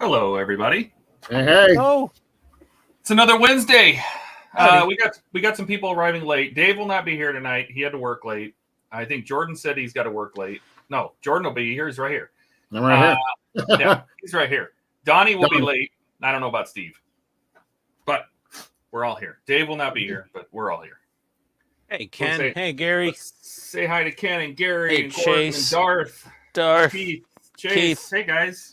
Hello, everybody. Hey. Oh, It's another Wednesday. Howdy. We got some people arriving late. Dave will not be here tonight. He had to work late. I think Jordan said he's got to work late. No, Jordan will be here. He's right here. I'm right here. Yeah, he's right here. Donnie will be late. I don't know about Steve, but we're all here. Dave will not be here, but we're all here. Hey, Ken. Hey, Gary. Say hi to Ken and Gary Hey, and Gordon Chase. and Darth. Keith. Chase. Keith. Hey, guys.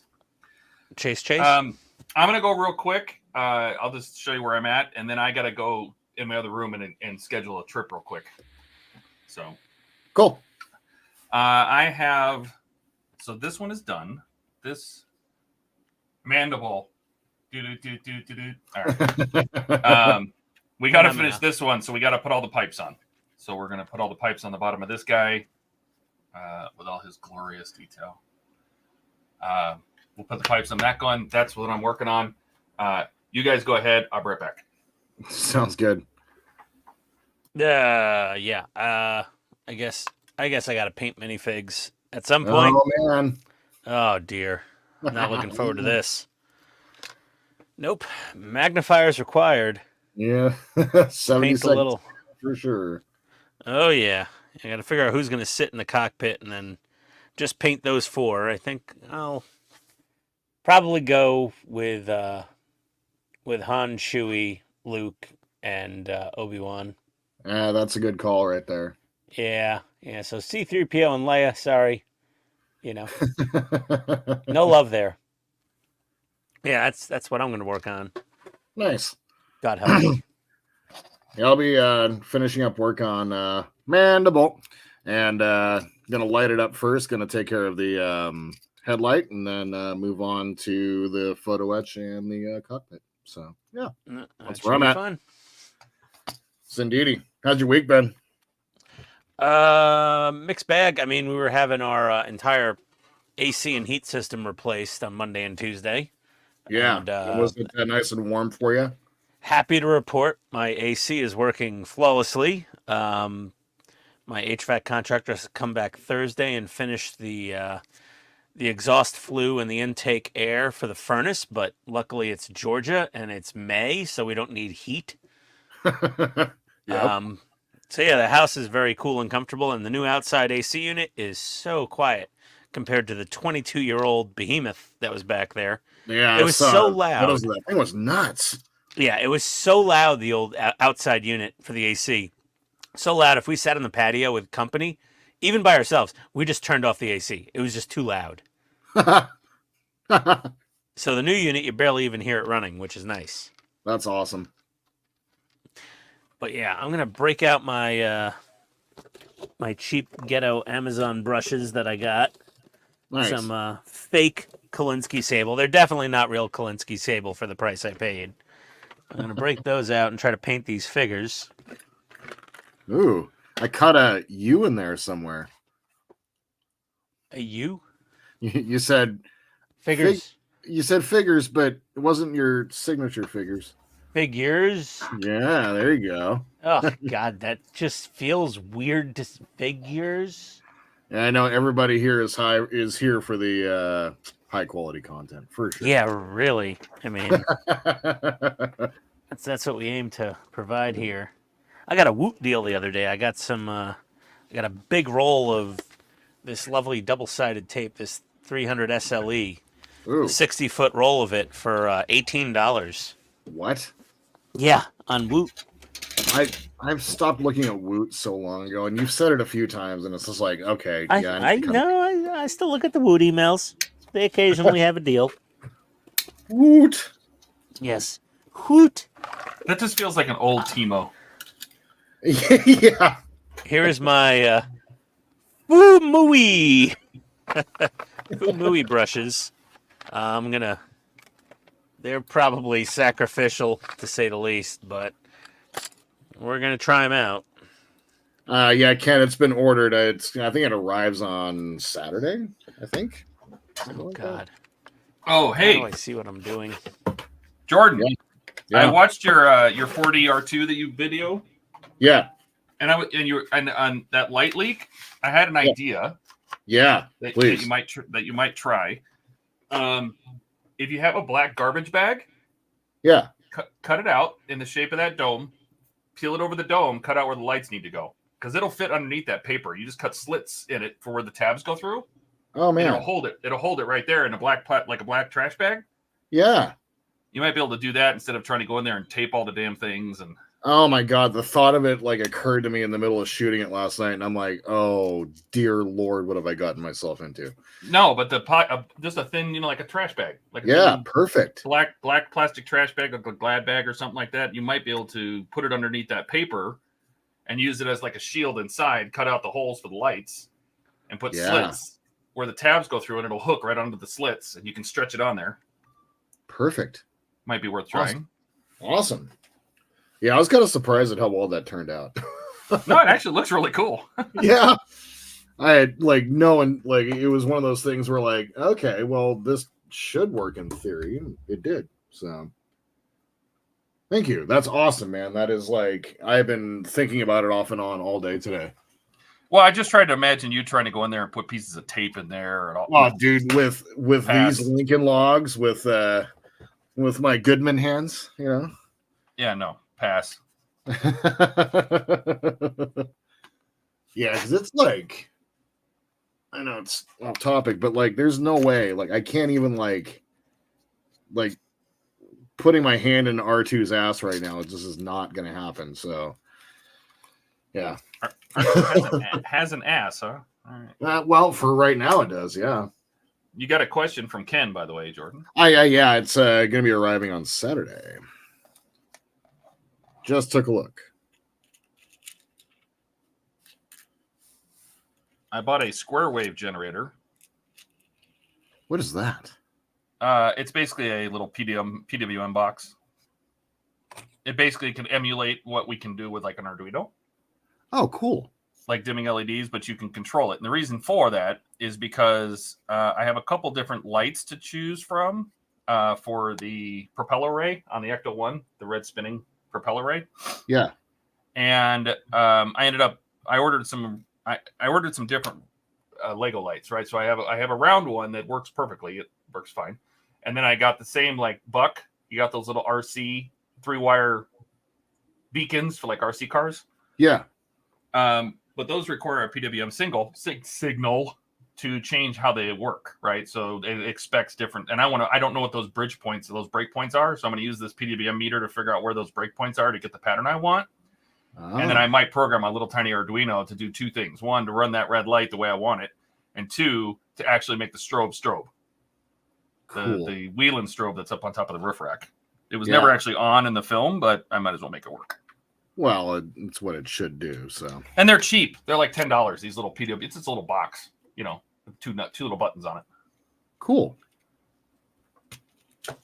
Chase. I'm going to go real quick. I'll just show you where I'm at, and then I got to go in my other room and schedule a trip real quick. So cool. I have, so this one is done. This mandible. All right. We got to finish this one, so we got to put all the pipes on. So we're going to put all the pipes on the bottom of this guy with all his glorious detail. We'll put the pipes on that gun. That's what I'm working on. You guys go ahead. I'll be right back. Sounds good. Yeah. I guess I got to paint minifigs at some point. Oh man. Oh dear. Not looking forward to this. Nope. Magnifiers required. Yeah. 70 Paint a little for sure. Oh yeah. I got to figure out who's going to sit in the cockpit and then just paint those four. I think I'll probably go with Han, Chewie, Luke, and Obi-Wan. That's a good call right there. Yeah. So C-3PO and Leia, sorry. No love there. Yeah, that's what I'm going to work on. Nice. God help me. Yeah, I'll be finishing up work on Mandible and gonna light it up first. Gonna take care of the headlight and then move on to the photo etch and the cockpit. So yeah, that's where I'm at. Fun. Cindy, how's your week been? Mixed bag. I mean, we were having our entire AC and heat system replaced on Monday and Tuesday. Yeah, and, was it nice and warm for you? Happy to report my AC is working flawlessly. My HVAC contractor has come back Thursday and finished the exhaust flue and the intake air for the furnace, but luckily it's Georgia and it's May, so we don't need heat. Yep. So yeah, the house is very cool and comfortable, and the new outside AC unit is so quiet compared to the 22-year-old behemoth that was back there. Yeah, it was so loud. That thing was nuts. Yeah, it was so loud, the old outside unit for the AC. So loud, if we sat on the patio with company, even by ourselves, we just turned off the AC. It was just too loud. So the new unit, you barely even hear it running, which is nice. That's awesome. But yeah, I'm going to break out my my cheap ghetto Amazon brushes that I got. Nice. Some fake Kolinsky sable. They're definitely not real Kolinsky sable for the price I paid. I'm going to break those out and try to paint these figures. Ooh, I caught a U in there somewhere. A U? You said figures. You said figures, but it wasn't your signature figures. Figures? Yeah, there you go. Oh, God, that just feels weird to figures. Yeah, I know everybody here is here for the high quality content, for sure. Yeah, really. I mean, that's what we aim to provide here. I got a Woot deal the other day. I got I got a big roll of this lovely double-sided tape, this 300 SLE, a 60-foot roll of it for $18. What? Yeah, on Woot. I've stopped looking at Woot so long ago, and you've said it a few times, and it's just like, okay, yeah. I still look at the Woot emails. They occasionally have a deal. Woot. Yes. Woot. That just feels like an old Timo. Yeah. Here is my Fumui Fumui brushes. They're probably sacrificial to say the least, but we're gonna try them out. Yeah, Ken, it's been ordered. I think it arrives on Saturday. I think. Oh God. Oh hey. How do I see what I'm doing? Jordan. Yeah. I watched your 4DR2 that you video. Yeah. And on that light leak, I had an idea. Yeah, that please. you might try. if you have a black garbage bag, Yeah. cut it out in the shape of that dome, peel it over the dome, cut out where the lights need to go. Because it'll fit underneath that paper. You just cut slits in it for where the tabs go through. Oh man. And it'll hold it. It'll hold it right there in a black like a black trash bag. Yeah. You might be able to do that instead of trying to go in there and tape all the damn things. And oh my god, the thought of it like occurred to me in the middle of shooting it last night, and I'm like, oh dear lord, what have I gotten myself into? no, but the pot, just a thin, like a trash bag, like Yeah, perfect. black plastic trash bag, like a Glad bag or something like that. You might be able to put it underneath that paper and use it as like a shield inside. Cut out the holes for the lights and put slits where the tabs go through, and it'll hook right onto the slits, and you can stretch it on there. Perfect. Might be worth trying. Awesome. Yeah, I was kind of surprised at how well that turned out. No, it actually looks really cool. Yeah. I had it was one of those things where like, okay, well, this should work in theory. And it did. So thank you. That's awesome, man. That is like, I've been thinking about it off and on all day today. Well, I just tried to imagine you trying to go in there and put pieces of tape in there. And all. Oh, dude, with Pass. these Lincoln logs, with my Goodman hands, Yeah, no, pass. Yeah, because it's like, I know it's off topic, but like, there's no way, like, I can't even like putting my hand in R2's ass right now. It just is not going to happen. So, yeah, has an ass, huh? All right. well, for right now, it does. Yeah. You got a question from Ken, by the way, Jordan. Yeah, it's going to be arriving on Saturday. Just took a look. I bought a square wave generator. What is that? It's basically a little PWM box. It basically can emulate what we can do with like an Arduino. Oh, cool. Like dimming LEDs, but you can control it. And the reason for that is because I have a couple different lights to choose from for the propeller ray on the Ecto 1, the red spinning propeller ray. Yeah. And I ordered some different Lego lights, right? So I have a round one that works perfectly. It works fine. And then I got the same like Buck. You got those little RC 3-wire beacons for like RC cars. Yeah. But those require a PWM signal to change how they work, right? So it expects different. And I don't know what those breakpoints are. So I'm going to use this PWM meter to figure out where those breakpoints are to get the pattern I want. Oh. And then I might program a little tiny Arduino to do two things. One, to run that red light the way I want it. And two, to actually make the strobe. Cool. The Wheeling strobe that's up on top of the roof rack. It was never actually on in the film, but I might as well make it work. Well, it's what it should do. So, and they're cheap. They're like $10. These little PW. It's this little box, with two little buttons on it. Cool. All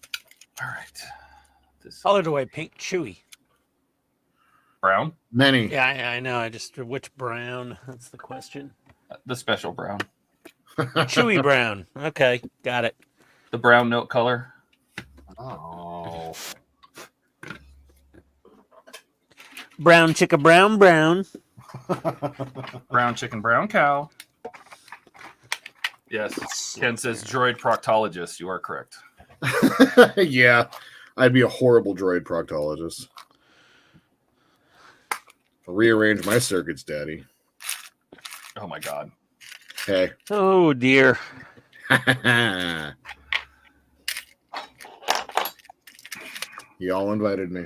right. This color do I paint Chewy? Brown. Many. Yeah, I know. Which brown? That's the question. The special brown. Chewy brown. Okay, got it. The brown note color. Oh. Brown chicken, brown. Brown chicken, brown cow. Yes. Ken says droid proctologist. You are correct. Yeah. I'd be a horrible droid proctologist. I'll rearrange my circuits, Daddy. Oh my God. Hey. Oh dear. Y'all invited me.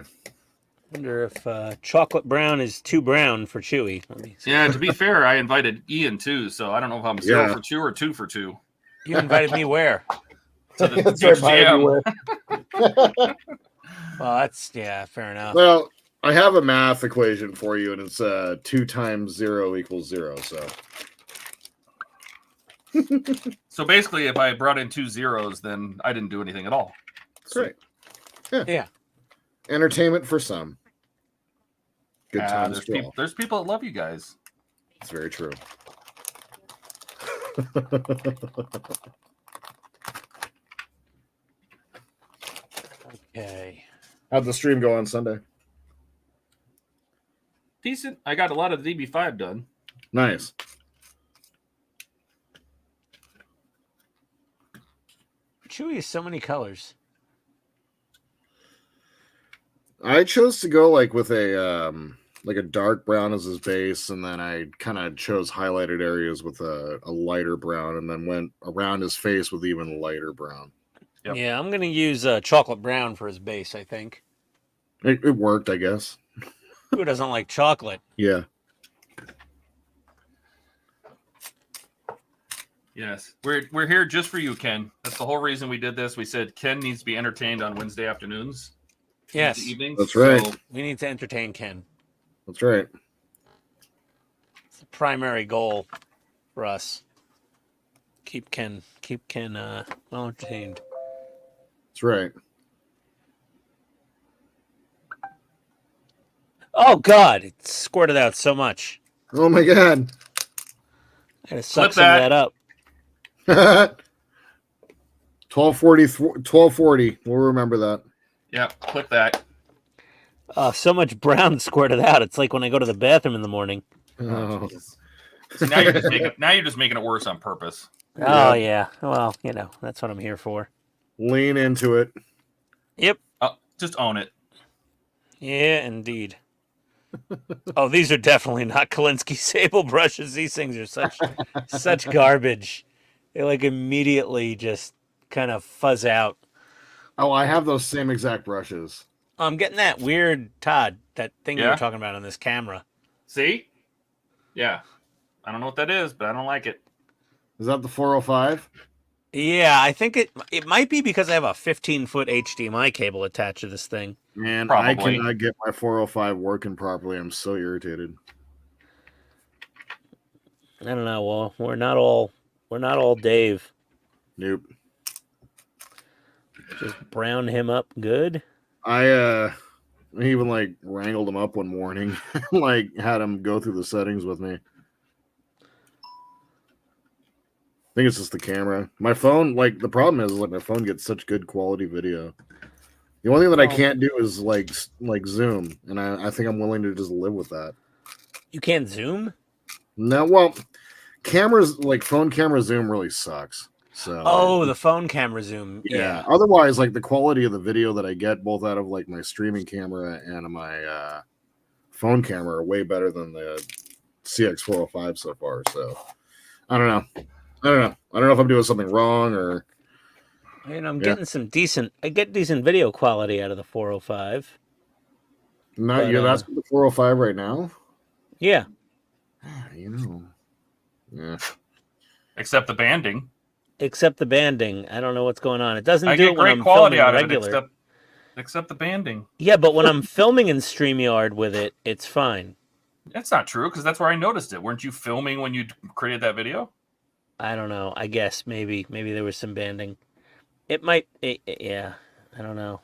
Wonder if chocolate brown is too brown for Chewy. Yeah, to be fair, I invited Ian too, so I don't know if I'm 0 for 2 or 2 for 2. You invited me where? To the HTM. Well, that's fair enough. Well, I have a math equation for you, and it's 2 times 0 equals 0. So basically, if I brought in 2 zeros, then I didn't do anything at all. Great. Yeah. Entertainment for some. Good times for all. There's people that love you guys. It's very true. Okay. How'd the stream go on Sunday? Decent. I got a lot of the DB5 done. Nice. Chewy has so many colors. I chose to go like with a dark brown as his base, and then I kind of chose highlighted areas with a lighter brown, and then went around his face with even lighter brown. Yep. Yeah, I'm gonna use chocolate brown for his base. I think. It worked, I guess. Who doesn't like chocolate? Yeah. Yes, we're here just for you, Ken. That's the whole reason we did this. We said Ken needs to be entertained on Wednesday afternoons. Yes, Wednesday evenings. That's right. So, we need to entertain Ken. That's right. It's the primary goal for us. Keep Ken well entertained. That's right. Oh God, it squirted out so much. Oh my god. I gotta suck Flip some of that. that up. 1240. We'll remember that. yeah, clip that. So much brown squirted out. It's like when I go to the bathroom in the morning. Oh. So now you're just making it worse on purpose. Oh yeah. Well, that's what I'm here for. Lean into it. Yep. Just own it. Yeah, indeed. Oh, these are definitely not Kolinsky sable brushes. These things are such garbage. They like immediately just kind of fuzz out. Oh, I have those same exact brushes. I'm getting that weird Todd, that thing you Yeah? were talking about on this camera. See? Yeah. I don't know what that is, but I don't like it. Is that the 405? Yeah, I think it might be because I have a 15-foot HDMI cable attached to this thing. Man, Probably. I cannot get my 405 working properly. I'm so irritated. I don't know. Well, we're not all Dave. Nope. Just brown him up good. I even like wrangled him up one morning, like had him go through the settings with me. I think it's just the camera. My phone, like the problem is like my phone gets such good quality video. The only thing that I can't do is like zoom, and I think I'm willing to just live with that. You can't zoom? No, well, cameras like phone camera zoom really sucks. So Oh, the phone camera zoom. yeah. Otherwise, like the quality of the video that I get both out of like my streaming camera and my phone camera are way better than the CX405 so far. So I don't know. I don't know if I'm doing something wrong or. I'm getting some decent. I get decent video quality out of the 405. Not you. That's the 405 right now. Yeah. Yeah. Except the banding. Except the banding. I don't know what's going on. It doesn't I do get it when great I'm quality filming out of it, regular. except the banding. Yeah, but when I'm filming in StreamYard with it, it's fine. That's not true, because that's where I noticed it. Weren't you filming when you created that video? I don't know. I guess maybe there was some banding. It might. Yeah. I don't know.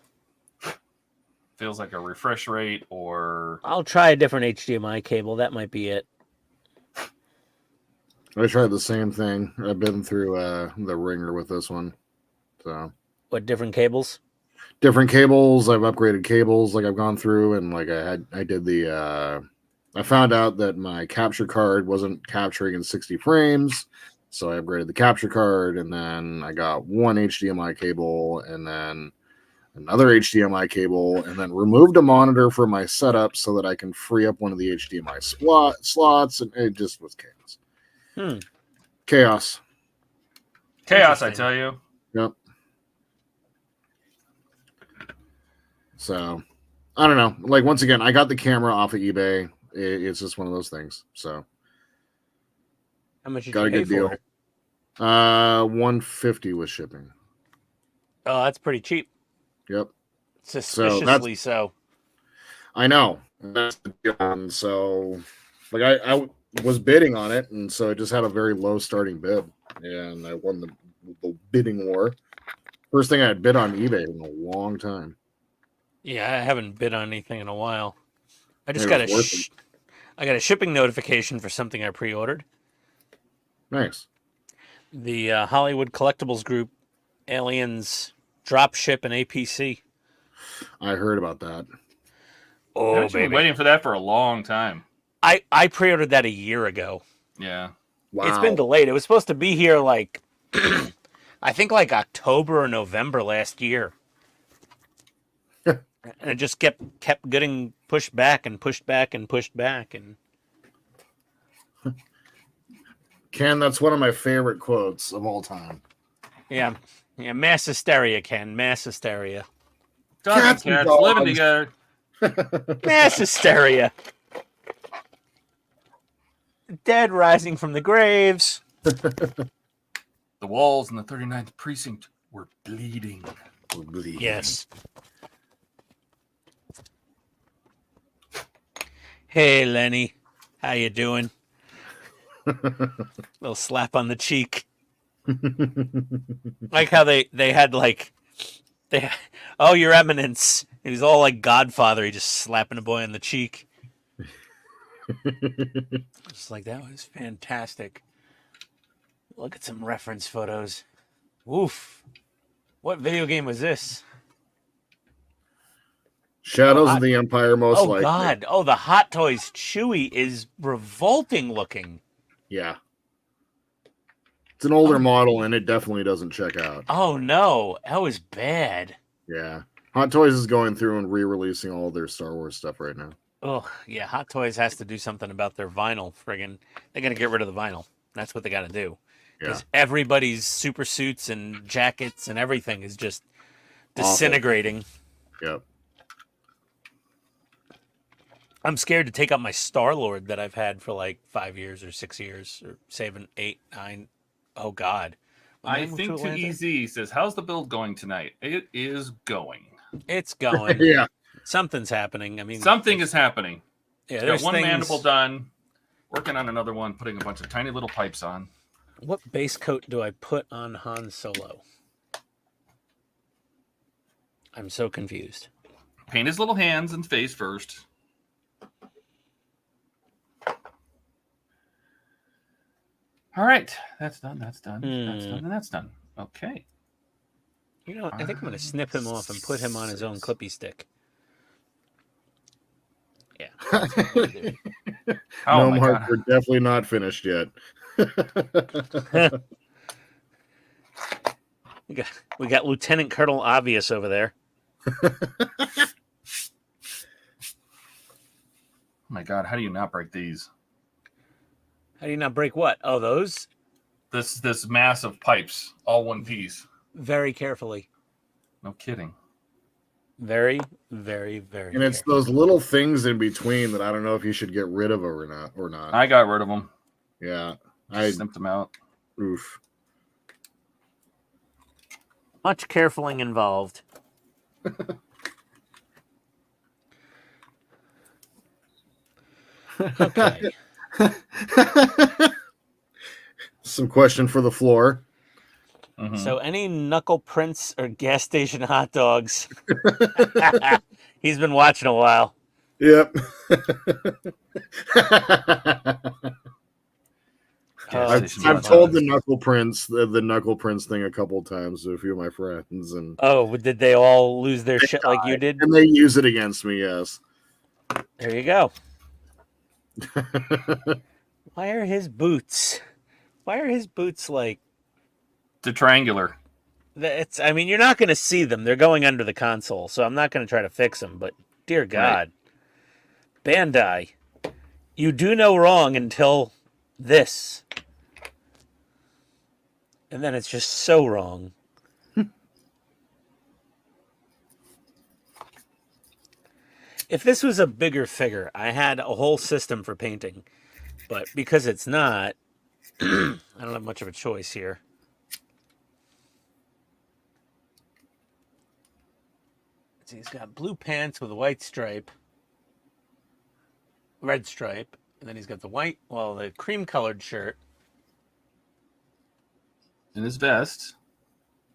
Feels like a refresh rate, or I'll try a different HDMI cable. That might be it. I tried the same thing. I've been through the ringer with this one. So What, different cables? different cables. I've upgraded cables. Like I've gone through and like I did the. I found out that my capture card wasn't capturing in 60 frames. So I upgraded the capture card, and then I got one HDMI cable, and then another HDMI cable, and then removed a monitor from my setup so that I can free up one of the HDMI slots, and it just was chaos. Chaos. chaos, I tell you. Yep. So, I don't know. Like, once again, I got the camera off of eBay. It's just one of those things. So, How much did got you a pay good deal. for it? $150 with shipping. Oh, that's pretty cheap. Yep. Suspiciously so. I know. That's the deal. So, like, I was bidding on it, and so it just had a very low starting bid, and I won the bidding war. First thing I had bid on eBay in a long time. Yeah, I haven't bid on anything in a while. I just It got was worth it. I got a shipping notification for something I pre-ordered. Nice. The Hollywood Collectibles Group Aliens drop ship an APC. I heard about that. Oh, I've been waiting for that for a long time. I pre-ordered that a year ago. Yeah. Wow. It's been delayed. It was supposed to be here like I think like October or November last year. And it just kept getting pushed back and pushed back and pushed back. And Ken, that's one of my favorite quotes of all time. yeah, mass hysteria, Ken. Mass hysteria. Dogs and cats living together. Mass hysteria. Dead rising from the graves. The walls in the 39th precinct were bleeding. Yes. Hey, Lenny. How you doing? Little slap on the cheek. Like how they had like oh, Your Eminence. And he's all like Godfather. He just slapping a boy on the cheek. Just like, that was fantastic. Look at some reference photos. Oof. What video game was this? Shadows of the Empire, most likely. Oh, God. Oh, the Hot Toys Chewy is revolting looking. Yeah. It's an older model, and it definitely doesn't check out. Oh, no. That was bad. Yeah. Hot Toys is going through and re-releasing all their Star Wars stuff right now. Oh, yeah. Hot Toys has to do something about their vinyl. Friggin'. They're going to get rid of the vinyl. That's what they got to do. Because everybody's super suits and jackets and everything is just disintegrating. Awful. Yep. I'm scared to take up my Star-Lord that I've had for like 5 years or 6 years or 7, 8, 9. Oh, God. I think to EZ says, how's the build going tonight? It is going. It's going. Yeah. Something's happening. I mean, something is happening. Yeah, there's one mandible done. Working on another one, putting a bunch of tiny little pipes on. What base coat do I put on Han Solo? I'm so confused. Paint his little hands and face first. All right, that's done. That's done. That's done. And that's done. Okay. You know, I think I'm going to snip him off and put him on his own clippy stick. Yeah. No, Mark, we're definitely not finished yet. We got Lieutenant Colonel Obvious over there. Oh my God, how do you not break these? How do you not break what? Oh, those? This mass of pipes, all one piece. Very carefully. No kidding. Very, very, very. And it's those little things in between that I don't know if you should get rid of or not. I got rid of them. Yeah. I snipped them out. Oof. Much carefuling involved. Okay. Some question for the floor. Mm-hmm. So, any knuckle prints or gas station hot dogs? He's been watching a while. Yep. I've told the knuckle prints the knuckle prints thing a couple times to a few of my friends, and did they all lose their shit like you did? And they use it against me. Yes. There you go. Why are his boots like the triangular? I mean, you're not going to see them. They're going under the console, so I'm not going to try to fix them. But dear God, right. Bandai, you do no wrong until this, and then it's just so wrong. If this was a bigger figure, I had a whole system for painting, but because it's not, I don't have much of a choice here. See, he's got blue pants with a white stripe, red stripe, and then he's got the cream-colored shirt. And his vest.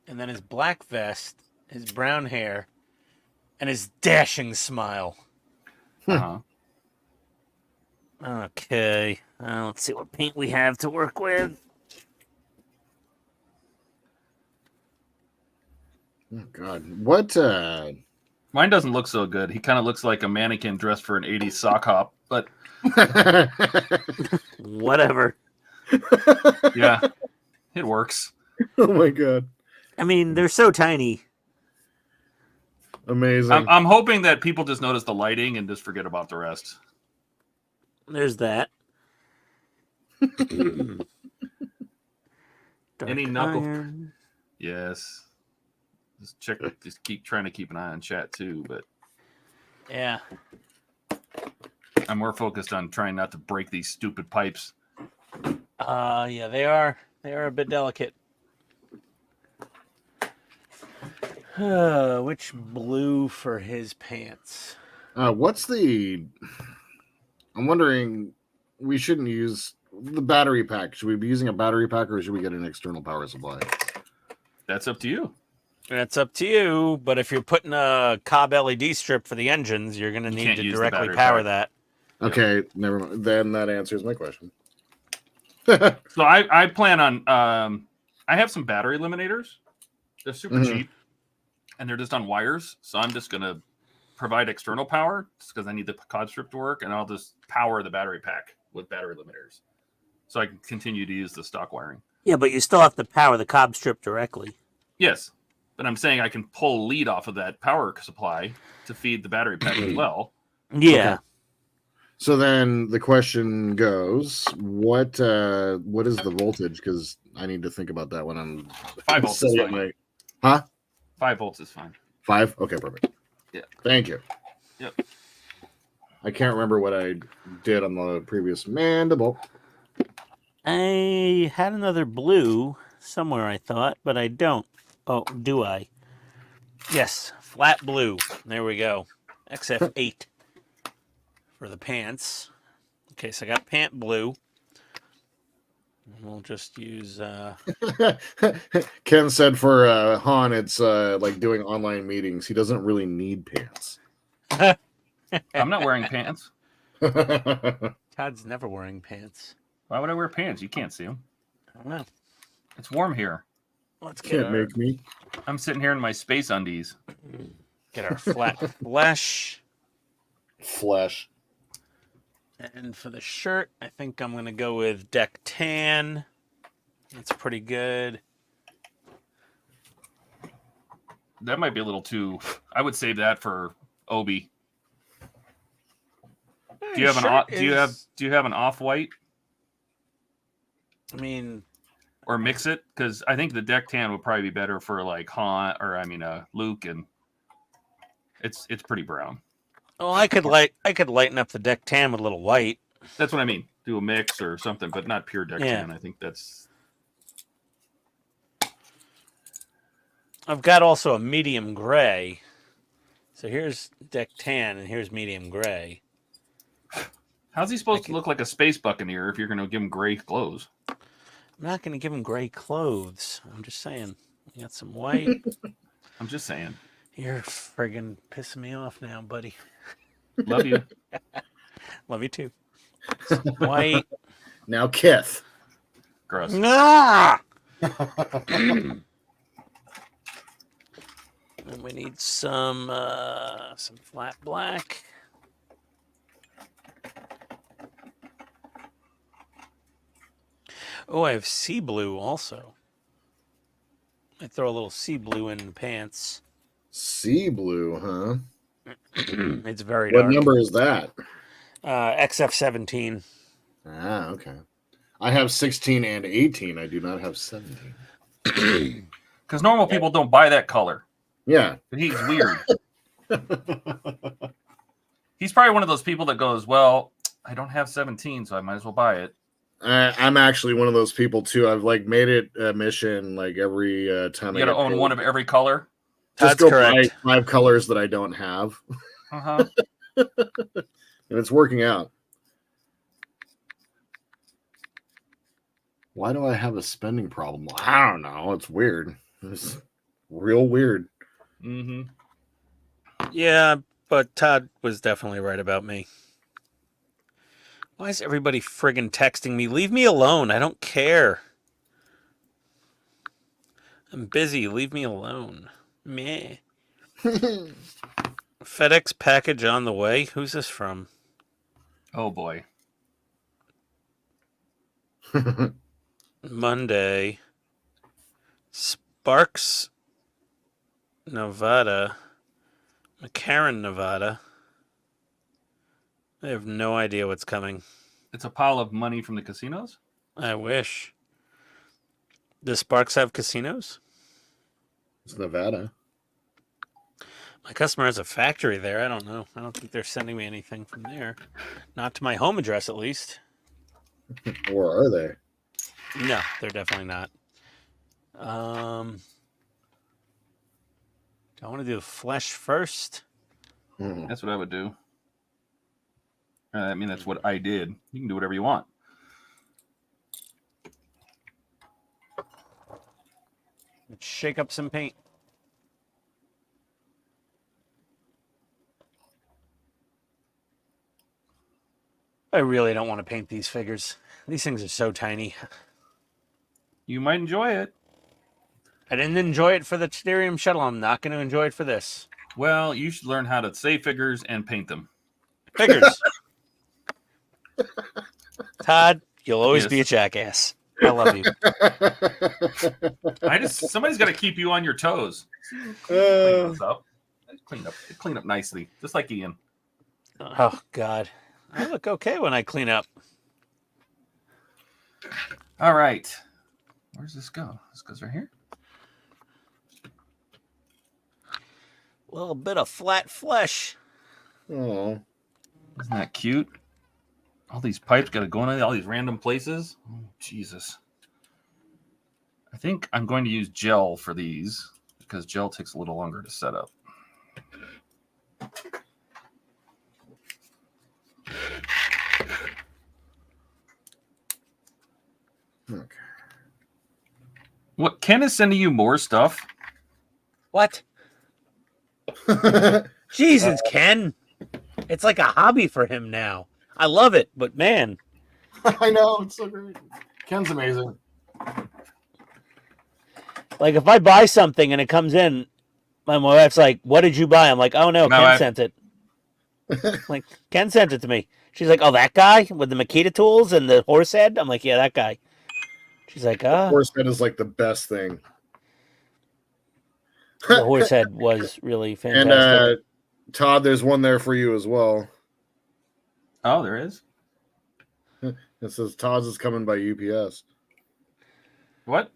And then his black vest, his brown hair, and his dashing smile. Uh-huh. Okay. Let's see what paint we have to work with. Oh, God. What? Mine doesn't look so good. He kind of looks like a mannequin dressed for an 80s sock hop, but whatever. Yeah, it works. Oh my god. I mean, they're so tiny. Amazing. I'm hoping that people just notice the lighting and just forget about the rest. There's that. Any knuckle? Iron. Yes. Just keep trying to keep an eye on chat too, but Yeah. I'm more focused on trying not to break these stupid pipes. Yeah, they are a bit delicate. Which blue for his pants? What's the? I'm wondering. We shouldn't use the battery pack. Should we be using a battery pack, or should we get an external power supply? That's up to you. That's up to you. But if you're putting a cob LED strip for the engines, you're going to need can't to use the directly battery power pack. that. Okay, never mind. Then that answers my question. So I plan on I have some battery eliminators. They're super cheap, and they're just on wires. So I'm just gonna provide external power just because I need the cob strip to work, and I'll just power the battery pack with battery eliminators, so I can continue to use the stock wiring. Yeah, but you still have to power the cob strip directly. Yes, but I'm saying I can pull lead off of that power supply to feed the battery pack as well. Yeah. Okay. So then the question goes, what is the voltage? Because I need to think about that when I'm 5 volts is setting fine. Huh? 5 volts is fine. 5? Okay, perfect. Yeah. Thank you. Yep. I can't remember what I did on the previous mandible. I had another blue somewhere, I thought, but I don't. Oh, do I? Yes, flat blue. There we go. XF8 for the pants. Okay, so I got pant blue. We'll just use... Ken said for Han, it's like doing online meetings. He doesn't really need pants. I'm not wearing pants. Todd's never wearing pants. Why would I wear pants? You can't see them. I don't know. It's warm here. Let's get Can't make me. I'm sitting here in my space undies. get our flat flesh. Flesh. And for the shirt, I think I'm going to go with Deck Tan. That's pretty good. That might be a little too... I would save that for Obi. Do you have do you have an off-white? I mean... Or mix it? Because I think the Deck Tan would probably be better for like Han, or Luke, and it's pretty brown. Oh, I could lighten up the Deck Tan with a little white. That's what I mean. Do a mix or something, but not pure Deck Tan. I think that's... I've got also a medium gray. So here's Deck Tan and here's medium gray. How's he supposed to look like a space buccaneer if you're going to give him gray clothes? I'm not going to give him gray clothes. I'm just saying. We got some white. I'm just saying. You're friggin' pissing me off now, buddy. Love you. Love you too. Some white. Now Kith. Gross. Ah! And we need some flat black. Oh, I have sea blue also. I throw a little sea blue in the pants. Sea blue, huh? It's very What dark. number is that? XF17. Ah, okay. I have 16 and 18. I do not have 17. Because normal people don't buy that color. Yeah. But he's weird. He's probably one of those people that goes, well, I don't have 17, so I might as well buy it. I'm actually one of those people too. I've like made it a mission like every time You got to own one of every color. Just That's go correct. buy 5 colors that I don't have. Uh-huh. And it's working out. Why do I have a spending problem? I don't know. It's weird. It's real weird. Mm-hmm. Yeah, but Todd was definitely right about me. Why is everybody friggin' texting me? Leave me alone. I don't care. I'm busy. Leave me alone. Meh. FedEx package on the way. Who's this from? Oh, boy. Monday. Sparks, Nevada. McCarran, Nevada. I have no idea what's coming. It's a pile of money from the casinos. I wish. Does Sparks have casinos? It's Nevada. My customer has a factory there. I don't know. I don't think they're sending me anything from there. Not to my home address, at least. Or are they? No, they're definitely not. Do I want to do the flesh first? That's what I would do. I mean, that's what I did. You can do whatever you want. Let's shake up some paint. I really don't want to paint these figures. These things are so tiny. You might enjoy it. I didn't enjoy it for the Stellarium shuttle. I'm not going to enjoy it for this. Well, you should learn how to save figures and paint them. Figures. Todd, you'll always Yes. be a jackass. I love you. Somebody's got to keep you on your toes. Clean this up. Clean up nicely, just like Ian. Oh, God. I look okay when I clean up. All right. Where's this go? This goes right here. A little bit of flat flesh. Oh, Isn't that cute? All these pipes got to go in all these random places. Oh, Jesus. I think I'm going to use gel for these because gel takes a little longer to set up. okay. What? Ken is sending you more stuff? What? Jesus, Ken. It's like a hobby for him now. I love it, but man. I know, it's so great. Ken's amazing. Like if I buy something and it comes in, my wife's like, "What did you buy?" I'm like, "Oh no, Ken sent it." Like Ken sent it to me. She's like, "Oh, that guy with the Makita tools and the horse head?" I'm like, "Yeah, that guy." She's like, Horse head is like the best thing. The horse head was really fantastic. And Todd, there's one there for you as well. Oh, there is? It says Todd's is coming by UPS. What?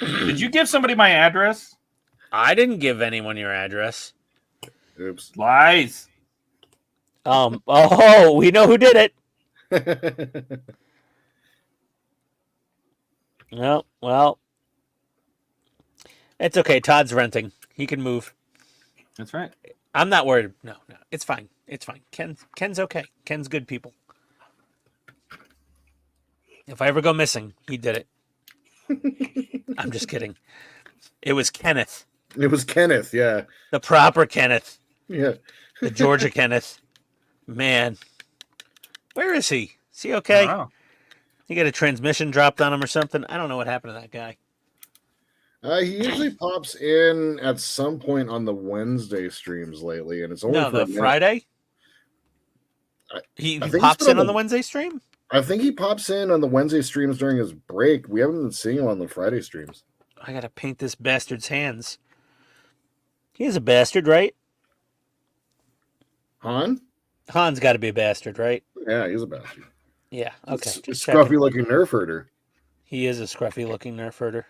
Did you give somebody my address? I didn't give anyone your address. Oops. Lies. Oh, we know who did it. No, well, it's okay. Todd's renting. He can move. That's right. I'm not worried. No, it's fine. It's fine. Ken's okay. Ken's good people. If I ever go missing, he did it. I'm just kidding. It was Kenneth. It was Kenneth, yeah. The proper Kenneth. Yeah. The Georgia Kenneth. Man. Where is he? Is he okay? I don't know. He got a transmission dropped on him or something? I don't know what happened to that guy. He usually pops in at some point on the Wednesday streams lately, and it's only No, for the a minute. Friday? He I think pops he's been in on on the- the Wednesday stream? I think he pops in on the Wednesday streams during his break. We haven't been seeing him on the Friday streams. I gotta paint this bastard's hands. He is a bastard, right? Han? Han's got to be a bastard, right? Yeah, he's a bastard. Yeah. Okay. He's a just checking. scruffy looking nerf herder. He is a scruffy looking nerf herder.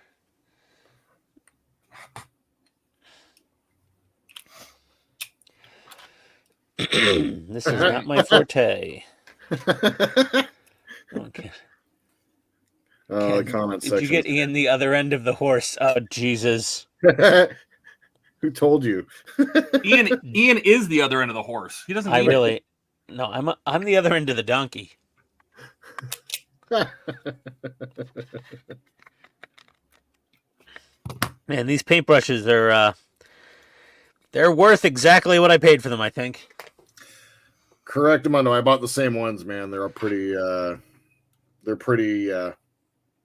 This is not my forte. Okay. Oh, the comment Did section. you get Ian the other end of the horse? Oh, Jesus. Who told you? Ian is the other end of the horse. He doesn't. I need really. No, I'm the other end of the donkey. Man, these paintbrushes are they're worth exactly what I paid for them, I think. Correct, Amundo. I bought the same ones, man. They're pretty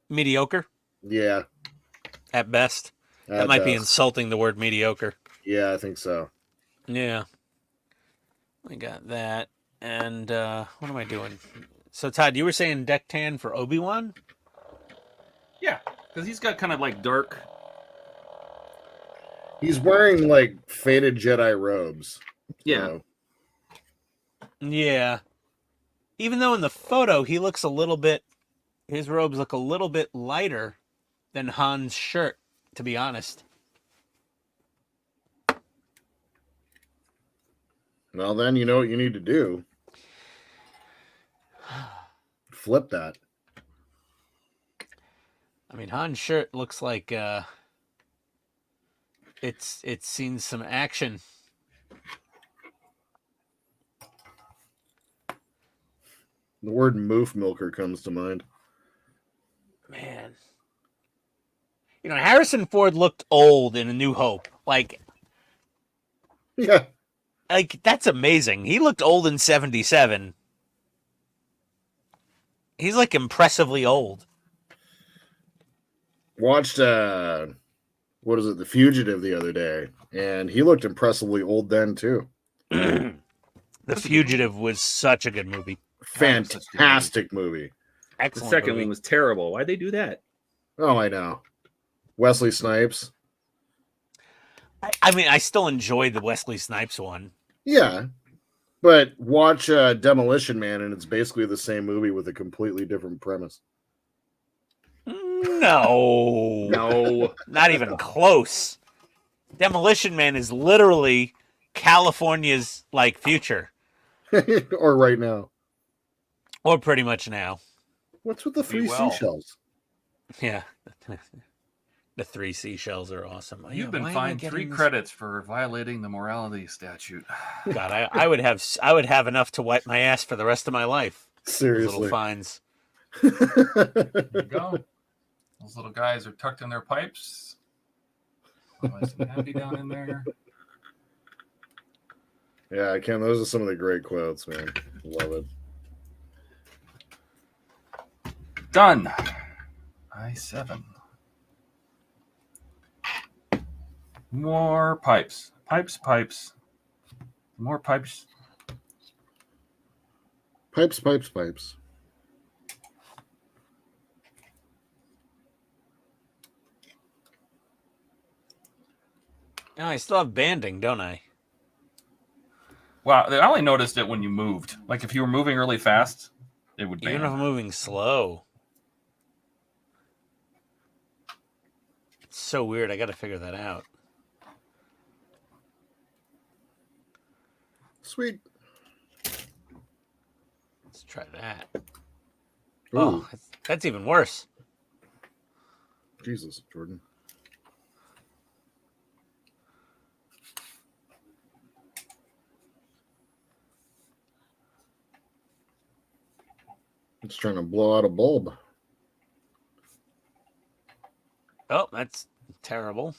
Mediocre yeah. at best. That at might be best. insulting the word mediocre. Yeah, I think so. Yeah. I got that. And what am I doing? So Todd, you were saying deck tan for Obi-Wan? Yeah. Because he's got kind of like dark. He's wearing like faded Jedi robes. Yeah. So. Yeah. Even though in the photo he looks a little bit, his robes look a little bit lighter than Han's shirt, to be honest. Well, then you know what you need to do. Flip that. I mean, Han's shirt looks like it's seen some action. The word moof milker comes to mind. Man. You know, Harrison Ford looked old in A New Hope. Like Yeah. That's amazing. He looked old in 77. He's like impressively old. Watched what is it, The Fugitive the other day, and he looked impressively old then too. The Fugitive was such a good movie. Fantastic movie. Excellent. The second movie. one was terrible. Why'd they do that? Oh, I know. Wesley Snipes. I mean, I still enjoyed the Wesley Snipes one. Yeah. But watch Demolition Man, and it's basically the same movie with a completely different premise. No. No. Not even close. Demolition Man is literally California's like future. Or right now. Or pretty much now. What's with the three seashells? Yeah. The 3 seashells are awesome. You've been fined 3 credits for violating the morality statute. God, I would have enough to wipe my ass for the rest of my life. Seriously. Those little fines. There you go. Those little guys are tucked in their pipes. Nice and happy down in there. Yeah, Ken, those are some of the great quotes, man. Love it. Done. I7. More pipes. Pipes. More pipes. Pipes. No, I still have banding, don't I? Wow, I only noticed it when you moved. Like if you were moving really fast, it would band. Even if I'm moving slow. It's so weird. I got to figure that out. Sweet. Let's try that. Ooh. Oh, that's even worse. Jesus, Jordan. It's trying to blow out a bulb. Oh, that's terrible.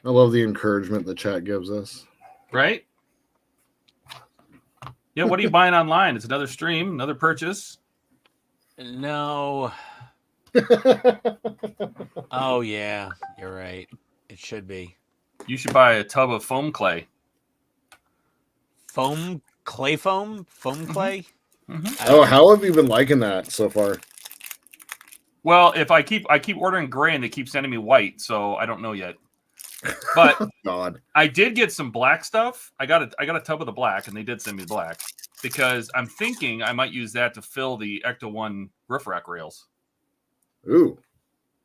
I love the encouragement the chat gives us. Right? Yeah, what are you buying online? It's another stream, another purchase. No. Oh, yeah. You're right. It should be. You should buy a tub of foam clay. Foam? Clay foam? Foam clay? Mm-hmm. Oh, how have you been liking that so far? Well, if I keep ordering gray and they keep sending me white, so I don't know yet. But God. I did get some black stuff. I got a tub of the black, and they did send me black because I'm thinking I might use that to fill the Ecto 1 roof rack rails. Ooh,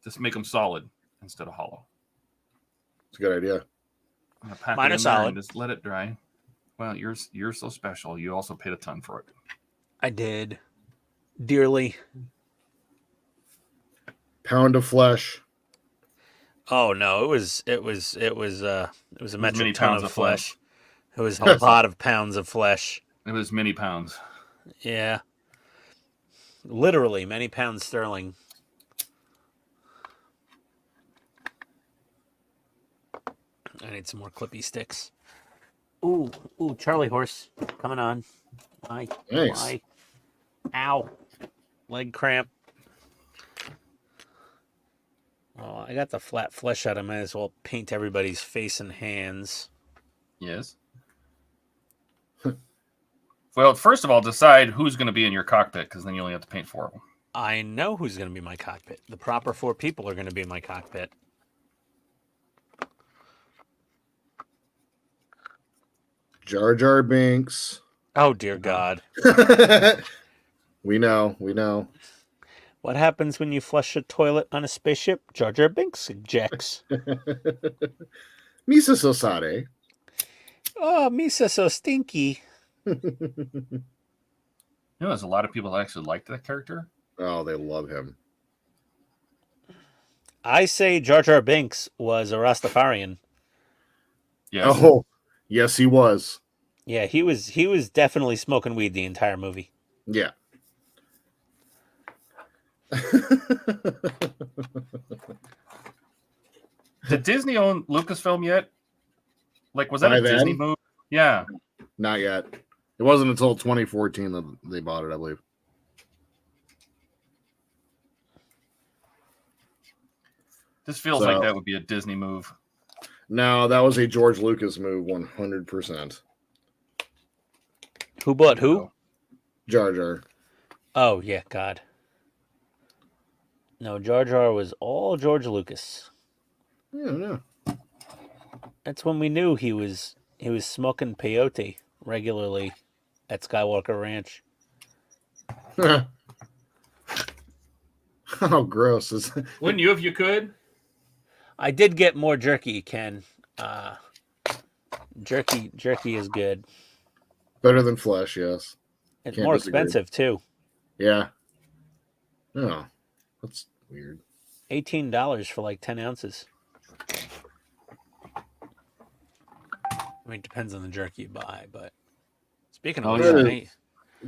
Just make them solid instead of hollow. it's a good idea. I'm gonna pack Mine it are in there and solid. just let it dry. Well, you're so special. You also paid a ton for it. I did. Dearly. Pound of flesh. Oh no, it was a metric ton pounds of of flesh. It was a lot of pounds of flesh. It was many pounds. Yeah. Literally many pounds sterling. I need some more clippy sticks. Ooh, Charlie horse coming on. Nice. My. Ow. Leg cramp. Oh, I got the flat flesh out. I might as well paint everybody's face and hands. Yes. Well, first of all, decide who's going to be in your cockpit, because then you only have to paint 4 of them. I know who's going to be my cockpit. The proper 4 people are going to be in my cockpit. Jar Jar Binks. Oh, dear God. We know. What happens when you flush a toilet on a spaceship? Jar Jar Binks ejects. Misa Sosade. Oh, Misa so stinky. You know, there's a lot of people that actually liked that character. Oh, they love him. I say Jar Jar Binks was a Rastafarian. Yes. Oh, yes, he was. Yeah, he was definitely smoking weed the entire movie. Yeah. Did Disney own Lucasfilm yet? Like, was that By a then? Disney movie? Yeah. Not yet. It wasn't until 2014 that they bought it, I believe. This feels like that would be a Disney move. No, that was a George Lucas move, 100%. Who bought who? Jar Jar. Oh, yeah, God. No, Jar Jar was all George Lucas. Yeah. That's when we knew he was smoking peyote regularly at Skywalker Ranch. Oh, gross. Wouldn't you if you could? I did get more jerky, Ken. Jerky is good. Better than flesh, yes. It's Can't more disagree. expensive too. Yeah. Oh, that's weird. $18 for like 10 ounces. I mean, it depends on the jerky you buy, but speaking of which, yeah.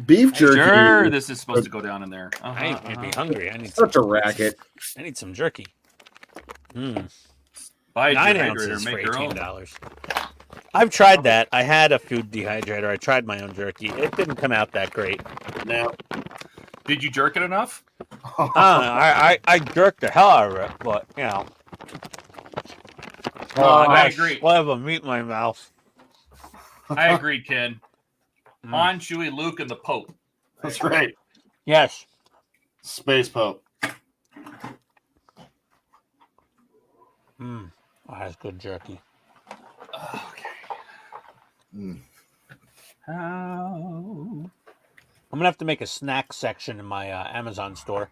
Beef jerky. Sure, this is supposed to go down in there. I need to be hungry. I need Such a racket. I need some jerky. Buy a 9 dehydrator, ounces for make your own. $18. I've tried that. I had a food dehydrator. I tried my own jerky. It didn't come out that great. Now, Did you jerk it enough? I jerked the hell out of it, but you know. I agree. I have a meat in my mouth. I agree, Ken. Han, Chewie, Luke, and the Pope. that's right. Yes. Space Pope. Oh, that's good jerky. Okay. How? I'm gonna have to make a snack section in my Amazon store.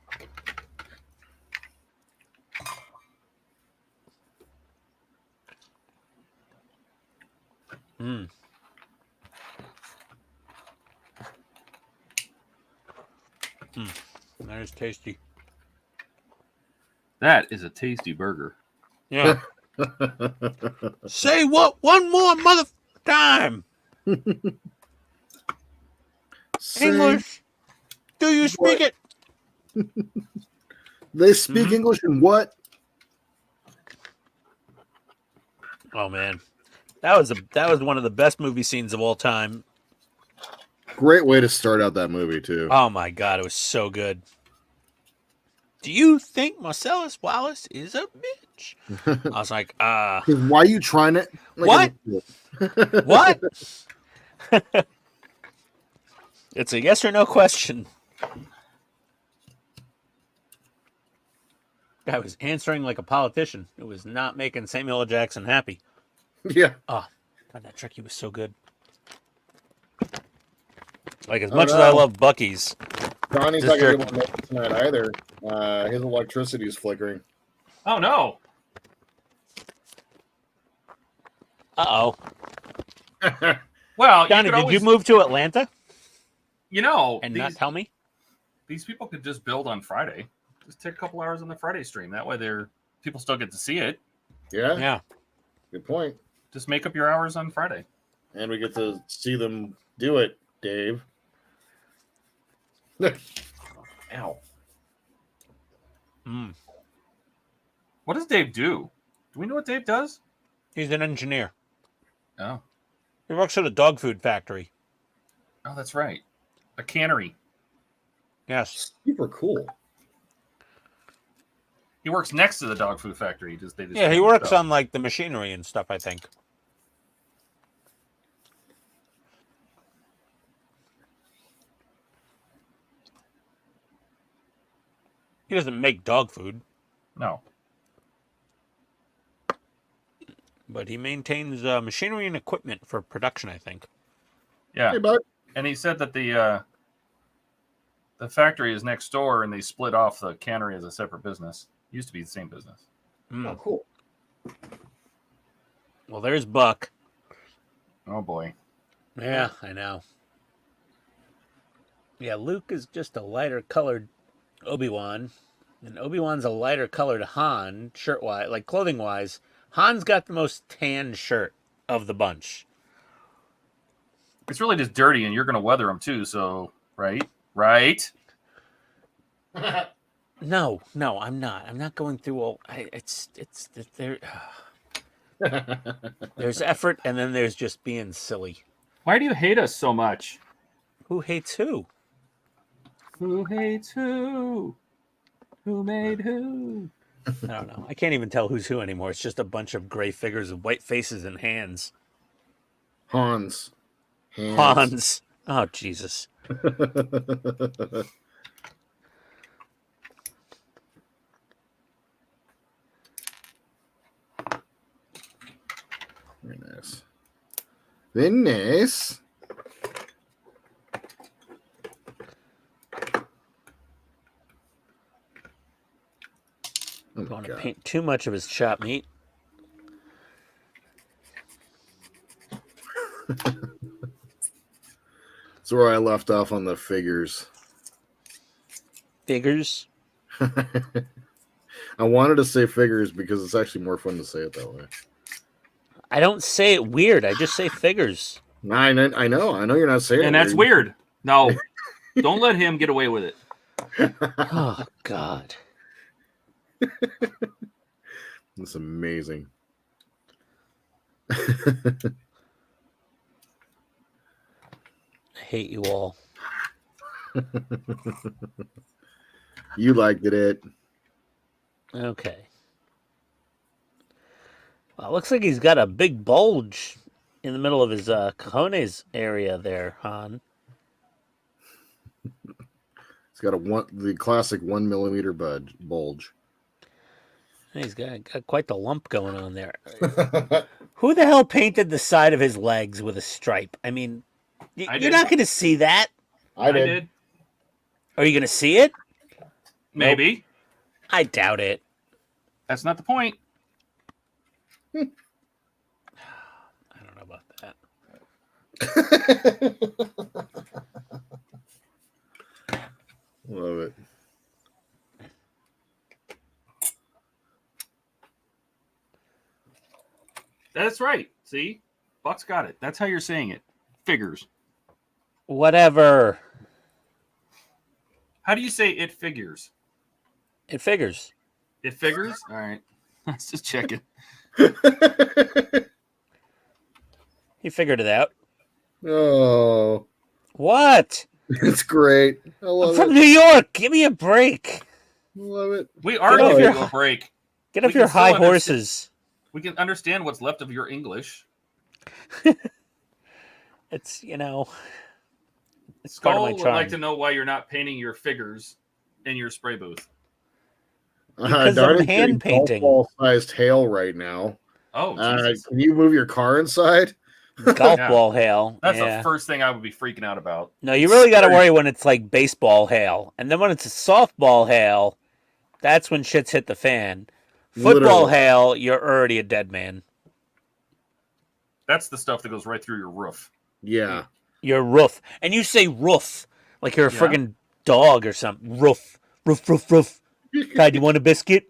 That is tasty. That is a tasty burger. Yeah. Say what one more mother time. English. Do you speak it? They speak English in what? Oh man. That was one of the best movie scenes of all time. Great way to start out that movie, too. Oh my god, it was so good. Do you think Marcellus Wallace is a bitch? I was like, Why are you trying it? What? What? It's a yes or no question. I was answering like a politician. It was not making Samuel L. Jackson happy. Yeah. Oh, God, that turkey was so good. Like, as much as I love Buc-ee's. Donnie's This not going to be able to make it tonight either. His electricity is flickering. Oh, no. Uh-oh. Well, Donnie, did you move to Atlanta You know, and not tell me? these people could just build on Friday. Just take a couple hours on the Friday stream. That way people still get to see it. Yeah? Yeah. Good point. Just make up your hours on Friday. And we get to see them do it, Dave. Ow. What does Dave do? Do we know what Dave does? He's an engineer. Oh. He works at a dog food factory. Oh, that's right. A cannery. Yes. Super cool. He works next to the dog food factory. Yeah, he works on like the machinery and stuff, I think. He doesn't make dog food, No. but he maintains machinery and equipment for production, I think. Yeah. Hey, bud. And he said that the factory is next door, and they split off the cannery as a separate business. Used to be the same business. Oh, cool. Well, there's Buck. Oh boy. Yeah, I know. Yeah, Luke is just a lighter colored Obi-Wan, and Obi-Wan's a lighter colored Han, shirt-wise, like clothing-wise. Han's got the most tan shirt of the bunch. It's really just dirty, and you're going to weather them too. So, right? Right? No, I'm not. I'm not going through all. There. There's effort, and then there's just being silly. Why do you hate us so much? Who hates who? Who hates who? Who made who? I don't know. I can't even tell who's who anymore. It's just a bunch of gray figures with white faces and hands. Hans. Hans. Oh, Jesus. Very nice. Very nice. Oh Don't want to God. paint too much of his chop meat. That's where I left off on the figures. Figures. I wanted to say figures because it's actually more fun to say it that way. I don't say it weird. I just say figures. I know you're not saying it. And that's weird. No, don't let him get away with it. Oh, God. That's amazing. I hate you all. You liked it. Okay. Well, it looks like he's got a big bulge in the middle of his cojones area there, Han. It's got the classic 1 millimeter bulge. He's got quite the lump going on there. Who the hell painted the side of his legs with a stripe? I mean, you're not going to see that. I did. Are you going to see it? Maybe. Nope. I doubt it. That's not the point. I don't know about that. Love it. That's right. See? Buck's got it. That's how you're saying it. Figures. Whatever. How do you say it figures? It figures. It figures? All right. Let's just check it. He figured it out. Oh. What? It's great. I love I'm from it. New York. Give me a break. Love it. We are Get off giving your- you a break. Get off We can your still high understand- horses. We can understand what's left of your English. It's, it's part of Skull my would charm. like to know why you're not painting your figures in your spray booth. Because Darden's I'm getting hand painting. golf-ball-sized hail right now. Oh, Jesus. Can you move your car inside? Golf Yeah. ball hail. That's yeah. the first thing I would be freaking out about. No, you really got to worry when it's like baseball hail. And then when it's a softball hail, that's when shit's hit the fan. Football Literally. hail, you're already a dead man. That's the stuff that goes right through your roof. Yeah. You're roof. And you say roof like you're a Yeah. friggin' dog or something. Roof. Roof, roof, roof. Kai, do you want a biscuit?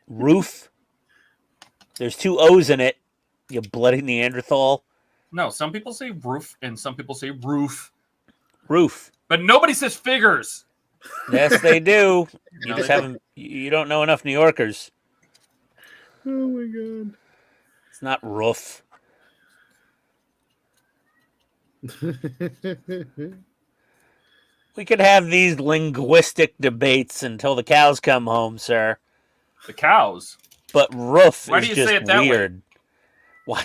Roof. There's 2 O's in it. You bloody Neanderthal. No, some people say roof and some people say roof. Roof. But nobody says figures. Yes, they do. You No, just they haven't. You don't know enough New Yorkers. Oh my god. It's not roof. We could have these linguistic debates until the cows come home, sir. The cows. But roof Why is do you just say it that way? weird. Why?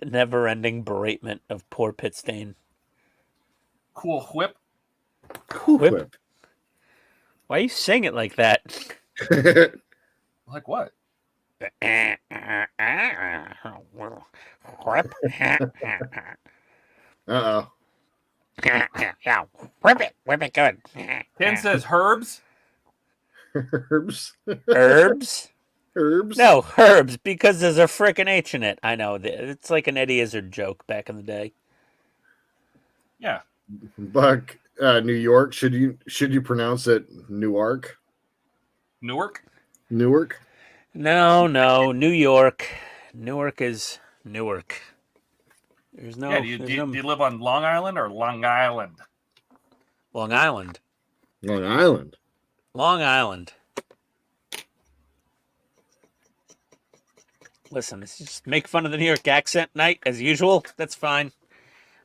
The never-ending beratement of poor Pitstain. Cool whip. Whip. Why you sing it like that? Like what? Whip. Uh-oh. Yeah, whip it good. Ken says herbs. Herbs. Herbs? Herbs. No, herbs, because there's a frickin' H in it. I know. It's like an Eddie Izzard joke back in the day. Yeah. Buck, New York. Should you pronounce it Newark? Newark. Newark. No, New York. Newark is Newark. There's no. Yeah. Do you live on Long Island or Long Island? Long Island. Long Island. Long Island. Listen, let's just make fun of the New York accent night as usual. That's fine.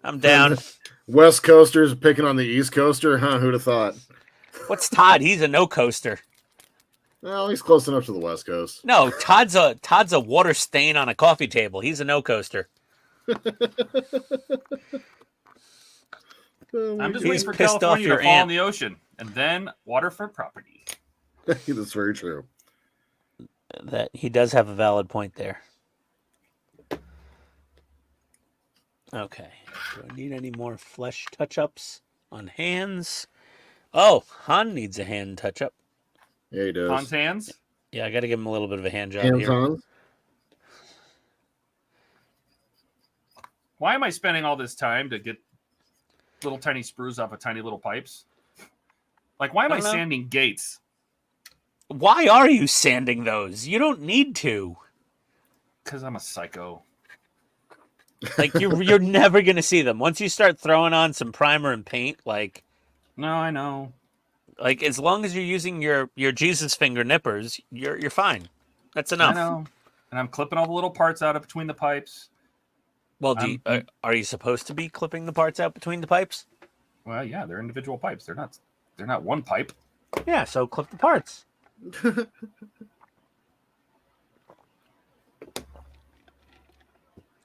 I'm down. West Coasters picking on the East Coaster, huh? Who'd have thought? What's Todd? He's a no coaster. Well, he's close enough to the West Coast. No, Todd's a water stain on a coffee table. He's a no coaster. I'm just He's waiting for pissed off California your to fall aunt. in the ocean and then waterfront property. That's very true. That he does have a valid point there. Okay. Do I need any more flesh touch-ups on hands? Oh, Han needs a hand touch-up. Yeah, he does. Hans hands. Yeah, I got to give him a little bit of a hand job Hands here. on. Why am I spending all this time to get little tiny sprues off of tiny little pipes? Like, why am I don't know. sanding gates? Why are you sanding those? You don't need to. Because I'm a psycho. Like you're never gonna see them once you start throwing on some primer and paint. Like No, I know. as long as you're using your Jesus finger nippers, you're fine. That's enough. I know. And I'm clipping all the little parts out of between the pipes. Well, are you supposed to be clipping the parts out between the pipes? Well, yeah, they're individual pipes. They're not one pipe. Yeah, so clip the parts.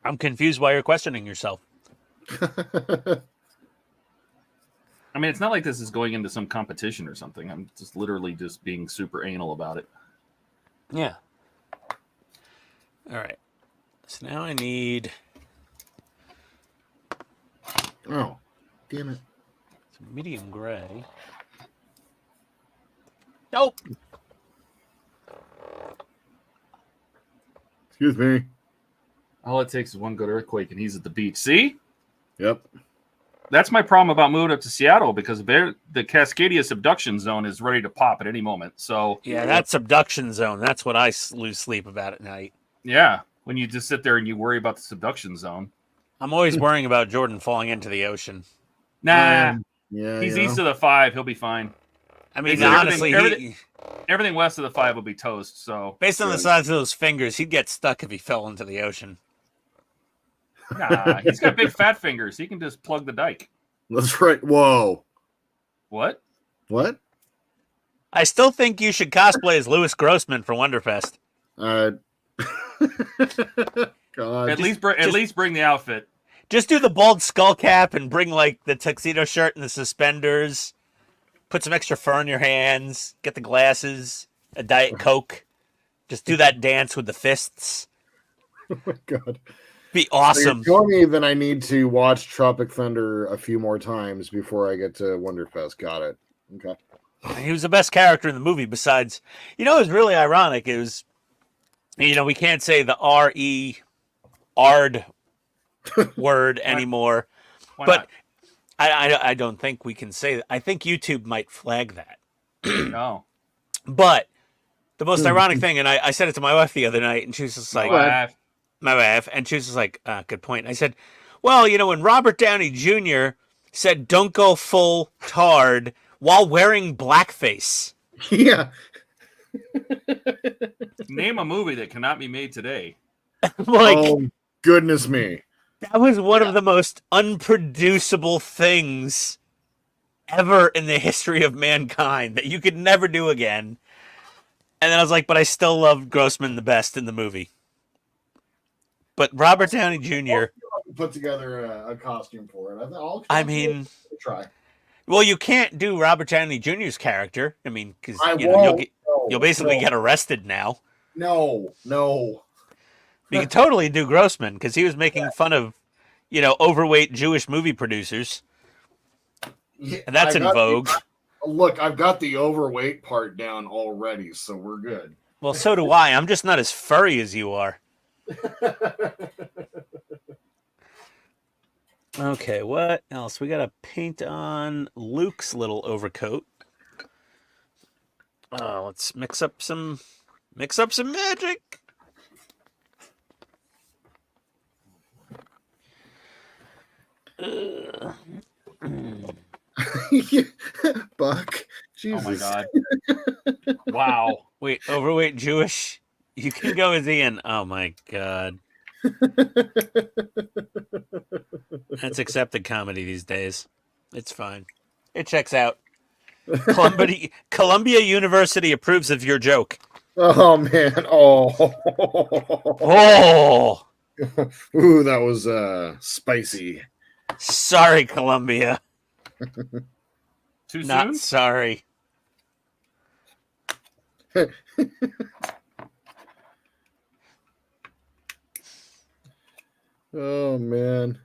I'm confused why you're questioning yourself. I mean, it's not like this is going into some competition or something. I'm just literally just being super anal about it. Yeah. All right. So now I need Oh, damn it. some medium gray. Nope. Excuse me. All it takes is one good earthquake and he's at the beach. See? Yep. That's my problem about moving up to Seattle because the Cascadia subduction zone is ready to pop at any moment. So Yeah, that subduction zone. That's what I lose sleep about at night. yeah, when you just sit there and you worry about the subduction zone. I'm always worrying about Jordan falling into the ocean. Nah, Yeah. he's east of the 5. He'll be fine. I mean, Based on honestly, everything west of the 5 will be toast. So based on the size of those fingers, he'd get stuck if he fell into the ocean. nah, he's got big fat fingers. He can just plug the dike. That's right. Whoa. What? What? I still think you should cosplay as Louis Grossman for Wonderfest. God. At least bring the outfit. Just do the bald skull cap and bring like the tuxedo shirt and the suspenders. Put some extra fur in your hands. Get the glasses. A Diet Coke. Just do that dance with the fists. Oh my God. Be So awesome. you're telling me that I need to watch Tropic Thunder a few more times before I get to Wonderfest. Got it. Okay. He was the best character in the movie besides, it was really ironic. It was, we can't say the R-E-ARD word anymore. Why But I don't think we can say that. I think YouTube might flag that. not? No. But the most ironic thing, and I said it to my wife the other night, and she was just like, my wife, and she was just like, good point. I said, well, when Robert Downey Jr. said, don't go full tard while wearing blackface. Yeah. Name a movie that cannot be made today. Oh, goodness me. That was one of the most unproducible things ever in the history of mankind that you could never do again. And then I was like, but I still love Grossman the best in the movie. But Robert Downey Jr. Put together a costume for it. I mean, try. Well, you can't do Robert Downey Jr.'s character. I mean, because I you know won't. you'll basically get arrested now. No. You can totally do Grossman because he was making fun of, overweight Jewish movie producers, Yeah, and that's in vogue. Look, I've got the overweight part down already, so we're good. Well, so do I. I'm just not as furry as you are. Okay, what else? We got to paint on Luke's little overcoat. Let's mix up some magic. Buck. Jesus. Oh my god. Wow. Wait, overweight Jewish? You can go as Ian. Oh my god. That's accepted comedy these days. It's fine. It checks out. Columbia University approves of your joke. Oh man. Oh. Oh. Ooh, that was spicy. Sorry, Columbia. Too Not soon? sorry. Oh man.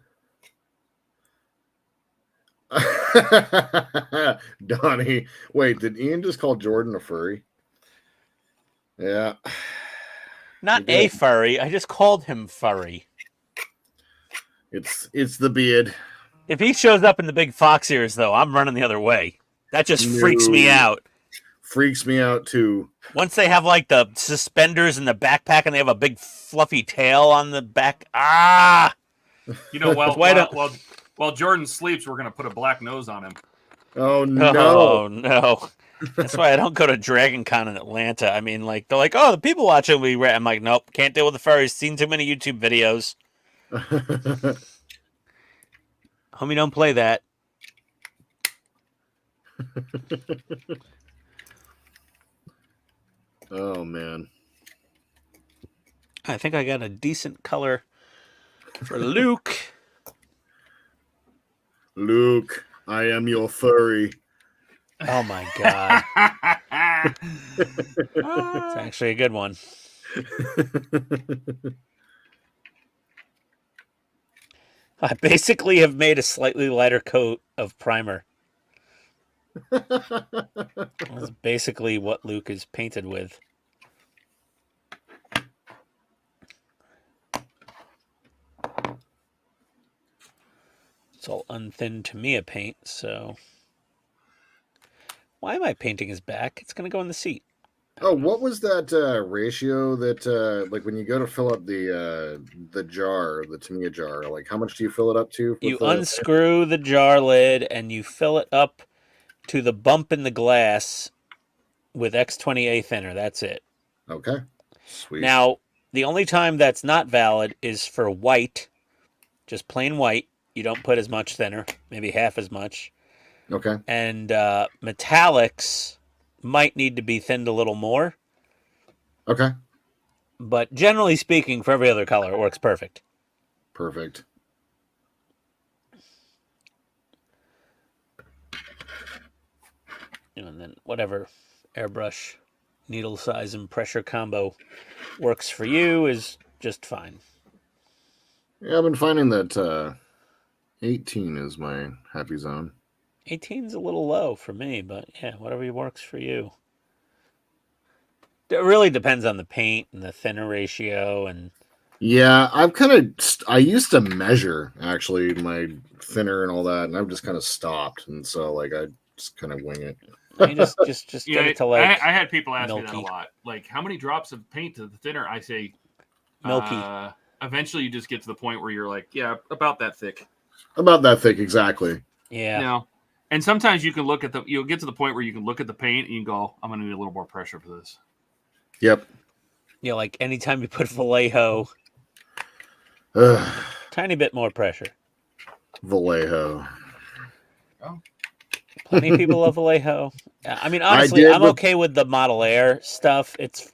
Donnie. Wait, did Ian just call Jordan a furry? Yeah. Not a furry. I just called him furry. It's the beard. If he shows up in the big fox ears, though, I'm running the other way. That just freaks me out. Freaks me out too. Once they have like the suspenders in the backpack and they have a big fluffy tail on the back. Ah! You know, while Jordan sleeps, we're gonna put a black nose on him. Oh no! Oh no! That's why I don't go to Dragon Con in Atlanta. I mean, like they're like, oh, the people watching will be red. I'm like, nope, can't deal with the furries. Seen too many YouTube videos. Homie, don't play that. Oh man! I think I got a decent color for Luke. Luke, I am your furry. Oh my god. It's actually a good one. I basically have made a slightly lighter coat of primer. That's basically what Luke is painted with. It's all unthinned Tamiya paint, so... Why am I painting his back? It's going to go in the seat. Oh, what was that ratio that like when you go to fill up the jar, the Tamiya jar, like how much do you fill it up to? You unscrew the jar lid and you fill it up to the bump in the glass with X20A thinner. That's it. Okay. Sweet. Now, the only time that's not valid is for white, just plain white. You don't put as much thinner, maybe half as much. Okay. And metallics might need to be thinned a little more. Okay. But generally speaking, for every other color, it works perfect. Perfect. And then whatever airbrush, needle size, and pressure combo works for you is just fine. Yeah, I've been finding that 18 is my happy zone. 18's a little low for me, but yeah, whatever works for you. It really depends on the paint and the thinner ratio and... Yeah, I used to measure actually my thinner and all that, and I've just kind of stopped, and so like I just kind of wing it. You just get it to like I had people ask milky. me that a lot. Like, how many drops of paint to the thinner? I say milky. Eventually, you just get to the point where you're like, yeah, about that thick. About that thick, exactly. Yeah. You know, and sometimes you can you'll get to the point where you can look at the paint and you go, I'm going to need a little more pressure for this. Yep. You know, like anytime you put Vallejo, tiny bit more pressure. Vallejo. Oh. Plenty of people love Vallejo. I mean, honestly, I'm okay with the Model Air stuff. It's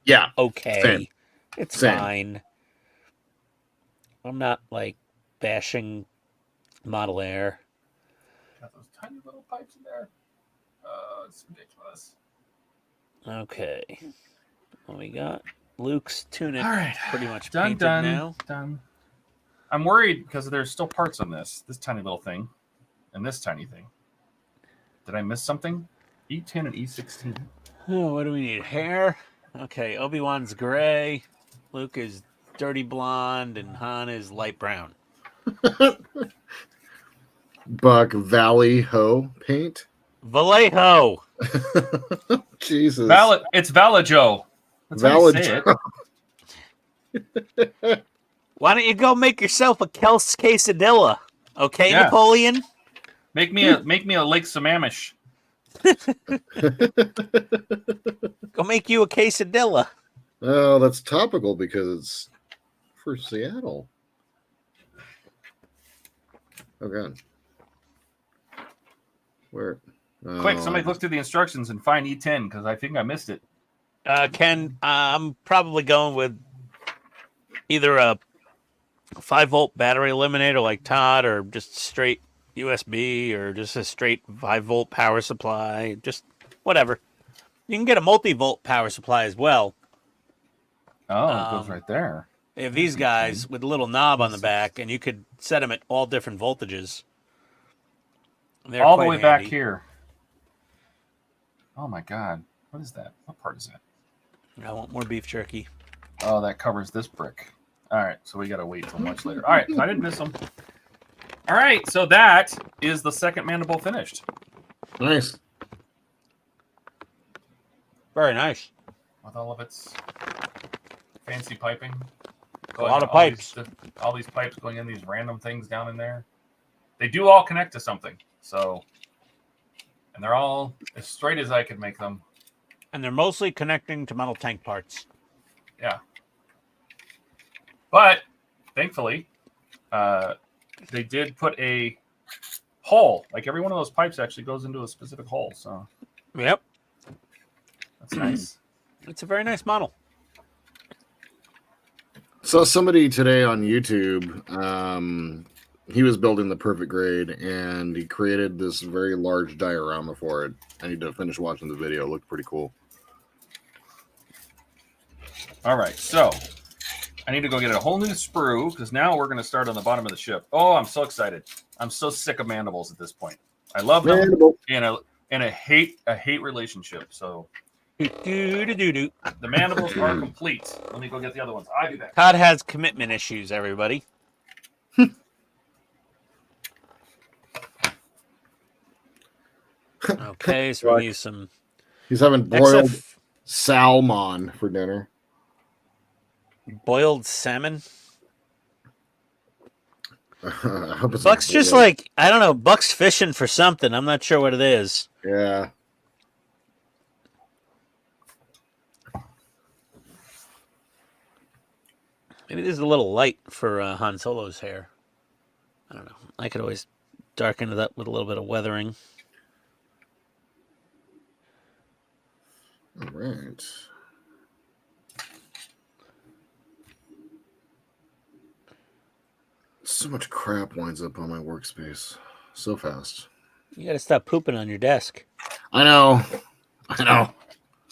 yeah okay. Same. It's Same. fine. I'm not like bashing Model Air. tiny little pipes in there. It's ridiculous. Okay. What we got? Luke's tunic. All right. Pretty much Done, painted done, now. done. I'm worried because there's still parts on this tiny little thing, and this tiny thing. Did I miss something? E10 and E16. Oh, what do we need? Hair? Okay, Obi-Wan's gray. Luke is dirty blonde, and Han is light brown. Buck Valley Ho paint. Vallejo! Jesus. It's Valajo. That's how you say it. Why don't you go make yourself a Kels quesadilla? Okay, Yeah. Napoleon? Make me a Lake Sammamish. Go make you a quesadilla. Oh, that's topical because it's for Seattle. Oh, God. Where? Quick, somebody look through the instructions and find E10 because I think I missed it. Ken, I'm probably going with either a 5-volt battery eliminator like TODD or just straight USB or just a straight 5-volt power supply. Just whatever. You can get a multi-volt power supply as well. Oh, it goes right there. They have these guys with a little knob on the back, and you could set them at all different voltages. They're All the quite way back handy. here. Oh, my God. What is that? What part is that? I want more beef jerky. Oh, that covers this brick. All right, so we got to wait till much later. All right, so I didn't miss them. All right, so that is the second mandible finished. Nice. Very nice. With all of its fancy piping. A lot of pipes. All these pipes going in, these random things down in there. They do all connect to something. So, and they're all as straight as I could make them. And they're mostly connecting to metal tank parts. Yeah. But, thankfully, they did put a hole. Like every one of those pipes actually goes into a specific hole. So, Yep. that's nice. It's a very nice model. So somebody today on YouTube, he was building the Perfect Grade, and he created this very large diorama for it. I need to finish watching the video. It looked pretty cool. All right, so I need to go get a whole new sprue because now we're going to start on the bottom of the ship. Oh, I'm so excited. I'm so sick of mandibles at this point. I love them Mandible. in a hate relationship. So Do-do-do-do-do. the mandibles are complete. Let me go get the other ones. I'll be back. Todd has commitment issues, everybody. Okay, so we use some He's having broiled XF salmon for dinner. boiled salmon. I hope it's Buck's not just boiled. like, I don't know, Buck's fishing for something. I'm not sure what it is. Yeah. Maybe this is a little light for Han Solo's hair. I don't know. I could always darken it up with a little bit of weathering. All right. So much crap winds up on my workspace so fast. You got to stop pooping on your desk. I know.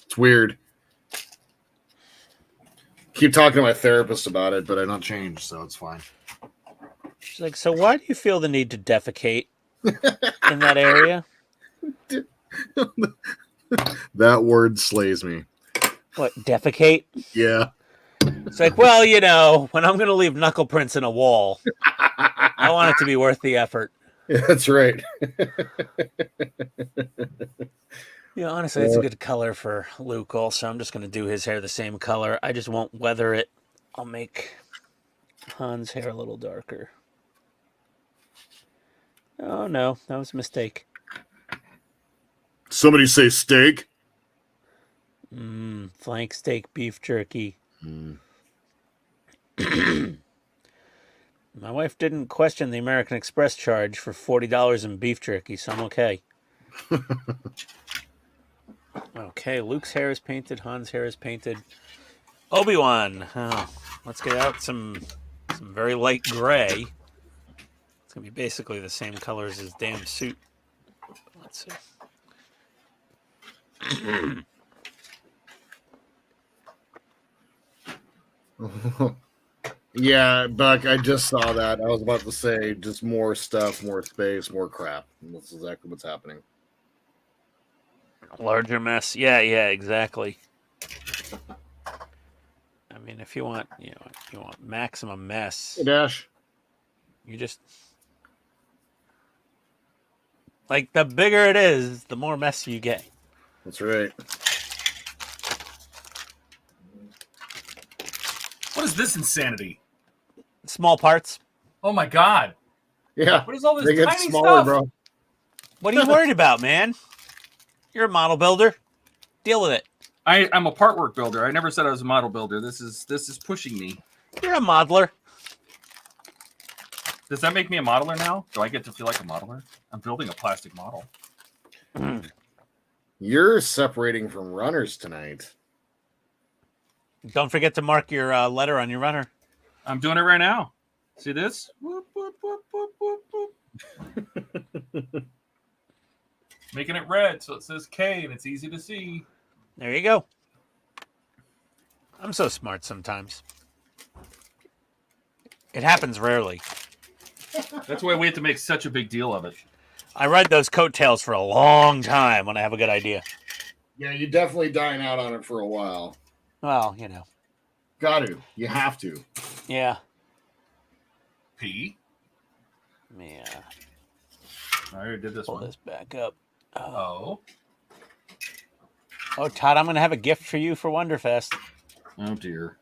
It's weird. Keep talking to my therapist about it, but I don't change, so it's fine. She's like, so why do you feel the need to defecate in that area? That word slays me. What, defecate? Yeah. It's like, well, you know, when I'm going to leave knuckle prints in a wall, I want it to be worth the effort. Yeah, that's right. Yeah, honestly, it's a good color for Luke also. I'm just going to do his hair the same color. I just won't weather it. I'll make Han's hair a little darker. Oh, no. That was a mistake. Somebody say steak. Flank steak beef jerky. My wife didn't question the American Express charge for $40 in beef jerky, so I'm okay. Okay, Luke's hair is painted. Han's hair is painted. Obi-Wan. Oh, let's get out some very light gray. It's going to be basically the same color as his damn suit. Let's see. Yeah, Buck, I just saw that. I was about to say just more stuff, more space, more crap. And that's exactly what's happening. Larger mess. Yeah, exactly. I mean, if you want, you want maximum mess, Hey, Dash. you just like the bigger it is, the more messy you get. That's right. What is this insanity? Small parts. Oh my god! Yeah, What is all this they get tiny smaller, stuff? bro. What are you worried about, man? You're a model builder. Deal with it. I'm a part work builder. I never said I was a model builder. This is pushing me. You're a modeler. Does that make me a modeler now? Do I get to feel like a modeler? I'm building a plastic model. You're separating from runners tonight. Don't forget to mark your letter on your runner. I'm doing it right now. See this? Whoop, whoop, whoop, whoop, whoop, whoop. Making it red so it says K and it's easy to see. There you go. I'm so smart sometimes. It happens rarely. That's why we have to make such a big deal of it. I ride those coattails for a long time when I have a good idea. Yeah, you definitely dine out on it for a while. Well, Got to. You have to. Yeah. P. Yeah. I already did this Pull one. this back up. Oh. Oh, Todd, I'm going to have a gift for you for Wonderfest. Oh, dear.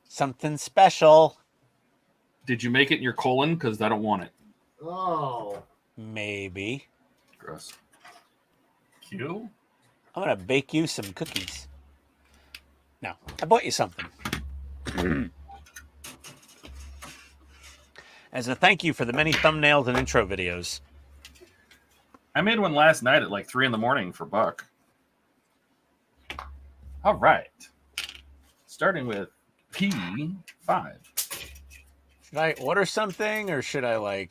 Something special. Did you make it in your colon? Because I don't want it. Oh. Maybe. Gross. Q? I'm going to bake you some cookies. No, I bought you something. As a thank you for the many thumbnails and intro videos. I made one last night at like 3 in the morning for Buck. All right. Starting with P5. Should I order something or should I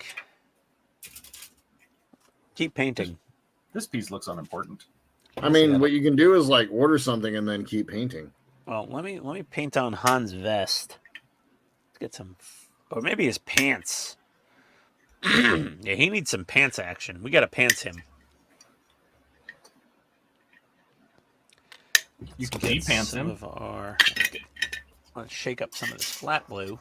keep painting? This piece looks unimportant. I mean, what you can do is order something and then keep painting. Well, let me paint on Han's vest. Let's get some, or maybe his pants. Yeah, he needs some pants action. We got to pants him. You can keep pants him. Let's shake up some of this flat blue.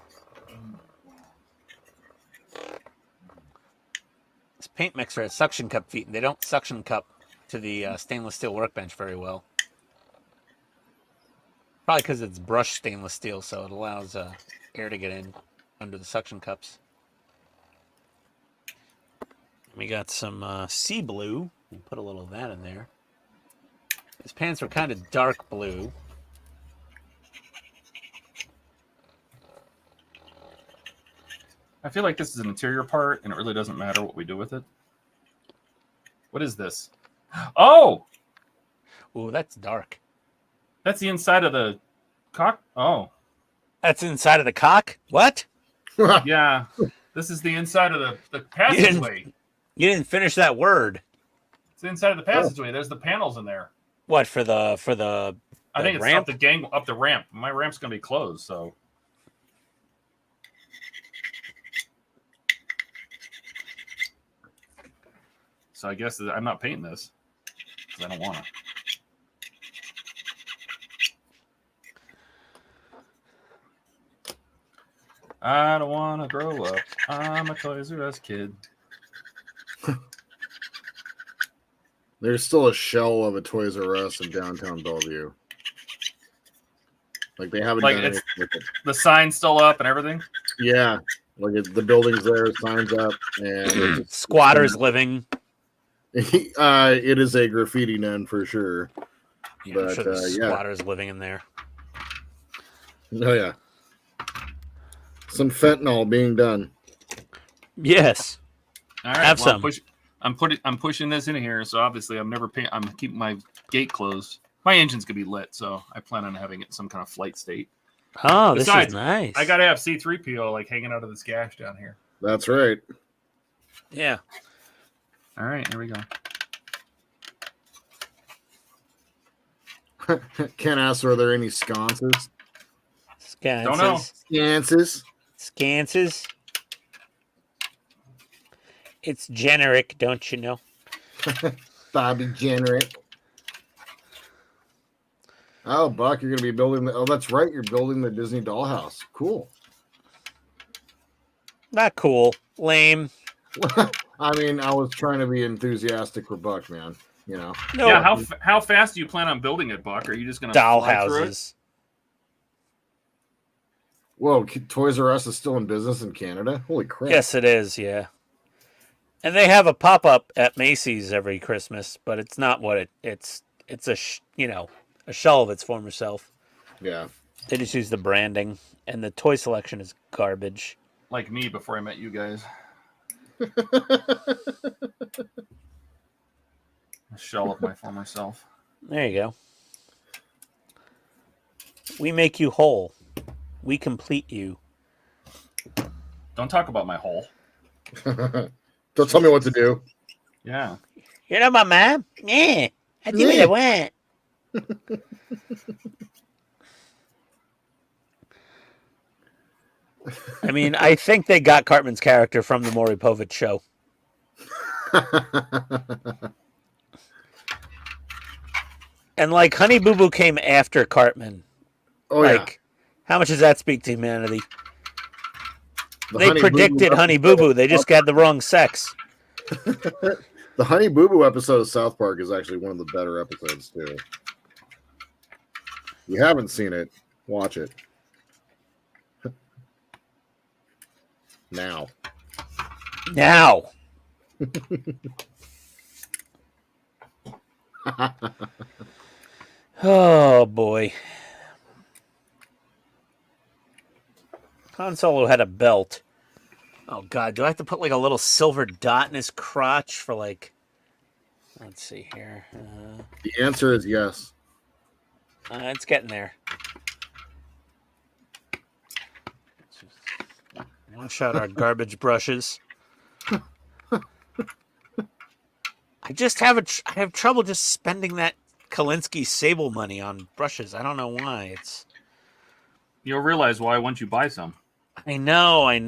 This paint mixer has suction cup feet, and they don't suction cup to the stainless steel workbench very well. Probably because it's brushed stainless steel, so it allows air to get in under the suction cups. We got some sea blue. We'll put a little of that in there. His pants are kind of dark blue. I feel like this is an interior part, and it really doesn't matter what we do with it. What is this? Oh! Ooh, that's dark. That's the inside of the cock. Oh. That's inside of the cock? What? Yeah. This is the inside of the passageway. You didn't finish that word. It's the inside of the passageway. There's the panels in there. What, for the I think it's ramp? up the ramp. My ramp's gonna be closed, so. So I guess I'm not painting this because I don't want to. I don't want to grow up. I'm a Toys R Us kid. There's still a shell of a Toys R Us in downtown Bellevue. They haven't done anything with it. The sign's still up and everything. Yeah, the building's there, signs up, and squatters living. It is a graffiti den for sure. Yeah, But I'm sure there's yeah. squatters living in there. Oh yeah. Some fentanyl being done. Yes. All right, Have some. I'm pushing this in here, so obviously I'm keeping my gate closed. My engine's gonna be lit, so I plan on having it in some kind of flight state. Oh, Besides, this is nice. I gotta have C-3PO hanging out of this gash down here. That's right. Yeah. All right, here we go. Ken asks, are there any sconces? Don't know. Sconces. Scances. It's generic, don't you know? Bobby Generic. Oh, Buck, you're going to be building the... Oh, that's right. You're building the Disney dollhouse. Cool. Not cool. Lame. I mean, I was trying to be enthusiastic for Buck, man. You know. No. Yeah, how fast do you plan on building it, Buck? Are you just going to fly through it? Dollhouses. Whoa, Toys R Us is still in business in Canada? Holy crap. Yes, it is, yeah. And they have a pop-up at Macy's every Christmas, but it's not what it's a a shell of its former self. Yeah. They just use the branding, and the toy selection is garbage. Like me before I met you guys. A shell of my former self. There you go. We make you whole. We complete you. Don't talk about my hole. Don't tell me what to do. Yeah. You know my mom? Yeah. I do what I want. I mean, I think they got Cartman's character from the Maury Povich show. And like Honey Boo Boo came after Cartman. Oh, like, how much does that speak to humanity? The They Honey Boo Boo predicted Honey Boo Boo. They just got the wrong sex. The Honey Boo Boo episode of South Park is actually one of the better episodes, too. If you haven't seen it, watch it. Now. Oh, boy. Han Solo had a belt. Oh, God. Do I have to put like a little silver dot in his crotch for like... Let's see here. The answer is yes. It's getting there. Wash out our garbage brushes. I have trouble just spending that Kalinsky Sable money on brushes. I don't know why. You'll realize why once you buy some. I know. I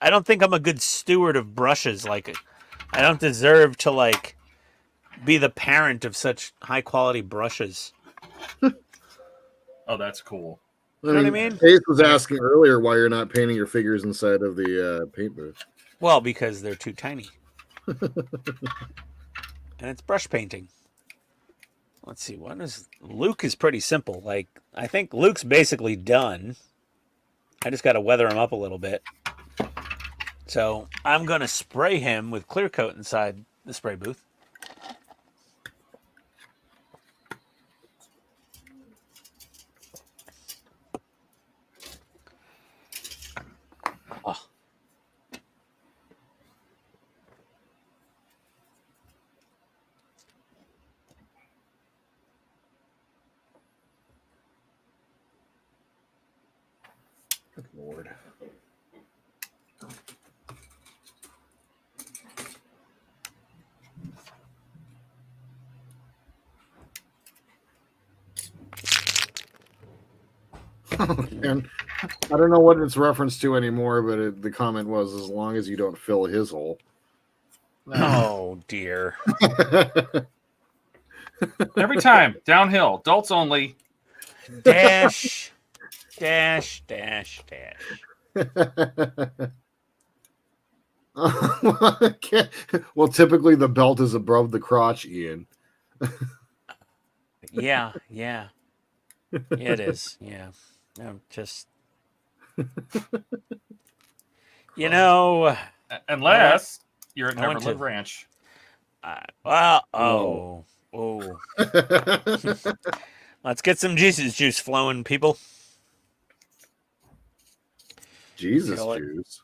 don't think I'm a good steward of brushes. Like, I don't deserve to like be the parent of such high quality brushes. Oh, that's cool. You know what I mean? Ace was asking earlier why you're not painting your figures inside of the paint booth. Well, because they're too tiny. And it's brush painting. Let's see, Luke is pretty simple. Like, I think Luke's basically done. I just got to weather him up a little bit. So I'm going to spray him with clear coat inside the spray booth. Oh. Good Lord. And I don't know what it's reference to anymore, but the comment was, as long as you don't fill his hole. Oh, dear. Every time. Downhill. Adults only. Dash, dash, dash, dash. Well, typically the belt is above the crotch, Ian. Yeah. It is. Yeah. I'm just, Unless you're at I went Neverland to- Ranch. Let's get some Jesus juice flowing, people. Jesus You know what? juice.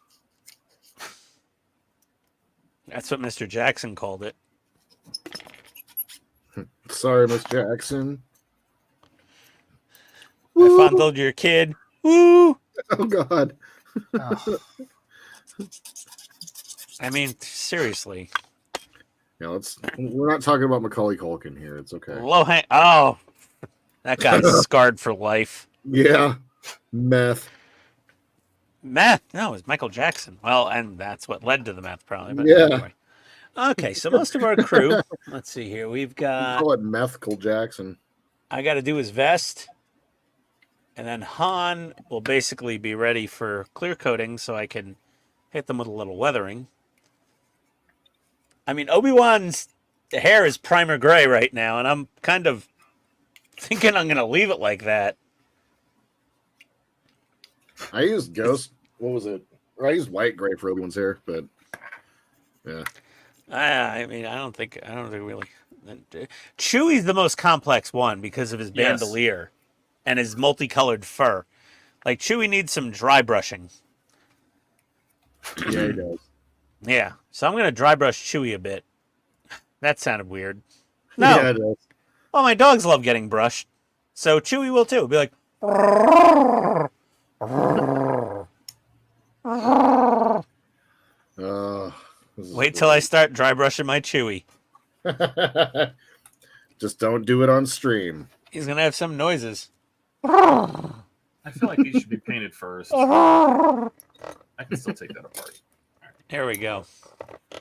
That's what Mr. Jackson called it. Sorry, Miss Jackson. I fondled your kid. Woo! Oh, God. Oh. I mean, seriously. Yeah, we're not talking about Macaulay Culkin here. It's okay. Low hang. Oh, That guy's scarred for life. Yeah. Meth. Meth? No, it was Michael Jackson. Well, and that's what led to the meth, probably. But Yeah. anyway. Okay, so most of our crew, let's see here. We've You got, call it Methcal Jackson. I got to do his vest. And then Han will basically be ready for clear coating so I can hit them with a little weathering. I mean, Obi-Wan's hair is primer gray right now, and I'm kind of thinking I'm going to leave it like that. I used Ghost. What was it? Or I used white gray for Obi-Wan's hair, but yeah. I mean, I don't think really. Chewie's the most complex one because of his Yes. bandolier and his multicolored fur. Like, Chewie needs some dry brushing. Yeah, he does. Yeah, so I'm going to dry brush Chewie a bit. That sounded weird. No. Yeah, it does. Well, my dogs love getting brushed, so Chewie will too. Be like, wait till I start dry brushing my Chewie. Just don't do it on stream. He's gonna have some noises. I feel like these should be painted first. I can still take that apart. Here we go.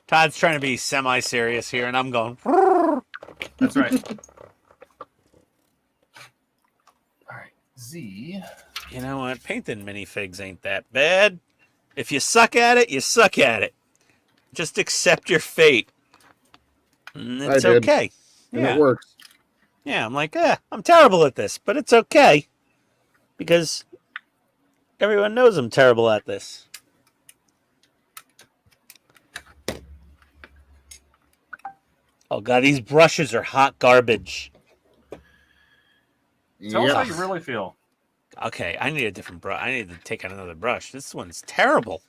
Todd's trying to be semi-serious here, and I'm going. That's right. All right, Z. You know what? Painting minifigs ain't that bad. If you suck at it, you suck at it. Just accept your fate. And it's I did. okay. And Yeah. it works. Yeah, I'm like, I'm terrible at this, but it's okay. Because everyone knows I'm terrible at this. Oh, God, these brushes are hot garbage. Tell us how Yeah. you really feel. Okay, I need a different brush. I need to take out another brush. This one's terrible.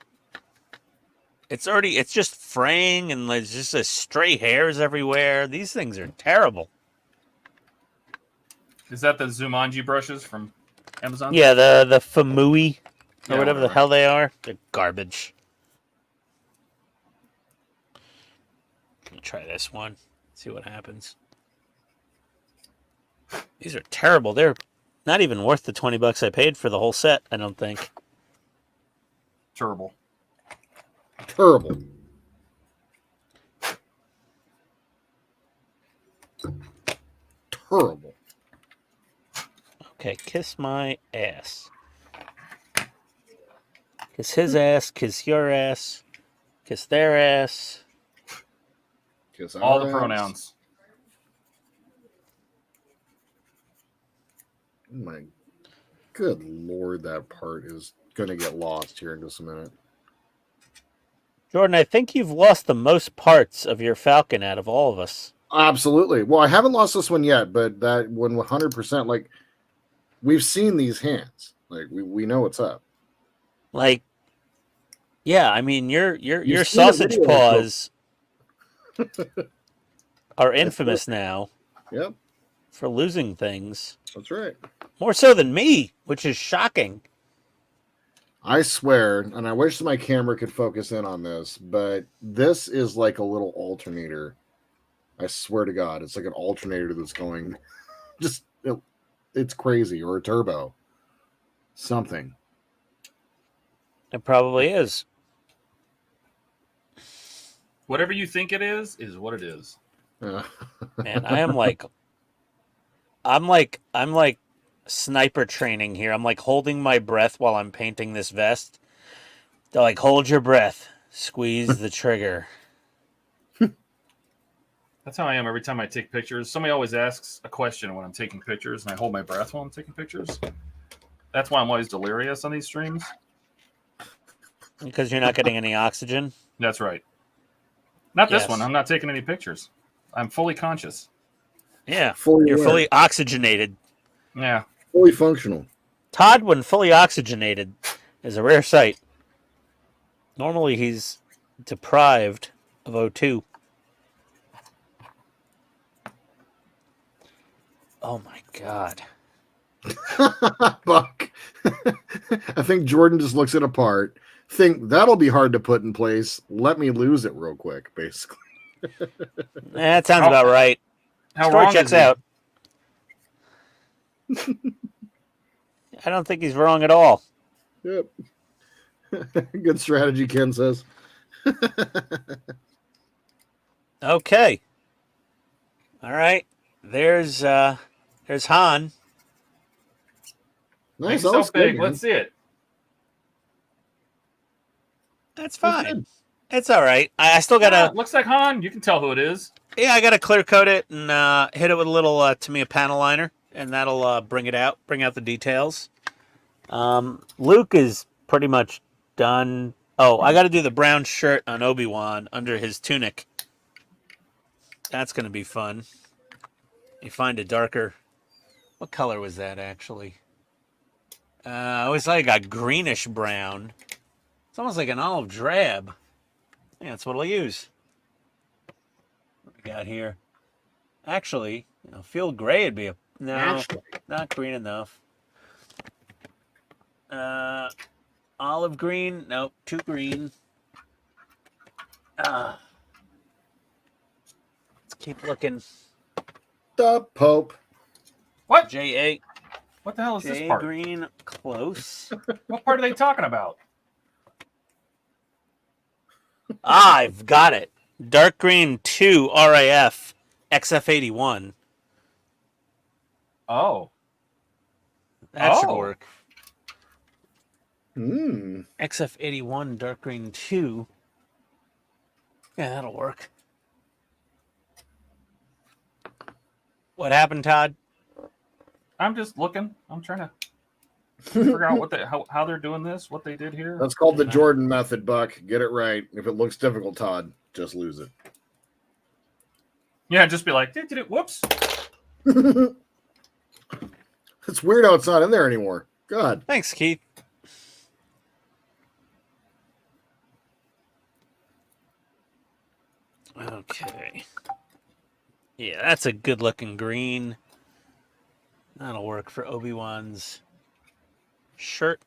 It's just fraying and there's just stray hairs everywhere. These things are terrible. Is that the Zumanji brushes from Amazon? Yeah, the Famui or Yeah, whatever the whatever. hell they are. They're garbage. Let me try this one. See what happens. These are terrible. They're not even worth the $20 I paid for the whole set, I don't think. Terrible. Terrible. Terrible. Okay, kiss my ass. Kiss his ass, kiss your ass, kiss their ass. Kiss All our the ass. pronouns. My good lord, that part is gonna get lost here in just a minute. Jordan, I think you've lost the most parts of your Falcon out of all of us. Absolutely. Well, I haven't lost this one yet, but that one 100%. Like, we've seen these hands. Like, we know what's up. Like, yeah, I mean your seen the sausage video, paws are infamous now Yep, for losing things. that's right. More so than me, which is shocking. I swear, and I wish my camera could focus in on this, but this is like a little alternator. I swear to God, it's like an alternator that's going just, it's crazy, or a turbo. Something. It probably is. Whatever you think it is what it is. Man, I'm like sniper training here. I'm like holding my breath while I'm painting this vest. They're like, hold your breath, squeeze the trigger. That's how I am every time I take pictures. Somebody always asks a question when I'm taking pictures, and I hold my breath while I'm taking pictures. That's why I'm always delirious on these streams. Because you're not getting any oxygen. That's right. Not this Yes. one. I'm not taking any pictures. I'm fully conscious. Yeah, Fully you're aware. fully oxygenated. Yeah. Fully functional. Todd, when fully oxygenated, is a rare sight. Normally, he's deprived of O2. Oh my God. Buck. I think Jordan just looks at a part, think that'll be hard to put in place. Let me lose it real quick, basically. That sounds about right. How Story wrong checks is he? out. I don't think he's wrong at all. Yep. Good strategy, Ken says. Okay. All right. There's Han. Make Nice. That looks yourself big. good, man. Let's see it. That's That's fine. good. It's all right. I still gotta. Looks like Han. You can tell who it is. Yeah, I gotta clear coat it and hit it with a little Tamiya panel liner, and that'll bring out the details. Luke is pretty much done. Oh, I got to do the brown shirt on Obi-Wan under his tunic. That's gonna be fun. You find a darker. What color was that actually? It was like a greenish brown. It's almost like an olive drab. Yeah, that's what I'll use. What we got here? Actually, field gray would be a no, Actually. not green enough. Olive green, nope, too green. Let's keep looking. The Pope. What? J8, What the hell is this J part? green, close. What part are they talking about? I've got it. Dark green 2 RAF XF81. Oh. That should Oh. work. XF81 dark green 2. Yeah, that'll work. What happened, Todd? I'm just looking. I'm trying to figure out what how they're doing this, what they did here. That's called the Jordan method, Buck. Get it right. If it looks difficult, Todd, just lose it. Yeah, just be like, whoops. It's weird how it's not in there anymore. God. Thanks, Keith. Okay. Yeah, that's a good looking green. That'll work for Obi-Wan's shirt.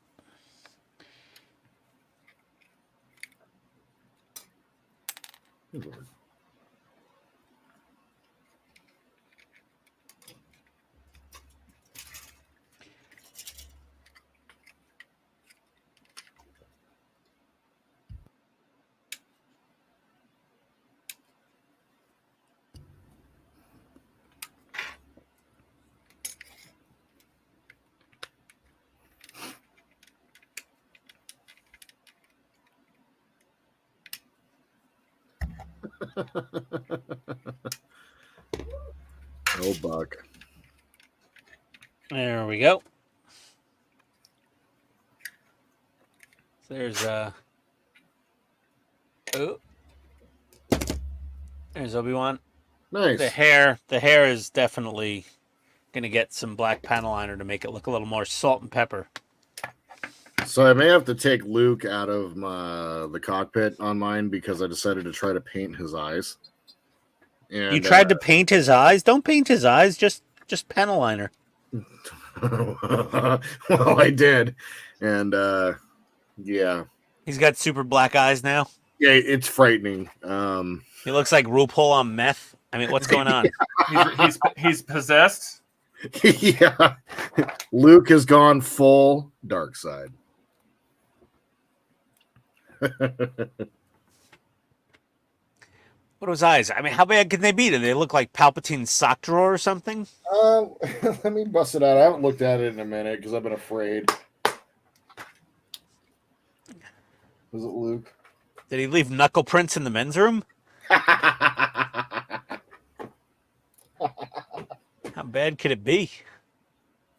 Oh, Buck. There we go. There's there's Obi-Wan. Nice. The hair is definitely gonna get some black panel liner to make it look a little more salt and pepper. So I may have to take Luke out of the cockpit on mine because I decided to try to paint his eyes. And, You tried to paint his eyes? Don't paint his eyes. Just panel liner. well, I did, and yeah, He's got super black eyes now. yeah, it's frightening. He looks like RuPaul on meth. I mean, what's going on? He's possessed. Yeah, Luke has gone full dark side. What are his eyes? I mean, how bad can they be? Do they look like Palpatine's sock drawer or something? Let me bust it out. I haven't looked at it in a minute because I've been afraid. Was it Luke? Did he leave knuckle prints in the men's room? How bad could it be?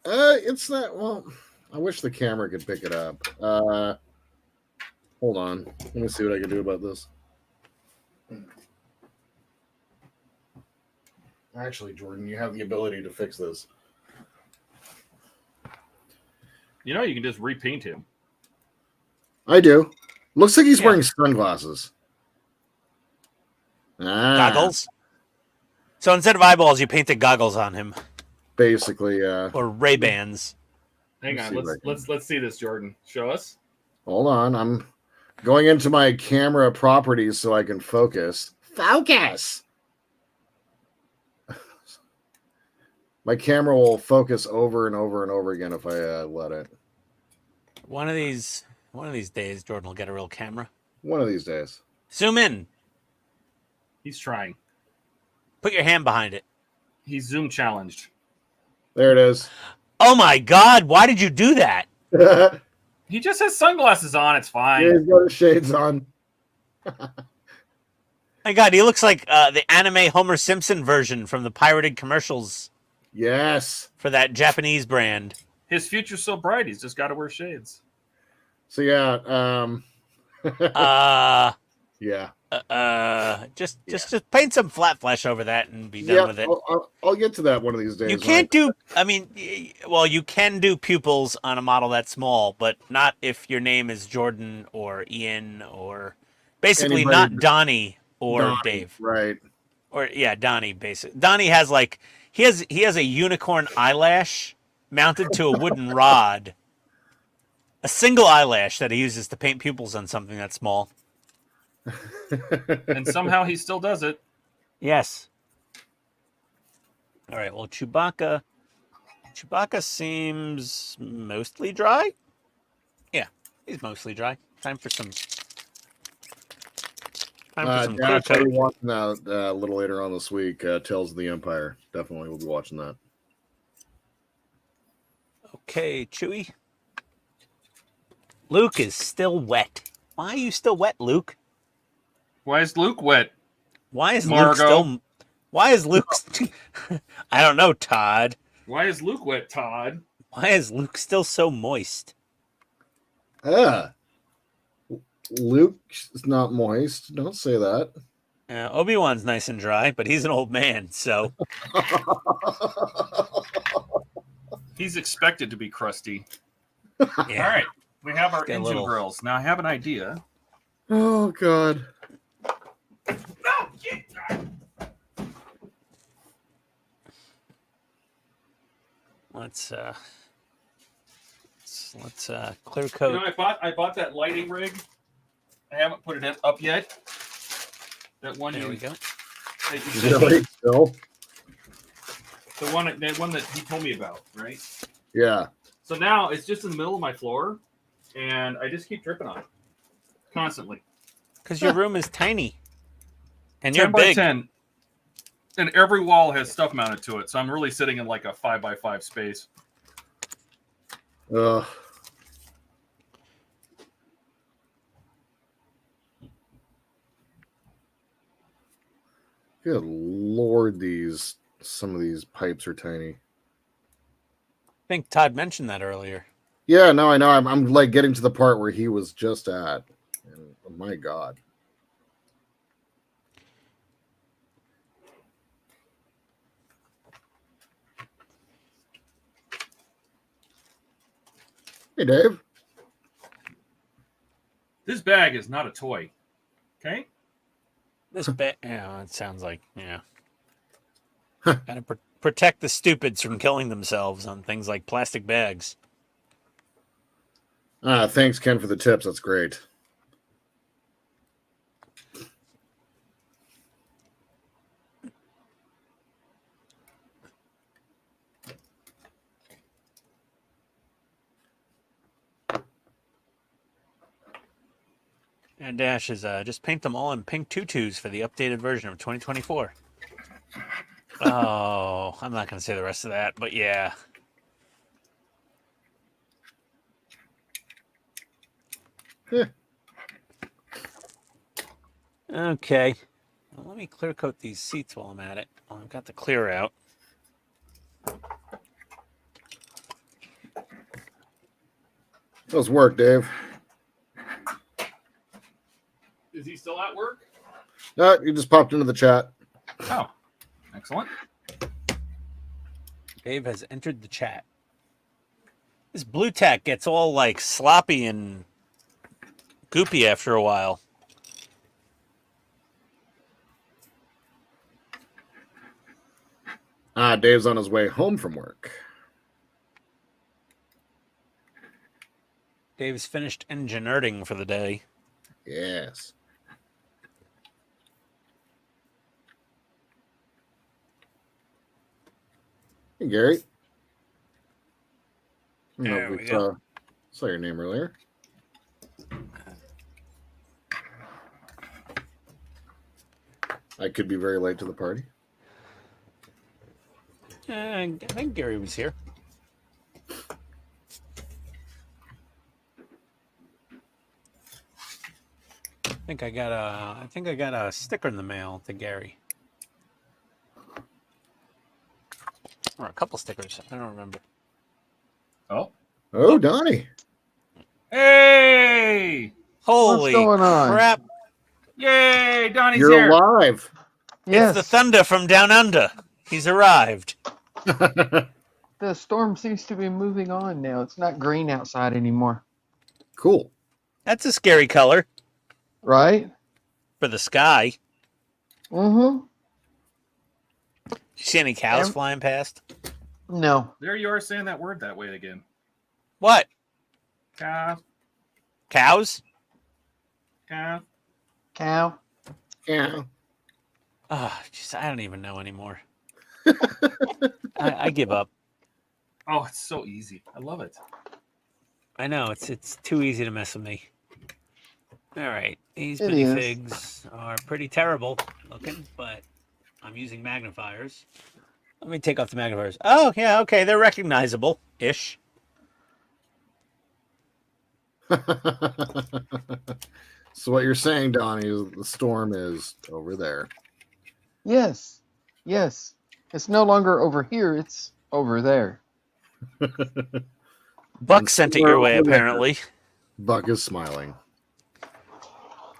It's not. Well, I wish the camera could pick it up. Hold on. Let me see what I can do about this. Actually, Jordan, you have the ability to fix this. You know, you can just repaint him. I do. Looks like he's Yeah. wearing sunglasses. Goggles? So instead of eyeballs, you painted goggles on him. Basically, yeah. Or Ray-Bans. Hang Let's on, see if I can- let's see this, Jordan. Show us. Hold on. I'm going into my camera properties so I can focus. Focus! My camera will focus over and over and over again if I let it. One of these days, Jordan will get a real camera. One of these days. Zoom in. He's trying. Put your hand behind it. He's Zoom challenged. There it is. Oh my God! Why did you do that? He just has sunglasses on. It's fine. Yeah, he's got his shades on. My God, he looks like the anime Homer Simpson version from the pirated commercials Yes. for that Japanese brand. His future's so bright. He's just got to wear shades. So yeah, yeah. Just paint some flat flash over that and be done with it. I'll get to that one of these days. You can't do. I mean, well, you can do pupils on a model that small, but not if your name is Jordan or Ian or basically Anybody not Donnie or Donnie, Dave. right? Or yeah, Donnie. Basically, Donnie has like he has a unicorn eyelash mounted to a wooden rod, a single eyelash that he uses to paint pupils on something that's small. And somehow he still does it. Yes. All right. Well, Chewbacca seems mostly dry. Yeah, he's mostly dry. Time for some. Clear Dash, coat. I'll be watching that a little later on this week. Tales of the Empire. Definitely, we'll be watching that. Okay, Chewie. Luke is still wet. Why are you still wet, Luke? Why is Luke wet? Why is Margo? Luke still? Why is Luke? I don't know, Todd. Why is Luke wet, Todd? Why is Luke still so moist? Luke's not moist. Don't say that. Obi-Wan's nice and dry, but he's an old man, so He's expected to be crusty. yeah. All right, we have our Get a engine little- grills. Now I have an idea. Oh God. No, Let's clear coat. You know, I bought that lighting rig. I haven't put it up yet. That one. There we go. that you- Really? Still? The one that he told me about, right? Yeah. So now it's just in the middle of my floor, and I just keep dripping on it constantly. Because your room is tiny, and 10 you're by big. 10, and every wall has stuff mounted to it, so I'm really sitting in like a 5x5 space. Ugh. Good Lord, some of these pipes are tiny. I think Todd mentioned that earlier. Yeah, no, I know. I'm like getting to the part where he was just at. And, oh my God. Hey, Dave. This bag is not a toy. Okay? This bit, yeah, it sounds like, yeah. Gotta protect the stupids from killing themselves on things like plastic bags. Thanks, Ken, for the tips. That's great. And Dash is just paint them all in pink tutus for the updated version of 2024. Oh, I'm not going to say the rest of that, but yeah. Yeah. Okay. Well, let me clear coat these seats while I'm at it. Well, I've got the clear out. Does work, Dave. Is he still at work? You just popped into the chat. Oh, excellent. Dave has entered the chat. This blue tack gets all like sloppy and goopy after a while. Dave's on his way home from work. Dave's finished engineering for the day. Yes. Hey, Gary. There we go. Saw your name earlier. I could be very late to the party. I think Gary was here. I think I got a sticker in the mail to Gary. Or a couple stickers. I don't remember. Oh. Oh, Donnie. Hey! Holy going on? crap. Yay! Donnie's You're here. alive. Yes, It's the thunder from down under. He's arrived. the storm seems to be moving on now. It's not green outside anymore. Cool. That's a scary color Right? for the sky. Mm-hmm. Did you see any cows Em- flying past? No. There you are saying that word that way again. What? Calf, Cows? calf. Cow. Yeah. Oh, jeez, I don't even know anymore. I give up. Oh, it's so easy. I love it. I know it's too easy to mess with me. All right, these It mini is. figs are pretty terrible looking, but I'm using magnifiers. Let me take off the magnifiers. Oh yeah, okay, they're recognizable ish. So what you're saying, Donnie, is the storm is over there. Yes. Yes. It's no longer over here. It's over there. Buck sent it your way apparently. Buck is smiling.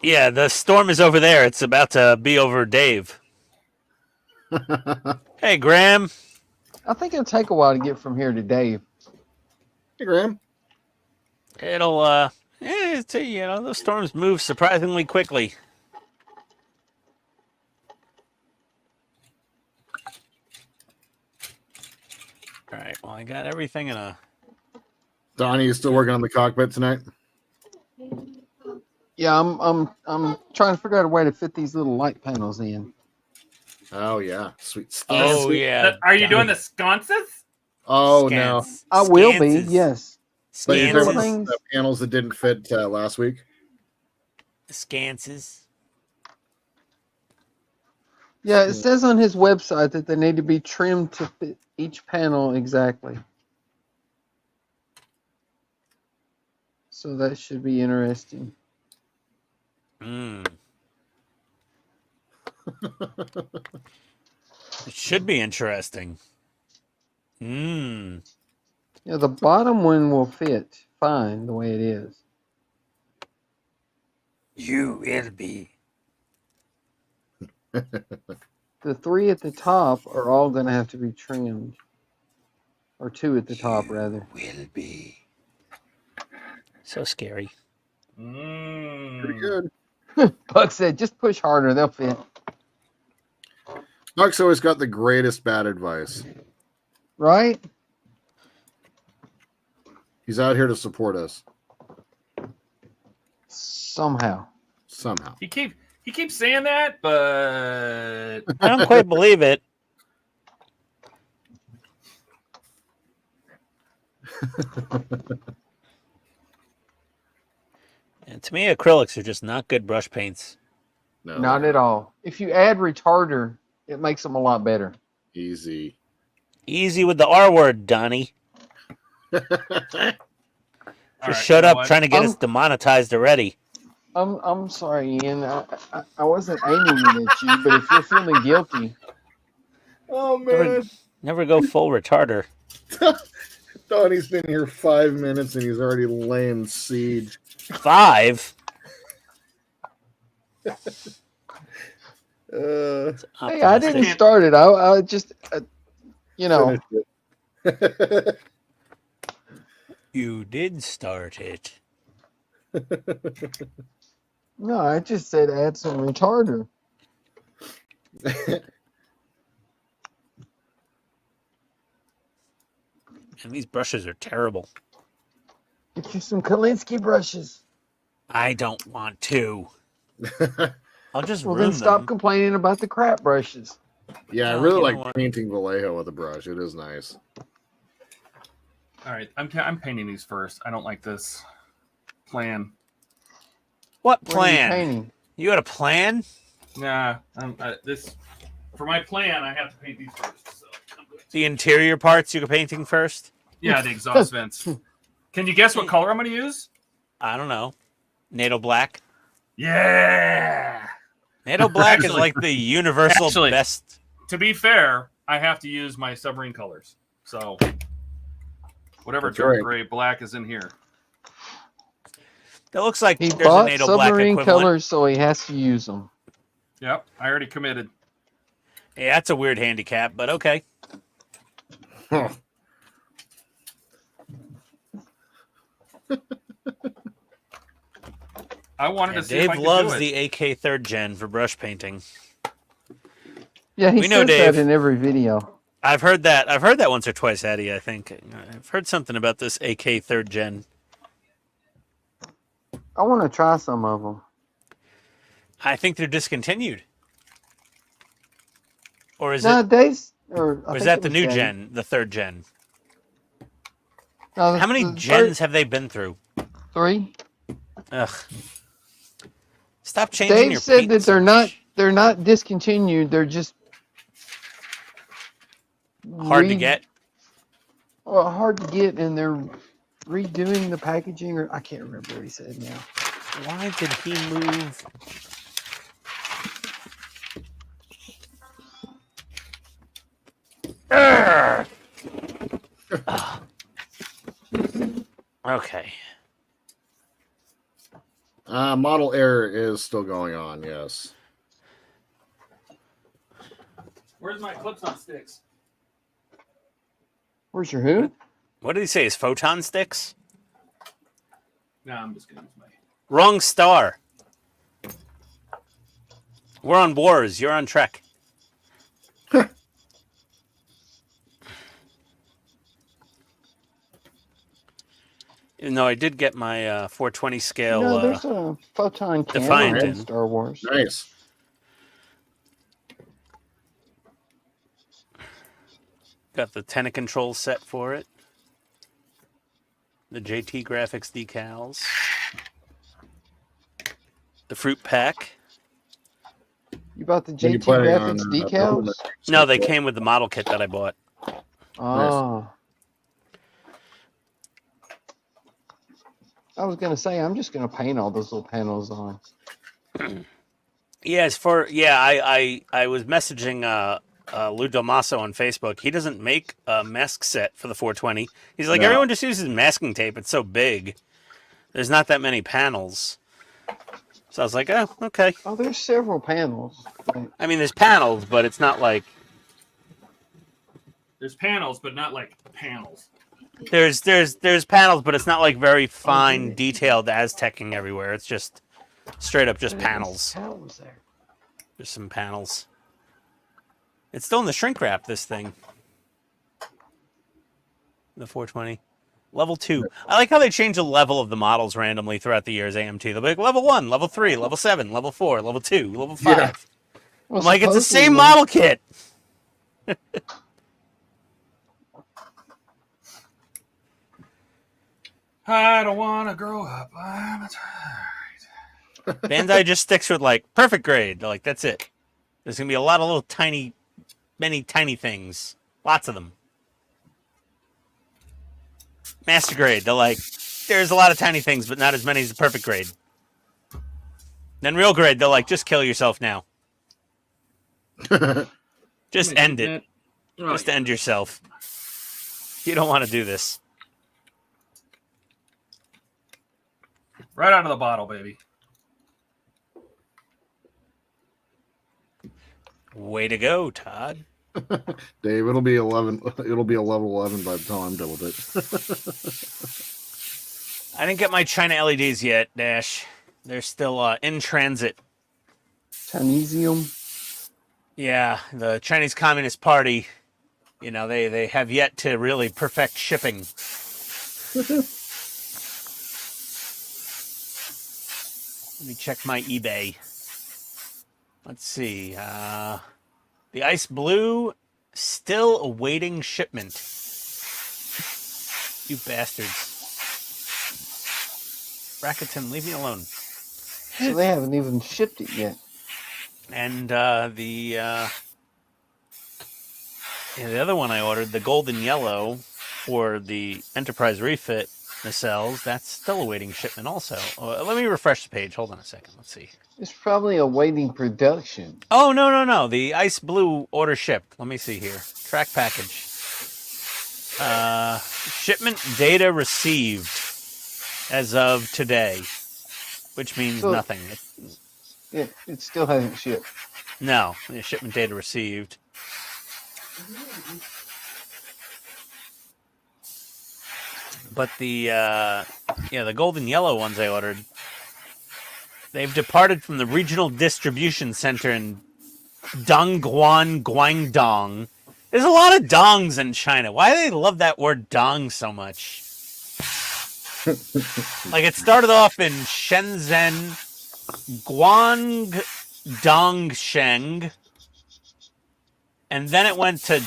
Yeah, the storm is over there. It's about to be over Dave. Hey, Graham. I think it'll take a while to get from here to Dave. Hey, Graham. It'll those storms move surprisingly quickly. All right, well, I got everything in a... Donnie, you still working on the cockpit tonight? Yeah, I'm trying to figure out a way to fit these little light panels in. Oh yeah, sweet. Oh, yeah. Are you doing the sconces? Oh no. Scans. I will be, Scanses. yes. But you're Scanses. talking Things- about the panels that didn't fit last week. Scanses. Yeah, it says on his website that they need to be trimmed to fit each panel exactly. So that should be interesting. Mm. It should be interesting. Mm. Yeah, the bottom one will fit fine the way it is. You will be. The three at the top are all going to have to be trimmed. Or two at the top, rather. Will be. So scary. Pretty good. Buck said, just push harder, they'll fit. Buck's always got the greatest bad advice. Right? He's out here to support us Somehow. somehow. He keeps saying that, but I don't quite believe it. And to me, acrylics are just not good brush paints. No, Not at all. If you add retarder, it makes them a lot better. easy. Easy with the R word, Donnie. all Just right, shut you know up what? trying to get us demonetized already. I'm sorry, Ian. I wasn't aiming it at you, but if you're feeling guilty, Oh Never go full retarder. Donnie's been here 5 minutes and he's already laying siege. 5? hey, I didn't start it. I just, you know, You did start it. no, I just said add some retarder. And these brushes are terrible. Get you some Kalinsky brushes. I don't want to. I'll just Well, ruin then stop them. complaining about the crap brushes. Yeah, I Well, really you know like what? painting Vallejo with a brush. It is nice. All right, I'm painting these first. I don't like this plan. What What are you plan? painting? You had a plan? Nah, this for my plan. I have to paint these first. So I'm going to. The interior parts you're painting first? Yeah, the exhaust vents. Can you guess what color I'm going to use? I don't know. NATO black. Yeah. NATO black is Actually- like the universal actually- best. To be fair, I have to use my submarine colors. So whatever That's dark right. gray black is in here. That looks like He there's a bought NATO black submarine equivalent. colors, so he has to use them. Yep, I already committed. Yeah, that's a weird handicap, but okay. Huh. I wanted Yeah, to see if I Dave could loves do it. the AK 3rd Gen for brush painting. Yeah, he We know says Dave. that in every video. I've heard that. I've heard that once or twice, Eddie. I think I've heard something about this AK 3rd Gen. I want to try some of them. I think they're discontinued. Or is No, it? Dave's Or is that the new gen, the 3rd Gen? No, How many the gens have they been through? 3. Ugh. Stop changing Dave your said paint that so they're much. not discontinued. They're just Hard to get. Well, hard to get, and they're redoing the packaging. Or I can't remember what he said now. Why did he move? Ugh. Okay. Model error is still going on. Yes. Where's my clips on sticks? Where's your who? What did he say? His photon sticks? No, I'm just gonna use my. Wrong star. We're on Wars. You're on Trek. No, I did get my 420 scale. No, there's a photon Defiant camera in in. Star Wars. Nice. Got the tenant control set for it. The JT graphics decals. The fruit pack. You bought the What are you JT planning graphics on, decals? No, they came with the model kit that I bought. Oh. I was gonna say I'm just gonna paint all those little panels on. Yeah, I was messaging Lou Delmaso on Facebook. He doesn't make a mask set for the 420. He's like, No. everyone just uses masking tape. It's so big. There's not that many panels. So I was like, oh, okay. Oh, there's several panels. I mean, there's panels, but it's not like There's panels, but not like panels. there's panels, but it's not like very fine, yeah. detailed Aztecing everywhere. It's just straight up just panels. How was there? There's some panels. It's still in the shrink wrap, this thing. The 420. Level 2. I like how they change the level of the models randomly throughout the years, AMT. They'll be like level 1, level 3, level 7, level 4, level 2, level 5. Yeah. Well, I'm like, it's the same supposedly- model kit. I don't want to grow up. I'm tired. Bandai just sticks with like perfect grade. They're like, that's it. There's gonna be a lot of little tiny, many tiny things. Lots of them. Master grade. They're like, there's a lot of tiny things, but not as many as the perfect grade. Then real grade, they're like, just kill yourself now. Just end it. Just end yourself. You don't want to do this. Right out of the bottle, baby. Way to go, Todd. Dave, it'll be 11. It'll be a level 11 by the time I'm done with it. I didn't get my China LEDs yet, Dash. They're still in transit. Chinesium. Yeah, the Chinese Communist Party, you know, they have yet to really perfect shipping. Let me check my eBay. Let's see. The ice blue still awaiting shipment. You bastards. Rakuten, leave me alone. So they haven't even shipped it yet. And the other one I ordered, the golden yellow for the Enterprise refit nacelles, that's still awaiting shipment also. Let me refresh the page. Hold on a second. Let's see. It's probably awaiting production. Oh, no. The ice blue order shipped. Let me see here. Track package. Shipment data received as of today, which means So- nothing. It still hasn't shipped. No, shipment data received. But the golden yellow ones I ordered, they've departed from the regional distribution center in Dongguan, Guangdong. There's a lot of dongs in China. Why do they love that word dong so much? Like, it started off in Shenzhen, Guangdongsheng, and then it went to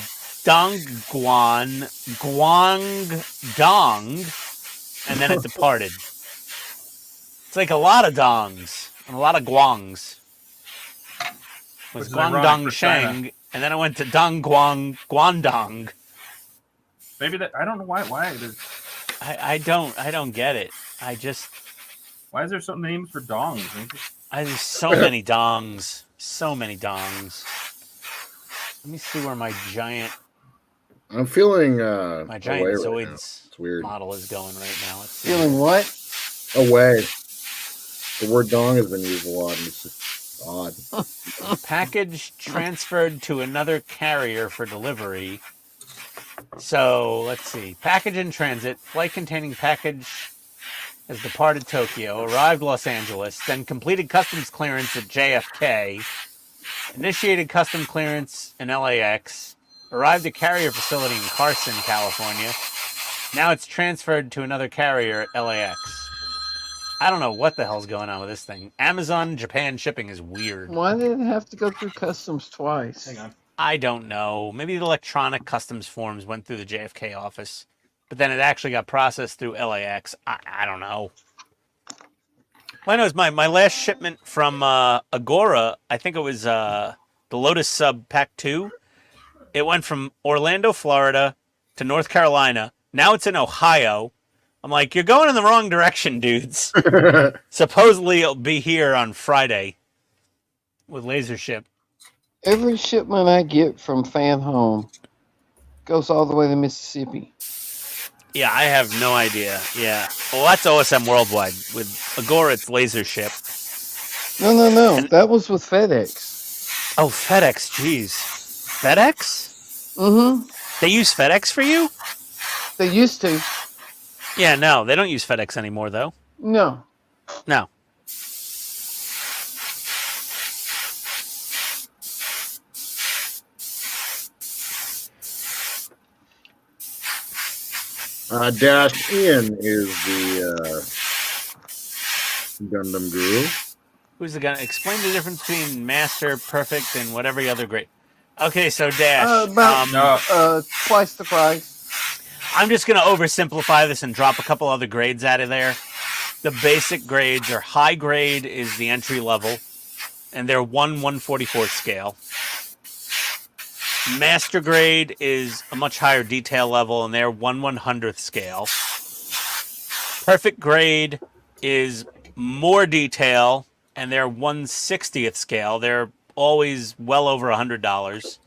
Dongguan, Guangdong, and then it departed. It's like a lot of dongs and a lot of guangs. It was Which is ironic for China. Guangdongsheng, and then it went to Dongguan, Guangdong. Maybe that. I don't know why. I don't get it. Why is there so many names for dongs? There's so many dongs. So many dongs. Let me see where my giant I'm feeling away right now. Zoids It's weird. model is going right now. Let's see. Feeling what? Away. The word dong has been used a lot, and it's just odd. Package transferred to another carrier for delivery. So, let's see. Package in transit. Flight containing package has departed Tokyo, arrived Los Angeles, then completed customs clearance at JFK, initiated custom clearance in LAX, arrived at carrier facility in Carson, California. Now it's transferred to another carrier at LAX. I don't know what the hell's going on with this thing. Amazon Japan shipping is weird. Why did it have to go through customs twice? Hang on. I don't know. Maybe the electronic customs forms went through the JFK office, but then it actually got processed through LAX. I don't know. Well, I know it's my last shipment from Agora. I think it was the Lotus Sub Pack 2. It went from Orlando, Florida to North Carolina. Now it's in Ohio. I'm like, you're going in the wrong direction, dudes. Supposedly it'll be here on Friday with laser ship. Every shipment I get from Fan Home goes all the way to Mississippi. Yeah, I have no idea. Yeah. Well, that's OSM Worldwide. With Agora, it's laser ship. No. That was with FedEx. Oh, FedEx. Jeez. FedEx? Mm-hmm. They use FedEx for you? They used to. Yeah, no. They don't use FedEx anymore, though. No. No. Dash Ian is the Gundam guru. Who's the guy? Explain the difference between Master, Perfect, and whatever other grade. Okay, so Dash. Twice the price. I'm just going to oversimplify this and drop a couple other grades out of there. The basic grades are high grade is the entry level, and they're 1/144th scale. Master grade is a much higher detail level, and they're 1/100th scale. Perfect grade is more detail, and they're 1/60th scale. They're always well over $100.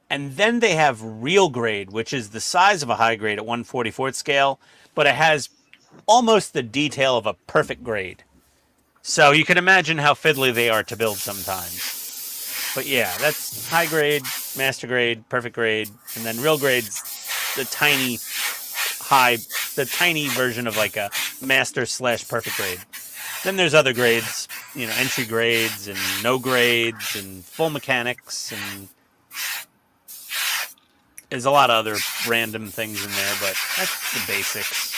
And then they have real grade, which is the size of a high grade at 1/44th scale, but it has almost the detail of a perfect grade. So you can imagine how fiddly they are to build sometimes. But yeah, that's high grade, master grade, perfect grade, and then real grade's the tiny version of like a master/perfect grade. Then there's other grades, entry grades and no grades and full mechanics, and there's a lot of other random things in there, but that's the basics.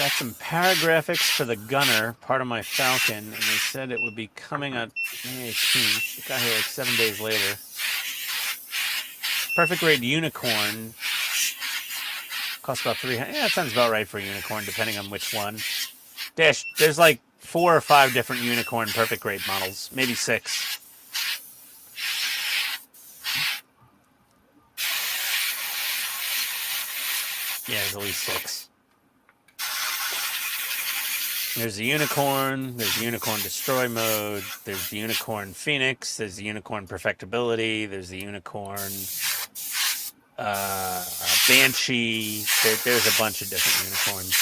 Got some paragraphics for the gunner, part of my Falcon, and they said it would be coming on May 18th. It got here like 7 days later. Perfect Grade Unicorn. Costs about $300. Yeah, that sounds about right for a unicorn, depending on which one. Dash, there's like 4 or 5 different unicorn Perfect Grade models, maybe 6. Yeah, there's at least 6. There's the Unicorn, there's the Unicorn Destroy Mode, there's the Unicorn Phoenix, there's the Unicorn Perfectibility, there's the Unicorn Banshee. There's a bunch of different unicorns.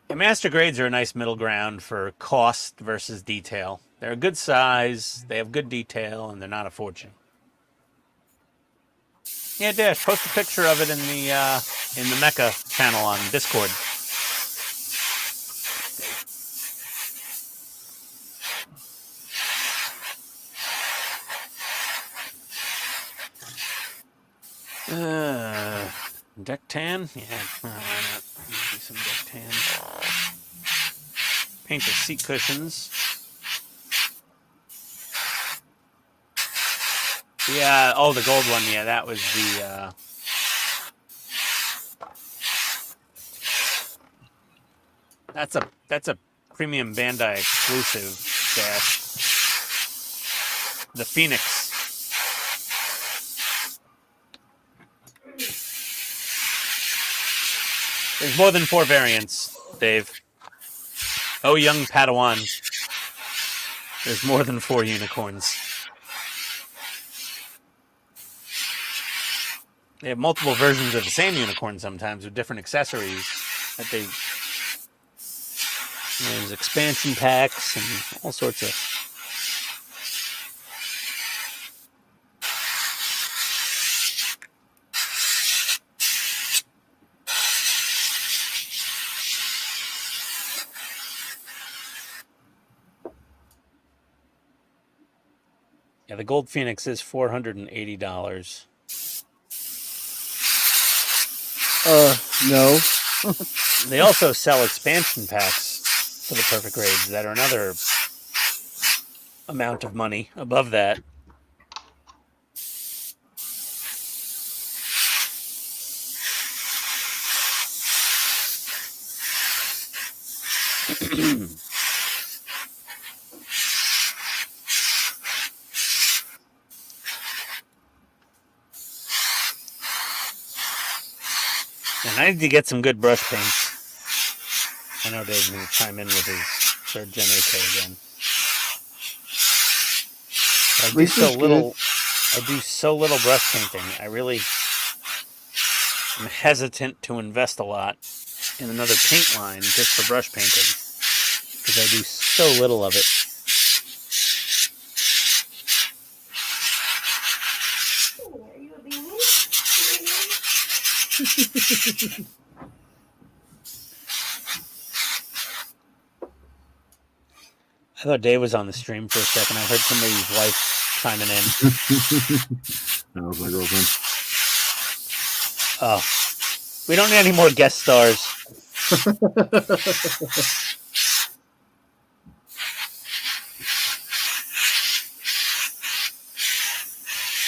And Master Grades are a nice middle ground for cost versus detail. They're a good size, they have good detail, and they're not a fortune. Yeah, Dash, post a picture of it in the Mecha channel on Discord. Deck tan? Yeah, why not? Do some deck tan. Paint the seat cushions. Yeah, oh, the gold one. Yeah, that was the. That's a premium Bandai exclusive. Dash. The Phoenix. There's more than 4 variants, Dave. Oh, young Padawan. There's more than 4 unicorns. They have multiple versions of the same unicorn sometimes with different accessories that they. There's expansion packs and all sorts of. Yeah, the Gold Phoenix is $480. No. They also sell expansion packs for the Perfect Grades that are another amount of money above that. And I need to get some good brush paints. I know Dave's going to chime in with his 3rd Gen AK again. But I do so little brush painting. I really am hesitant to invest a lot in another paint line just for brush painting. Because I do so little of it. Are you a baby? I thought Dave was on the stream for a second. I heard somebody's wife chiming in. That was my girlfriend. Oh. We don't need any more guest stars.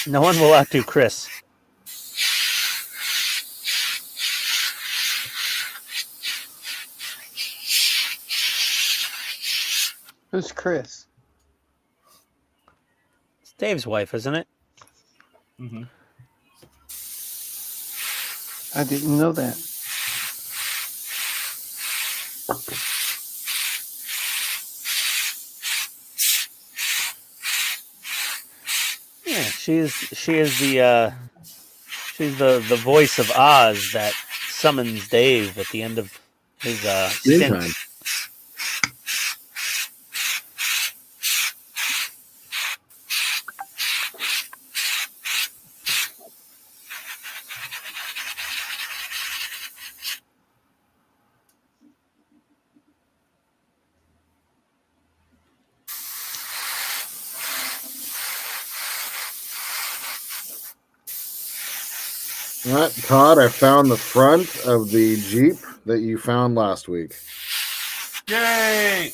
No one will outdo Chris. Who's Chris? It's Dave's wife, isn't it? Mm-hmm. I didn't know that. Yeah, she is she's the voice of Oz that summons Dave at the end of his stint. Meantime. All right, Todd, I found the front of the Jeep that you found last week. Yay!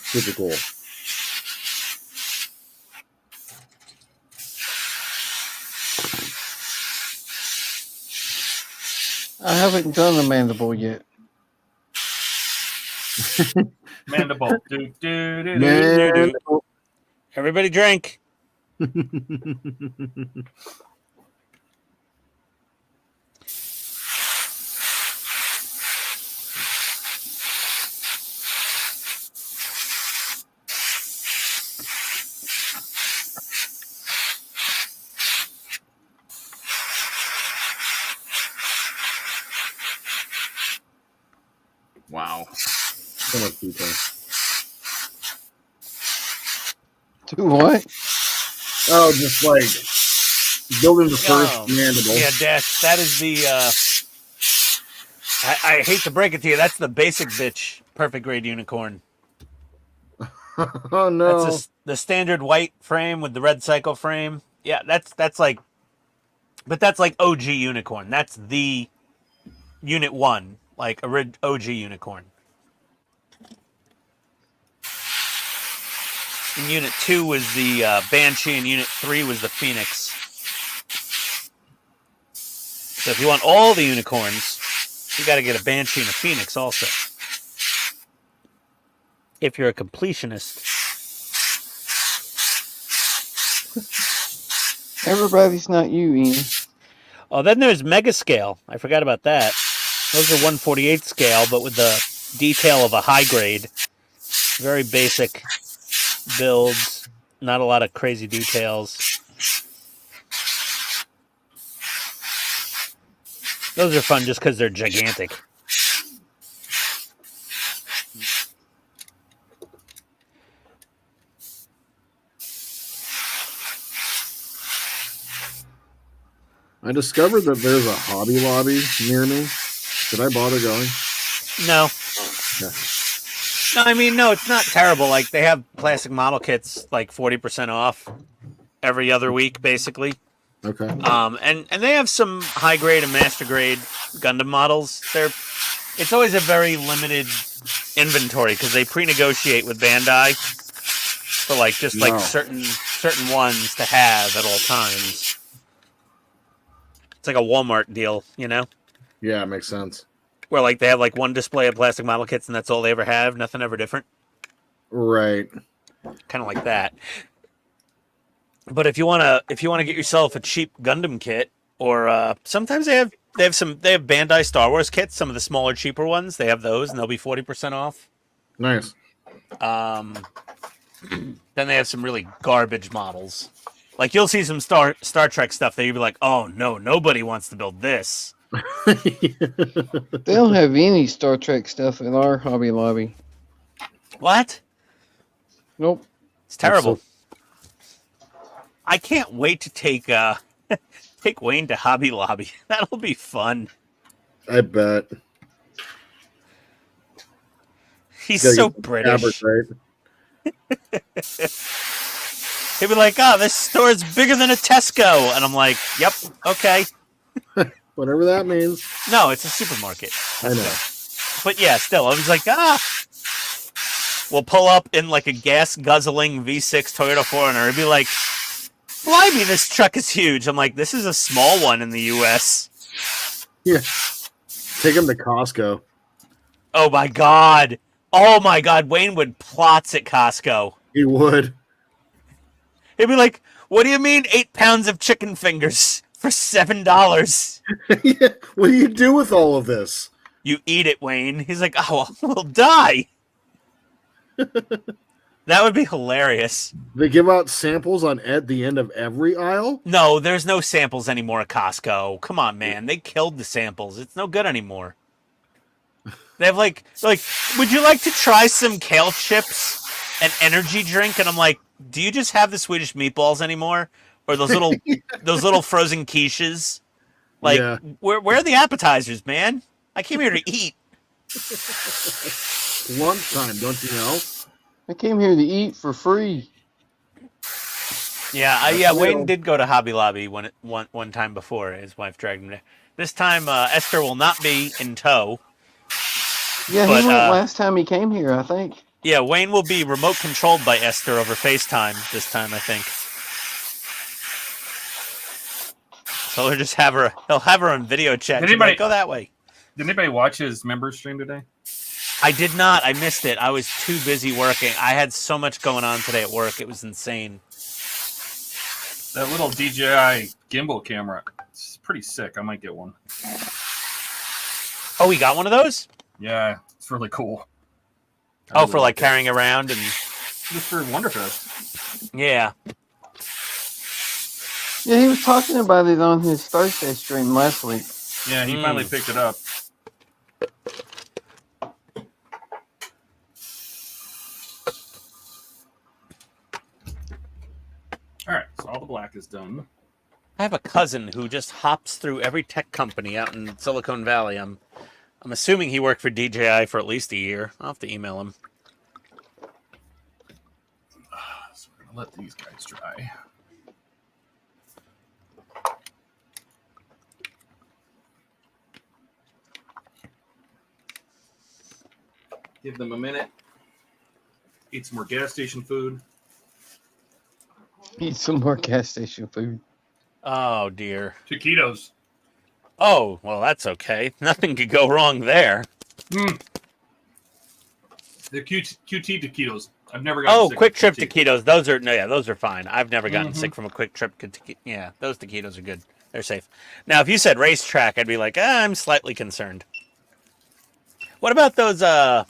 Super cool. I haven't done the mandible yet. Mandible. Do, do, do, do. Man. Everybody drink. Wow. So much detail. Do what? Oh, just like building the first Oh, mandible. Yeah, Dash, that is the I hate to break it to you, that's the basic bitch perfect grade unicorn. Oh no. That's the standard white frame with the red cycle frame. Yeah, that's like, but that's like OG unicorn. That's the unit 1, like OG unicorn. And unit 2 was the Banshee, and unit 3 was the Phoenix. So if you want all the unicorns, you got to get a Banshee and a Phoenix also. If you're a completionist. Everybody's not you, Ian. Oh, then there's Mega Scale. I forgot about that. Those are 1/48 scale, but with the detail of a high grade. Very basic builds. Not a lot of crazy details. Those are fun just because they're gigantic. I discovered that there's a Hobby Lobby near me. Should I bother going? No. Okay. No, I mean, no, it's not terrible. Like, they have plastic model kits, like 40% off every other week, basically. Okay. And they have some high grade and master grade Gundam models. It's always a very limited inventory because they pre-negotiate with Bandai for like just like No. certain ones to have at all times. It's like a Walmart deal, you know, Yeah, it makes sense. where like they have like one display of plastic model kits and that's all they ever have, nothing ever different. Right. Kind of like that. But if you wanna get yourself a cheap Gundam kit, or sometimes they have Bandai Star Wars kits, some of the smaller, cheaper ones. They have those, and they'll be 40% off. Nice. Then they have some really garbage models. Like you'll see some Star Trek stuff that you'll be like, oh no, nobody wants to build this. They don't have any Star Trek stuff at our Hobby Lobby. What? Nope. It's terrible. I can't wait to take take Wayne to Hobby Lobby. That'll be fun. I bet. He's Gotta so get the British. fabric right. He'll be like, oh, this store is bigger than a Tesco. And I'm like, yep, okay. Whatever that means. No, it's a supermarket. I know. But yeah, still, I was like, we'll pull up in like a gas-guzzling V6 Toyota 4Runner and be like, blimey, this truck is huge. I'm like, this is a small one in the U.S. Yeah. Take him to Costco. Oh, my God. Oh, my God. Wayne would plots at Costco. He would. He'd be like, what do you mean 8 pounds of chicken fingers for $7? Yeah. What do you do with all of this? You eat it, Wayne. He's like, oh, we'll die. That would be hilarious. They give out samples at the end of every aisle? No, there's no samples anymore at Costco. Come on, man. They killed the samples. It's no good anymore. They have like, would you like to try some kale chips and energy drink? And I'm like, do you just have the Swedish meatballs anymore? Or those little frozen quiches? Like, Yeah. where are the appetizers, man? I came here to eat. Lunchtime, don't you know? I came here to eat for free. Yeah, Wayne did go to Hobby Lobby one time before. His wife dragged him there. This time, Esther will not be in tow. Yeah, But, he went last time he came here, I think. Yeah, Wayne will be remote controlled by Esther over FaceTime this time, I think. So he'll just have her. He'll have her on video chat. Did She'll be anybody- like, go that way. Did anybody watch his member stream today? I did not. I missed it. I was too busy working. I had so much going on today at work. It was insane. That little DJI gimbal camera. It's pretty sick. I might get one. Oh, he got one of those? Yeah, it's really cool. Oh, for like carrying around and just for Wonderfest. Yeah. Yeah, he was talking about it on his Thursday stream last week. Yeah, he finally picked it up. All right, so all the black is done. I have a cousin who just hops through every tech company out in Silicon Valley. I'm assuming he worked for DJI for at least a year. I'll have to email him. So we're gonna let these guys dry. Give them a minute. Eat some more gas station food. Eat some more gas station food. Oh, dear. Taquitos. Oh, well, that's okay. Nothing could go wrong there. The QT taquitos. I've never gotten Oh, sick Quick of Trip QT. taquitos. Those are fine. I've never gotten sick from a Quick Trip taquito. Yeah, those taquitos are good. They're safe. Now, if you said racetrack, I'd be like, I'm slightly concerned. What about those, what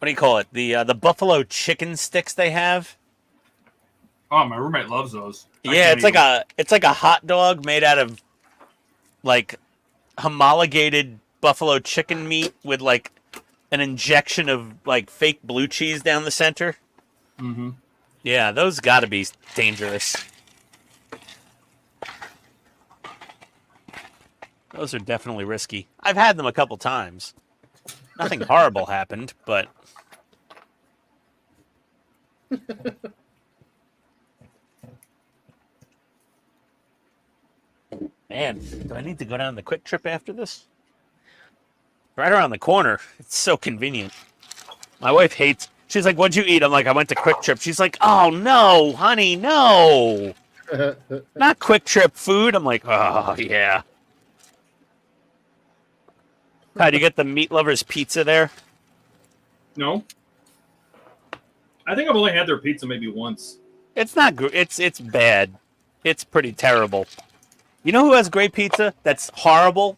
do you call it? The buffalo chicken sticks they have? Oh, my roommate loves those. Yeah, it's like a hot dog made out of like homologated buffalo chicken meat with like an injection of like fake blue cheese down the center. Mm-hmm. Yeah, those got to be dangerous. Those are definitely risky. I've had them a couple times. Nothing horrible happened, but man, do I need to go down the Quick Trip after this? Right around the corner. It's so convenient. My wife hates. She's like, "What'd you eat?" I'm like, "I went to Quick Trip." She's like, "Oh no, honey, no, not Quick Trip food." I'm like, "Oh yeah." How do you get the Meat Lovers pizza there? No. I think I've only had their pizza maybe once. It's not good. It's bad. It's pretty terrible. You know who has great pizza? That's horrible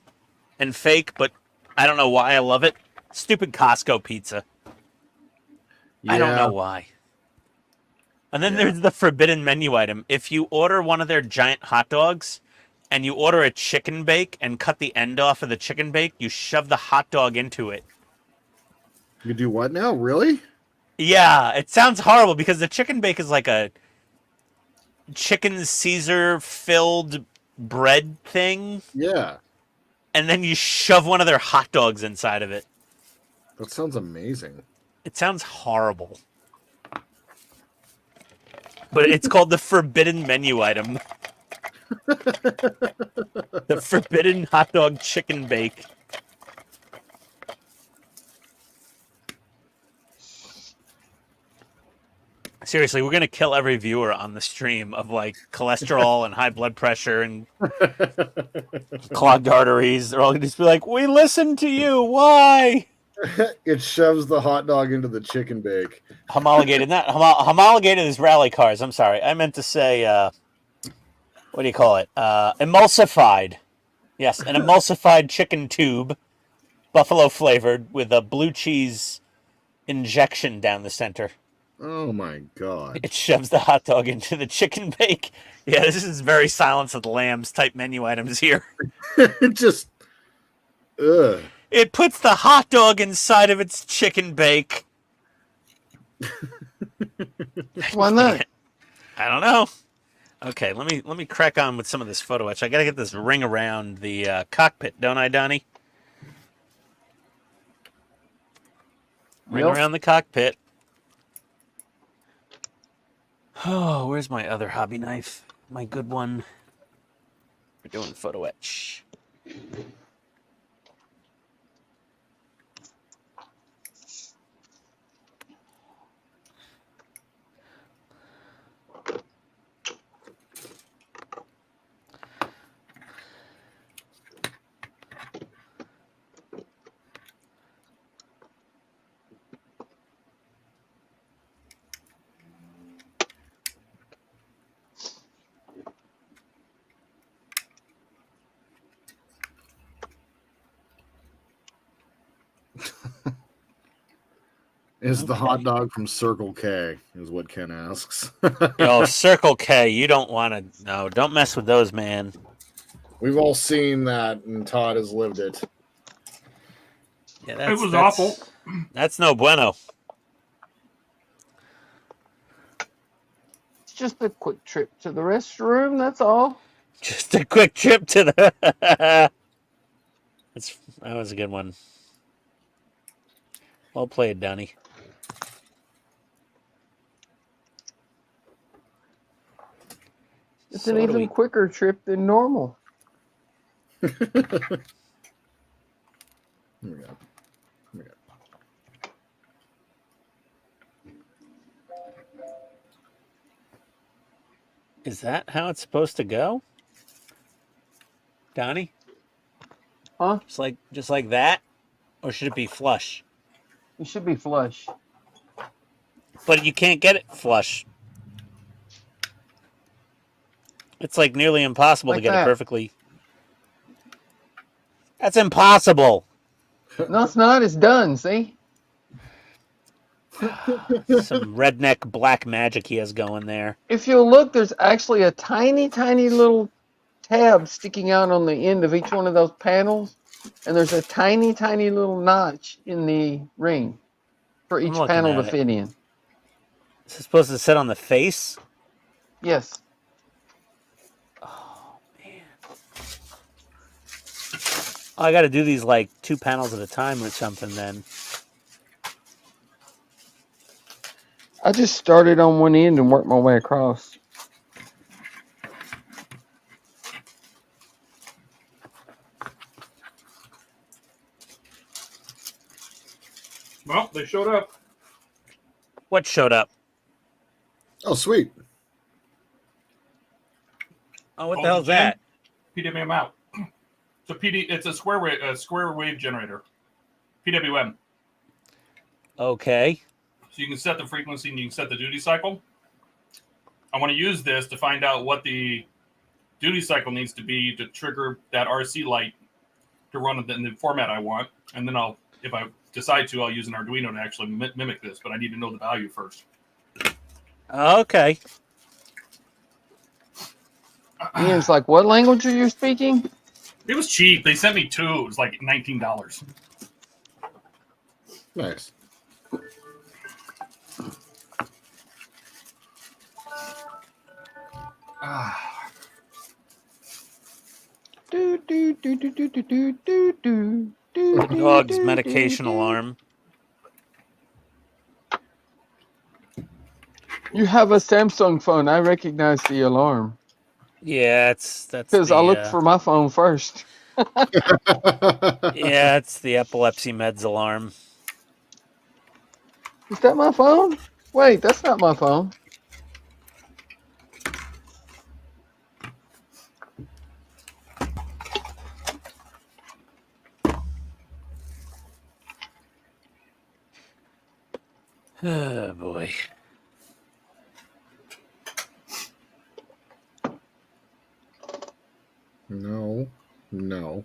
and fake, but I don't know why I love it. Stupid Costco pizza. Yeah. I don't know why. And then there's the forbidden menu item. If you order one of their giant hot dogs and you order a chicken bake and cut the end off of the chicken bake, you shove the hot dog into it. You do what now? Really? Yeah, it sounds horrible because the chicken bake is like a chicken Caesar filled bread thing. Yeah. And then you shove one of their hot dogs inside of it. That sounds amazing. It sounds horrible. But it's called the forbidden menu item. The forbidden hot dog chicken bake. Seriously, we're going to kill every viewer on the stream of like cholesterol and high blood pressure and clogged arteries. They're all going to just be like, "We listened to you. Why?" It shoves the hot dog into the chicken bake. Homologated, not homologated is rally cars. I'm sorry. I meant to say, what do you call it? Emulsified. Yes, an emulsified chicken tube, buffalo flavored with a blue cheese injection down the center. Oh my god. It shoves the hot dog into the chicken bake. Yeah, this is very Silence of the Lambs type menu items here. It just ugh. It puts the hot dog inside of its chicken bake. Why not? I don't know. Okay, let me crack on with some of this photo etch. I gotta get this ring around the cockpit, don't I, Donnie? Ring Yep. around the cockpit. Oh, where's my other hobby knife? My good one. We're doing photo etch. Is the hot Okay. dog from Circle K? Is what Ken asks. Yo, Circle K, you don't want to. No, don't mess with those, man. We've all seen that, and Todd has lived it. Yeah, It was awful. That's no bueno. It's just a quick trip to the restroom. That's all. Just a quick trip to the. That was a good one. Well played, Donnie. It's So an what do even we- quicker trip than normal. Here we go. Here we go. Is that how it's supposed to go, Donnie? Huh? Just like that, or should it be flush? You should be flush. But you can't get it flush. It's like nearly impossible to Like get that. it perfectly. That's impossible. No, it's not. It's done. See? Some redneck black magic he has going there. If you'll look, there's actually a tiny, tiny little tab sticking out on the end of each one of those panels. And there's a tiny, tiny little notch in the ring for each looking panel to at it. fit in. Is it supposed to sit on the face? Yes. Oh, man. Oh, I got to do these like 2 panels at a time or something then. I just started on one end and worked my way across. Well, they showed up. What showed up? Oh, sweet. Oh, what Oh, the hell's Jim? that? PWM out. It's a square wave generator. PWM. Okay. So you can set the frequency and you can set the duty cycle. I want to use this to find out what the duty cycle needs to be to trigger that RC light to run in the format I want. And then if I decide to, I'll use an Arduino to actually mimic this, but I need to know the value first. Okay. Ian's like, what language are you speaking? It was cheap. They sent me 2. It was like $19. Nice. Do, do, do, do, do, do, do, do, do, do, Dog's do, medication do, do. alarm. You have a Samsung phone. I recognize the alarm Yeah, that's because I looked for my phone first. Yeah, it's the epilepsy meds alarm. Is that my phone? Wait, that's not my phone. Oh boy. No. No.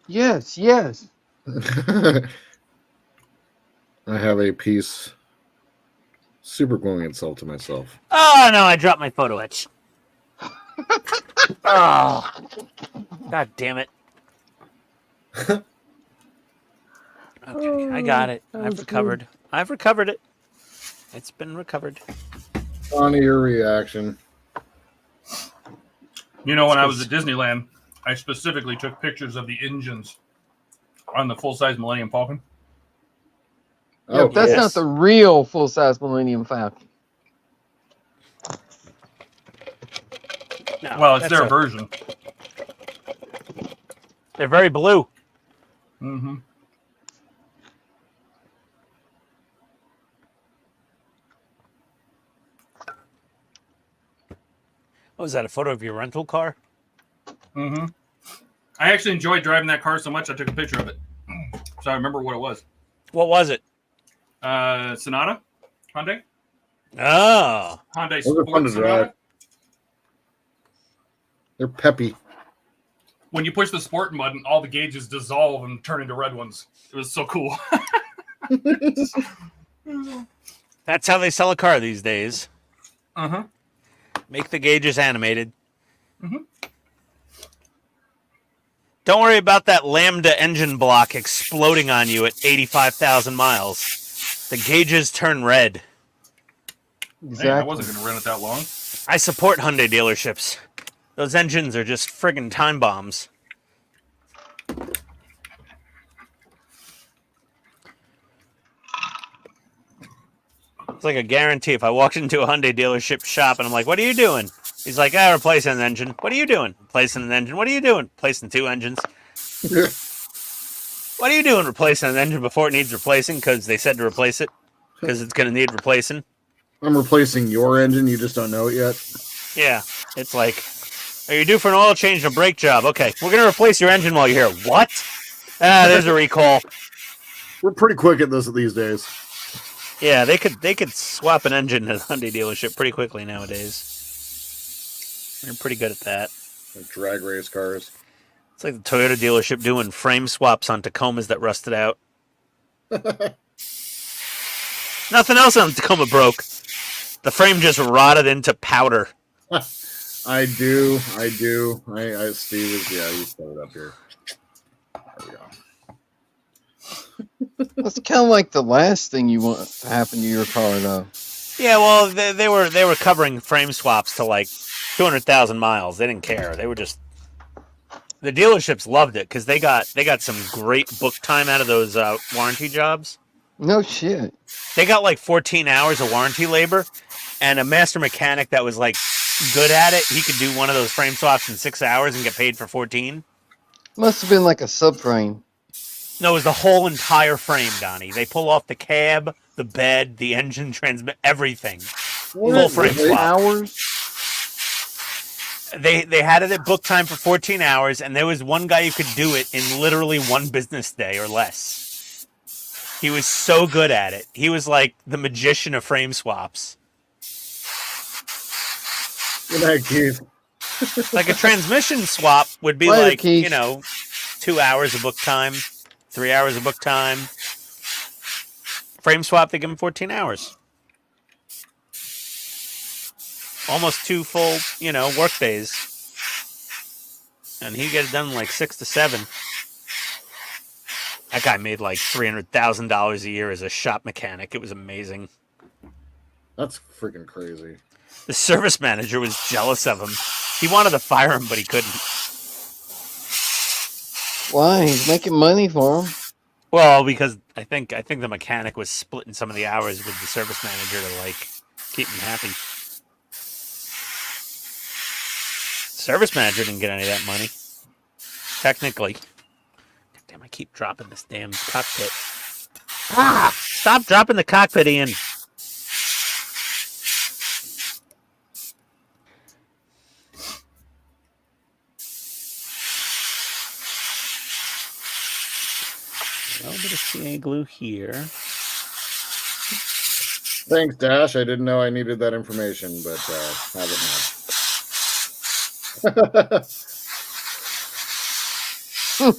Yes, yes. I have a piece super gluing itself to myself. Oh no, I dropped my photo etch. Oh, God damn it. Okay, I got it. that I've was recovered. I've recovered it. It's been recovered. On your reaction. You know, when I was at Disneyland, I specifically took pictures of the engines on the full-size Millennium Falcon. Oh, but that's yes. not the real full-size Millennium Falcon. No, Well, it's that's their a- version. They're very blue. Mm-hmm. Oh, is that a photo of your rental car? Mm-hmm. I actually enjoyed driving that car so much I took a picture of it. So I remember what it was. What was it? Sonata? Hyundai? Oh, Hyundai Those are fun Sport to Sonata? drive. They're peppy. When you push the sport button, all the gauges dissolve and turn into red ones. It was so cool. that's how they sell a car these days. Uh-huh. Make the gauges animated. Mhm. Don't worry about that Lambda engine block exploding on you at 85,000 miles. The gauges turn red. Exactly. Hey, I wasn't going to run it that long. I support Hyundai dealerships. Those engines are just friggin' time bombs. It's like a guarantee. If I walked into a Hyundai dealership shop and I'm like, what are you doing? He's like, replacing an engine. What are you doing? Replacing an engine. What are you doing? Replacing 2 engines. What are you doing replacing an engine before it needs replacing? Because they said to replace it. Because it's going to need replacing. I'm replacing your engine. You just don't know it yet. Yeah. It's like, are you due for an oil change and a brake job? Okay. We're going to replace your engine while you're here. What? There's a recall. We're pretty quick at this these days. Yeah, they could swap an engine at a Hyundai dealership pretty quickly nowadays. They're pretty good at that. Like drag race cars. It's like the Toyota dealership doing frame swaps on Tacomas that rusted out. Nothing else on Tacoma broke. The frame just rotted into powder. I do. Steve is, yeah, you set it up here. There we go. That's kind of like the last thing you want to happen to your car, though. Yeah, well, they were covering frame swaps to like 200,000 miles. They didn't care. They were just the dealerships loved it because they got some great book time out of those warranty jobs. No shit. They got like 14 hours of warranty labor, and a master mechanic that was like good at it, he could do one of those frame swaps in 6 hours and get paid for 14. Must have been like a subframe. No, it was the whole entire frame, Donnie. They pull off the cab, the bed, the engine, transmit, everything. Full frame swap. Hours? They had it at book time for 14 hours, and there was one guy who could do it in literally 1 business day or less. He was so good at it. He was like the magician of frame swaps. Good night, Keith. Like a transmission swap would be Later, like, Keith. 2 hours of book time, 3 hours of book time. Frame swap, they give him 14 hours. Almost 2 full, work days. And he'd get it done in like 6 to 7. That guy made like $300,000 a year as a shop mechanic. It was amazing. That's freaking crazy. The service manager was jealous of him. He wanted to fire him, but he couldn't. Why? He's making money for him. Well, because I think the mechanic was splitting some of the hours with the service manager to like keep him happy. Service manager didn't get any of that money. Technically. Damn, I keep dropping this damn cockpit. Stop dropping the cockpit, Ian. A little bit of CA glue here. Thanks, Dash. I didn't know I needed that information, but have it now.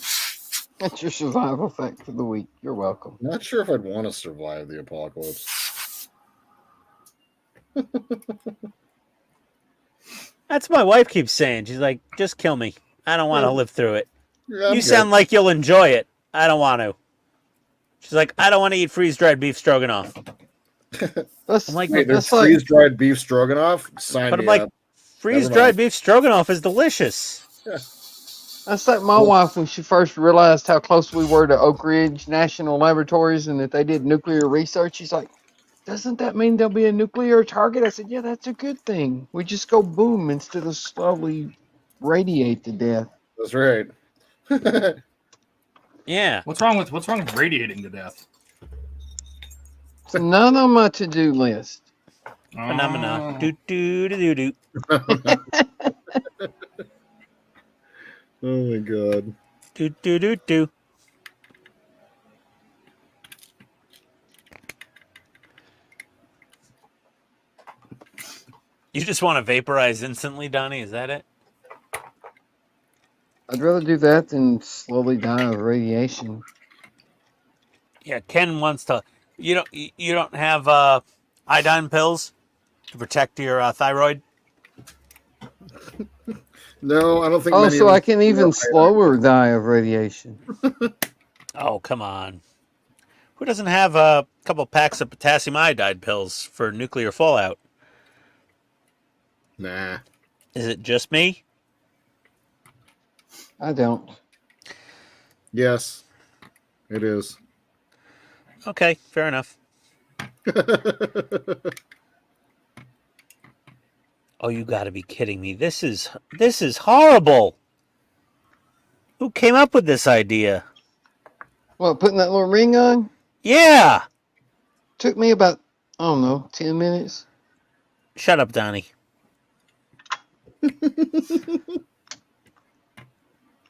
That's your survival fact for the week. You're welcome. Not sure if I'd want to survive the apocalypse. That's what my wife keeps saying. She's like, just kill me. I don't want to live through it. Yeah, I'm You good. sound like you'll enjoy it. I don't want to. She's like, I don't want to eat freeze-dried beef stroganoff. That's I'm like, Hey, there's that's like freeze-dried beef stroganoff. Sign But me I'm like, up. freeze-dried beef stroganoff is delicious. Yeah. That's like my wife when she first realized how close we were to Oak Ridge National Laboratories and that they did nuclear research. She's like, doesn't that mean there'll be a nuclear target? I said, yeah, that's a good thing. We just go boom instead of slowly radiate to death. That's right. Yeah. What's wrong with radiating to death? It's none on my to-do list. Phenomena. Do do do do do. Oh my god. Do do do do. You just want to vaporize instantly, Donnie? Is that it? I'd rather do that than slowly die of radiation. Yeah, Ken wants to. You don't have iodine pills to protect your thyroid? No, I don't think. Oh, many so of I us can even slower die of radiation. Oh, come on. Who doesn't have a couple packs of potassium iodide pills for nuclear fallout? Nah. Is it just me? I don't. Yes, it is. Okay, fair enough. Oh, you got to be kidding me. This is horrible. Who came up with this idea? What, putting that little ring on? Yeah. Took me about, I don't know, 10 minutes. Shut up, Donnie.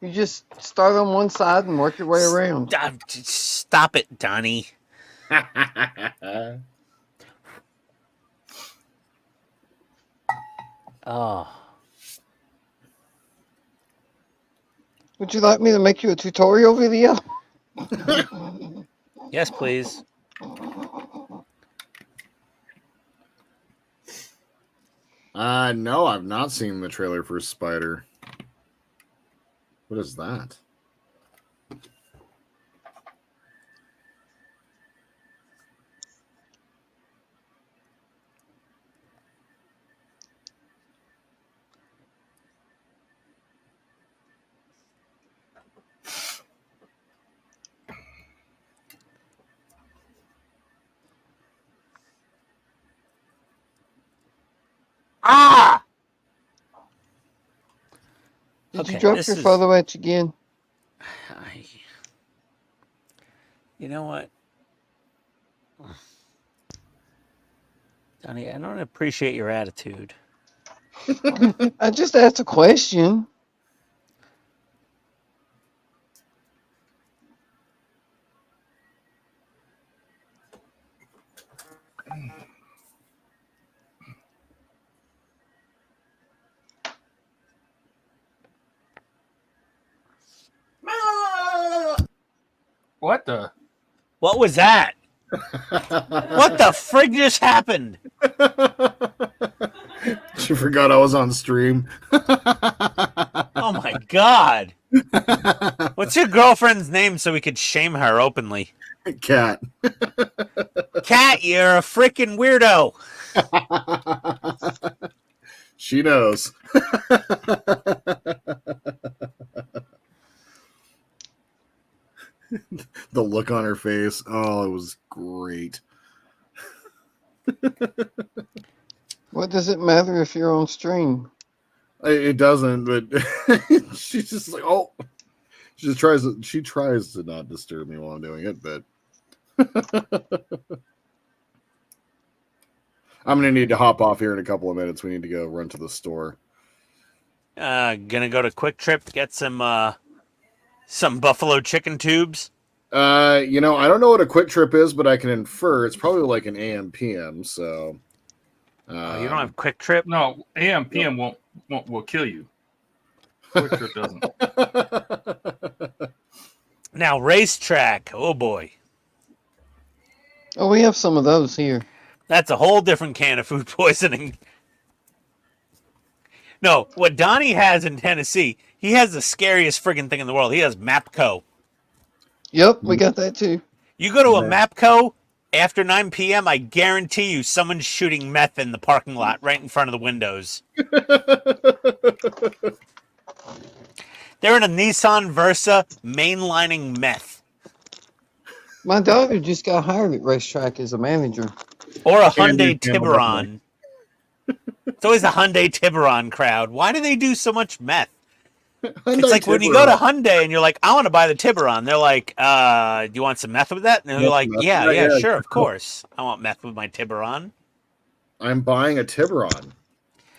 You just start on one side and work your way around. Stop it, Donnie. Oh. Would you like me to make you a tutorial video? Yes, please. No, I've not seen the trailer for Spider. What is that? Ah! Did Okay, you drop this your is- photo etch again? You know what? Donnie, I don't appreciate your attitude. I just asked a question. What the? What was that? What the frig just happened? She forgot I was on stream. Oh my god. What's your girlfriend's name so we could shame her openly? Cat. Cat, you're a freaking weirdo. She knows. The look on her face. Oh, it was great. What does it matter if you're on stream? It doesn't, but she's just like, oh, she tries to not disturb me while I'm doing it, but I'm gonna need to hop off here in a couple of minutes. We need to go run to the store. Gonna go to Quick Trip, get some buffalo chicken tubes. I don't know what a quick trip is, but I can infer it's probably like an AM PM. So, Oh, you don't have Quick Trip? No, AM PM will kill you. Quick Trip doesn't. Now, Racetrack. Oh boy. Oh, we have some of those here. That's a whole different can of food poisoning. No, what Donnie has in Tennessee, he has the scariest friggin' thing in the world. He has MAPCO. Yep, we got that too. You go to a MAPCO after 9 p.m., I guarantee you someone's shooting meth in the parking lot right in front of the windows. They're in a Nissan Versa mainlining meth. My daughter just got hired at racetrack as a manager. Or a And Hyundai you gambled that money. Tiburon. It's always the Hyundai Tiburon crowd. Why do they do so much meth? It's like when you go to Hyundai and you're like, I want to buy the Tiburon. They're like, do you want some meth with that? And you're like, yeah, sure, of course. I want meth with my Tiburon. I'm buying a Tiburon.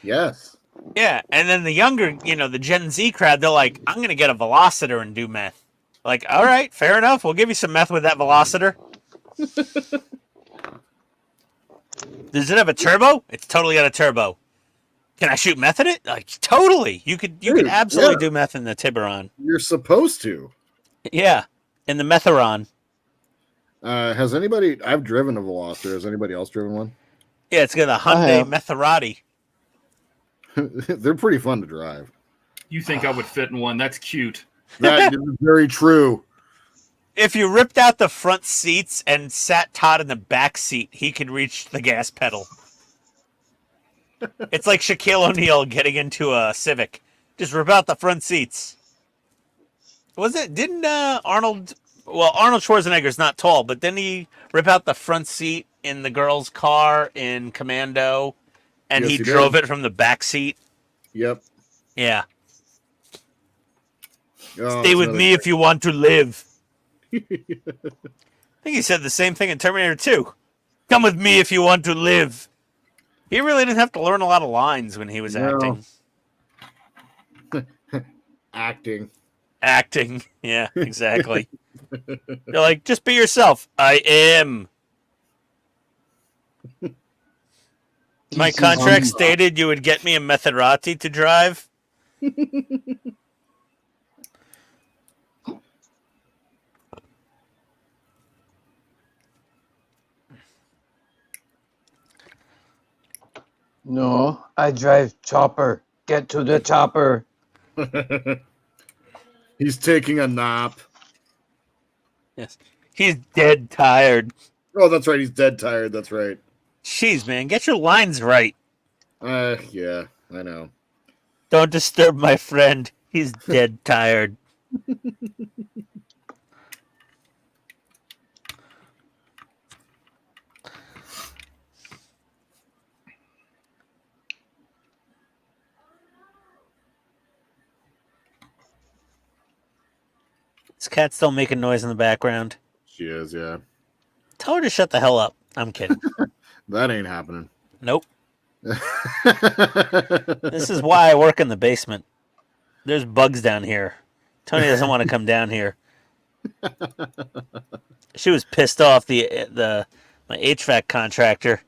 Yes. Yeah, and then the younger, the Gen Z crowd, they're like, I'm going to get a Velociter and do meth. Like, all right, fair enough. We'll give you some meth with that Velociter. Does it have a turbo? It's totally got a turbo. Can I shoot meth in it? Like, totally. You could absolutely do meth in the Tiburon. You're supposed to. Yeah, in the Metheron. Has anybody? I've driven a Velociter. Has anybody else driven one? Yeah, it's got a Hyundai Metherati. They're pretty fun to drive. You think I would fit in one? That's cute. That is very true. If you ripped out the front seats and sat Todd in the back seat, he could reach the gas pedal. It's like Shaquille O'Neal getting into a Civic. Just rip out the front seats. Didn't Arnold Schwarzenegger's not tall, but didn't he rip out the front seat in the girl's car in Commando, and he drove it from the back seat? Yep. Yeah. Oh, Stay with me if you want to live. I think he said the same thing in Terminator 2. Come with me if you want to live. He really didn't have to learn a lot of lines when he was acting. Acting. Yeah, exactly. They're like, just be yourself. I am. My contract stated you would get me a Maserati to drive. No, I drive chopper. Get to the chopper. He's taking a nap. Yes. He's dead tired. Oh, that's right. He's dead tired. That's right. Jeez, man, get your lines right. Yeah, I know. Don't disturb my friend. He's dead tired. This cat's still making noise in the background. She is, yeah. Tell her to shut the hell up. I'm kidding. That ain't happening. Nope. This is why I work in the basement. There's bugs down here. Tony doesn't want to come down here. She was pissed off. My HVAC contractor.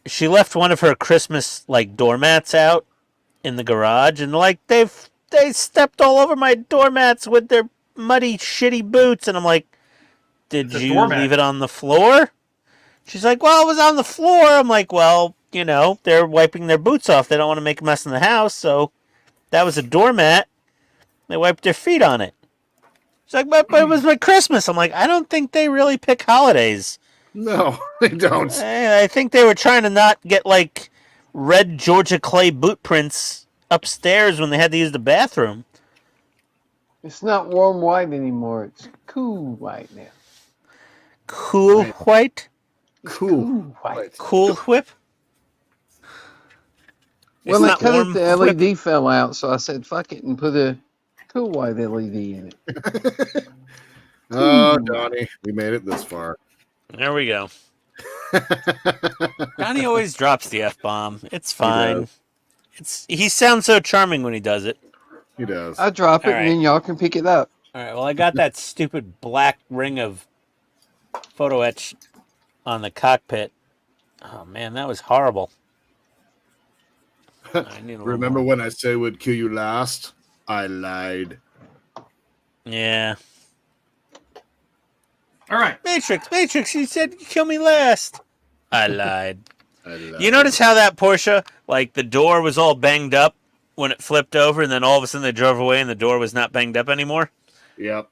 She left one of her Christmas doormats out in the garage, and they stepped all over my doormats with their muddy, shitty boots, and I'm like, did you leave it on the floor? She's like, well, it was on the floor. I'm like, well, they're wiping their boots off. They don't want to make a mess in the house, so that was a doormat. They wiped their feet on it. She's like, but it was my Christmas. I'm like, I don't think they really pick holidays. No, they don't. I think they were trying to not get, red Georgia clay boot prints upstairs when they had to use the bathroom. It's not warm white anymore. It's cool white now. Cool white? Cool white. Cool whip? Well, they cut it, the LED fell out, so I said, fuck it, and put a cool white LED in it. Oh, Donnie, we made it this far. There we go. Donnie always drops the F-bomb. It's fine. He sounds so charming when he does it. He does. I drop it, and then y'all can pick it up. All right, well, I got that stupid black ring of photo etch on the cockpit. Oh, man, that was horrible. Remember when I said would kill you last? I lied. Yeah. All right. Matrix, you said you kill me last. I lied. You notice how that Porsche, the door was all banged up when it flipped over, and then all of a sudden they drove away and the door was not banged up anymore? Yep.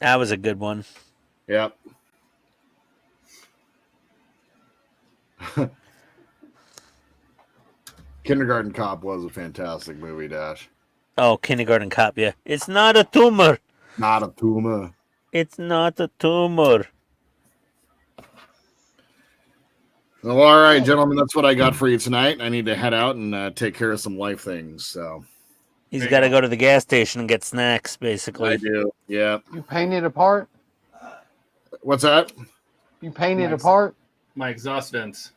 That was a good one. Yep. Kindergarten Cop was a fantastic movie, Dash. Oh, kindergarten cop, yeah. It's not a tumor. Not a tumor. It's not a tumor. Well, all right, gentlemen, that's what I got for you tonight. I need to head out and take care of some life things. So He's There you got to go. go to the gas station and get snacks, I basically. do. Yeah. You paint it apart? What's that? You paint it Nice. apart? My exhaust vents.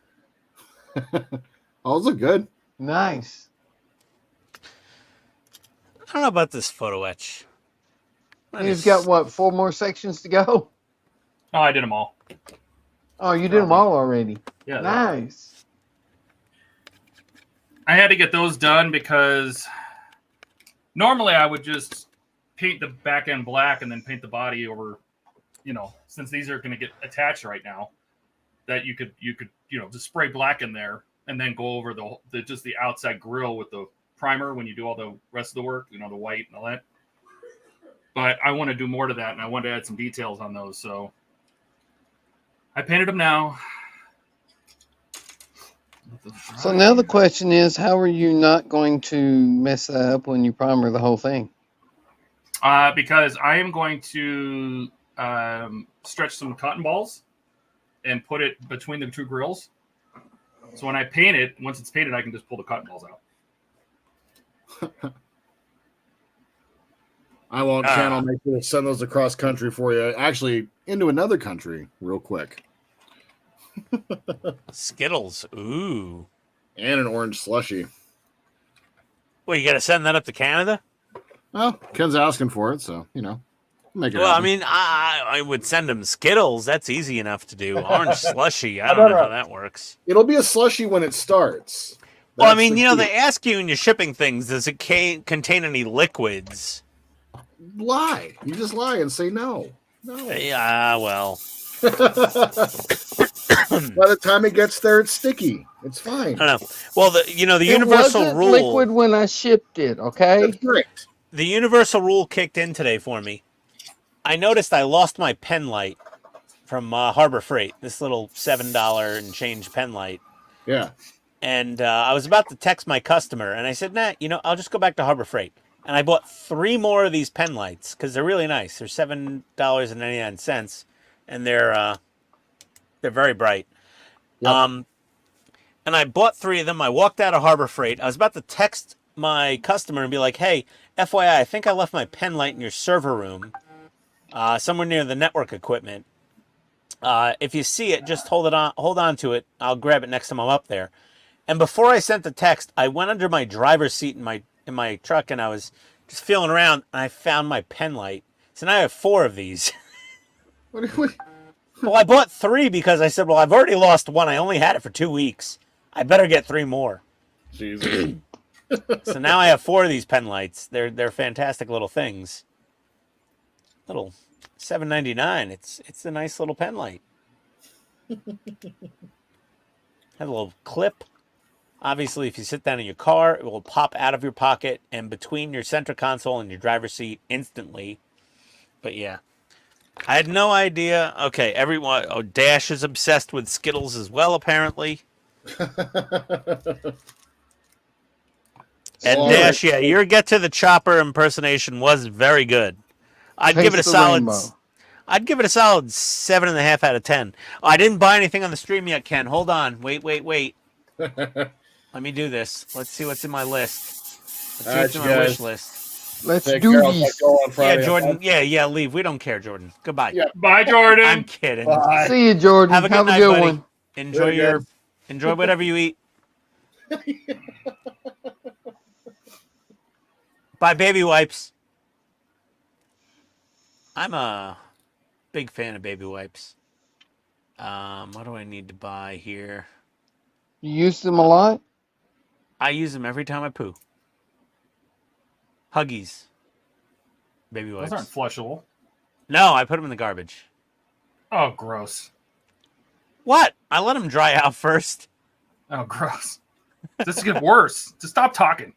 Oh, those look good. Nice. I don't know about this photo etch. You've got what, 4 more sections to go? Oh, I did them all. Oh, you did them all already. Yeah. they're all done. Nice. I had to get those done because normally I would just paint the back end black and then paint the body over, since these are going to get attached right now, that you could just spray black in there and then go over the just the outside grill with the primer when you do all the rest of the work, the white and all that. But I want to do more to that, and I want to add some details on those. So I painted them now. So now the question is, how are you not going to mess that up when you primer the whole thing? Because I am going to stretch some cotton balls and put it between the two grills. So when I paint it, once it's painted, I can just pull the cotton balls out. I won't channel make sure to send those across country for you. Actually, into another country real quick. Skittles. Ooh. And an orange slushy. Well, you got to send that up to Canada? Well, Ken's asking for it, so, make it Well, I happen. mean, I would send him Skittles. That's easy enough to do. Orange slushy. I don't know how that works. It'll be a slushy when it starts. Well, I That's mean, the key. they ask you when you're shipping things, does it contain any liquids? Lie. You just lie and say no. No. Yeah, well. By the time it gets there, it's sticky. It's fine. I don't know. Well, the It universal wasn't rule. liquid when I shipped it, okay? That's great. The universal rule kicked in today for me. I noticed I lost my pen light from Harbor Freight. This little $7 and change pen light. Yeah. And I was about to text my customer, and I said, "Nah, I'll just go back to Harbor Freight." And I bought 3 more of these pen lights because they're really nice. They're $7.99, and they're very bright. Yep. And I bought 3 of them. I walked out of Harbor Freight. I was about to text my customer and be like, "Hey, FYI, I think I left my pen light in your server room, somewhere near the network equipment. If you see it, just hold on to it. I'll grab it next time I'm up there." And before I sent the text, I went under my driver's seat in my truck, and I was just feeling around, and I found my pen light. So now I have 4 of these. Well, I bought 3 because I said, well, I've already lost 1. I only had it for 2 weeks. I better get 3 more. Jesus. So now I have 4 of these pen lights. They're fantastic little things. Little $7.99. It's a nice little pen light. Has a little clip. Obviously, if you sit down in your car, it will pop out of your pocket and between your center console and your driver's seat instantly. But yeah, I had no idea. Okay, everyone. Oh, Dash is obsessed with Skittles as well, apparently. And All Dash, right. yeah, your Get to the Chopper impersonation was very good. I'd give it a Taste the solid. rainbow. I'd give it a solid 7.5 out of 10. Oh, I didn't buy anything on the stream yet, Ken. Hold on. Wait. Let me do this. Let's see what's in my list. Let's see All what's right, in you my guys. wish list. Let's Take do care. I'll this. go on Friday. Yeah, Jordan. Yeah, leave. We don't care, Jordan. Goodbye. Yeah. Bye, Jordan. I'm kidding. Bye. See you, Jordan. Have a good night, buddy. one. Enjoy Good, enjoy whatever you eat. Buy baby wipes. I'm a big fan of baby wipes. What do I need to buy here? You use them a lot? I use them every time I poo. Huggies. Baby wipes. Those aren't flushable. No, I put them in the garbage. Oh, gross. What? I let them dry out first. Oh, gross. This gets worse. Just stop talking.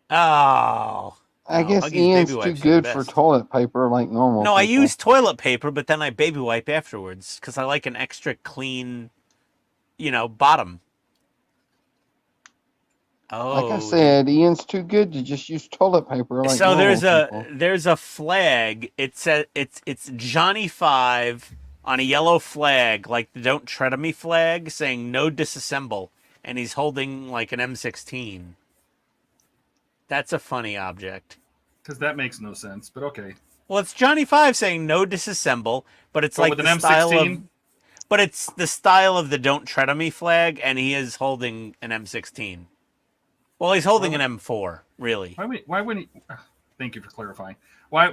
Oh. I No, guess Huggies Ian's baby too wipes are good the for best. toilet paper like normal. No, I people. use toilet paper, but then I baby wipe afterwards because I like an extra clean, bottom. Oh, Like I said, Ian's too good to just use toilet paper like so normal people. there's a flag. It's Johnny 5 on a yellow flag, like the "Don't Tread on Me" flag, saying "No disassemble," and he's holding like an M16. That's a funny object. Because that makes no sense, but okay. Well, it's Johnny 5 saying "No disassemble," but it's But like with the an style of. M16? But it's the style of the "Don't Tread on Me" flag, and he is holding an M16. Well, he's holding an M4, really. Why wouldn't he? Thank you for clarifying. Why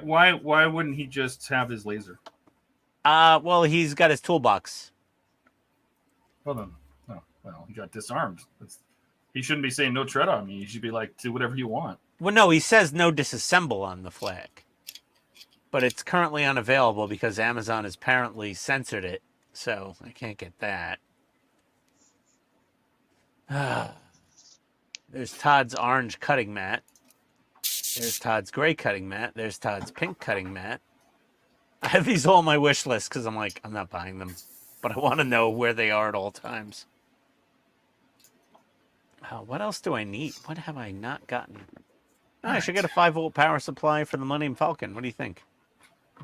wouldn't he just have his laser? Well, he's got his toolbox. Well then, oh, well, he got disarmed. He shouldn't be saying "No tread on me." He should be like, "Do whatever you want." Well, no, he says "No disassemble" on the flag, but it's currently unavailable because Amazon has apparently censored it, so I can't get that. There's Todd's orange cutting mat. There's Todd's gray cutting mat. There's Todd's pink cutting mat. I have these all on my wish list because I'm like, I'm not buying them, but I want to know where they are at all times. What else do I need? What have I not gotten? Oh, I should get a 5-volt power supply for the Millennium Falcon. What do you think?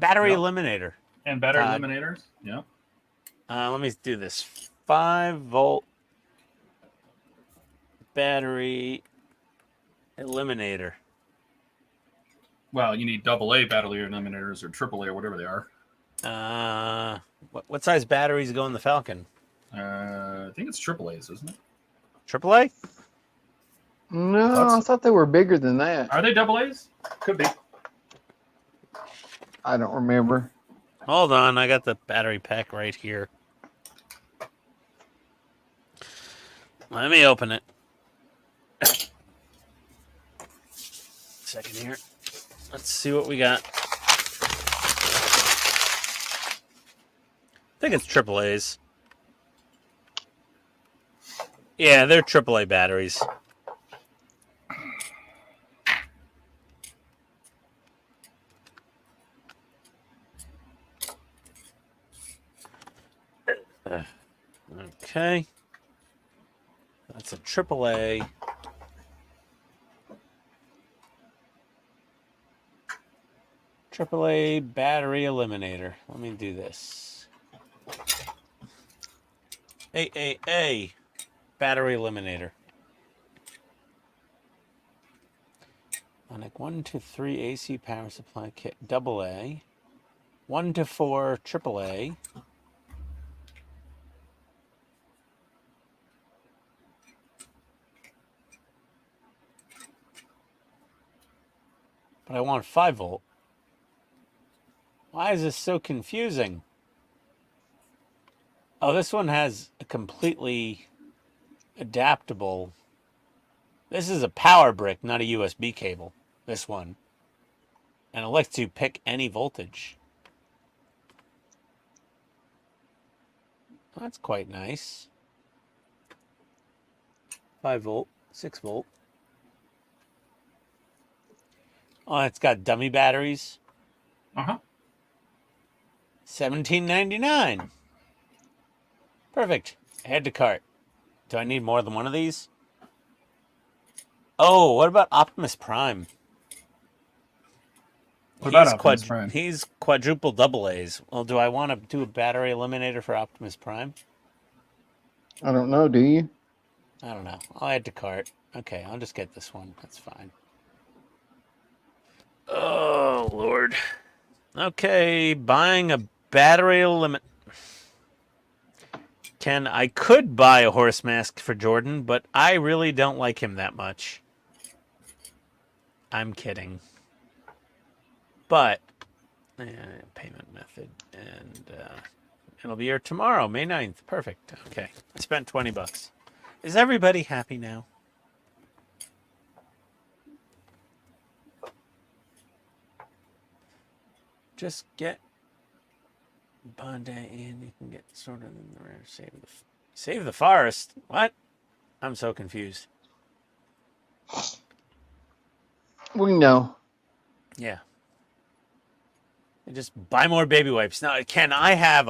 Battery eliminator. And battery Todd. eliminators. Yeah. Let me do this. 5-volt battery eliminator. Well, you need AA battery eliminators or AAA or whatever they are. What size batteries go in the Falcon? I think it's AAA's, isn't it? AAA? No, I thought they were bigger than that. Are they AA's? Could be. I don't remember. Hold on, I got the battery pack right here. Let me open it. Second here. Let's see what we got. I think it's AAA's. Yeah, they're AAA batteries. Okay. That's a AAA. AAA battery eliminator. Let me do this. AAA battery eliminator. Like 1 to 3 AC power supply kit AA. 1 to 4 AAA. But I want 5-volt. Why is this so confusing? Oh, this one has a completely adaptable. This is a power brick, not a USB cable. This one. And it lets you pick any voltage. That's quite nice. 5-volt, 6-volt. Oh, it's got dummy batteries. Uh-huh. $17.99. Perfect. Add to cart. Do I need more than one of these? Oh, what about Optimus Prime? What about Optimus Prime? He's quadruple AA's. Well, do I want to do a battery eliminator for Optimus Prime? I don't know, do you? I don't know. I'll add to cart. Okay, I'll just get this one. That's fine. Oh, Lord. Okay, buying a battery limit. I could buy a horse mask for Jordan, but I really don't like him that much. I'm kidding. But, payment method, and it'll be here tomorrow, May 9th. Perfect. Okay, I spent $20. Is everybody happy now? Just get Bandai and you can get sorted in the rare. Save the forest. What? I'm so confused. We know. Yeah. And just buy more baby wipes. Now, Ken, I have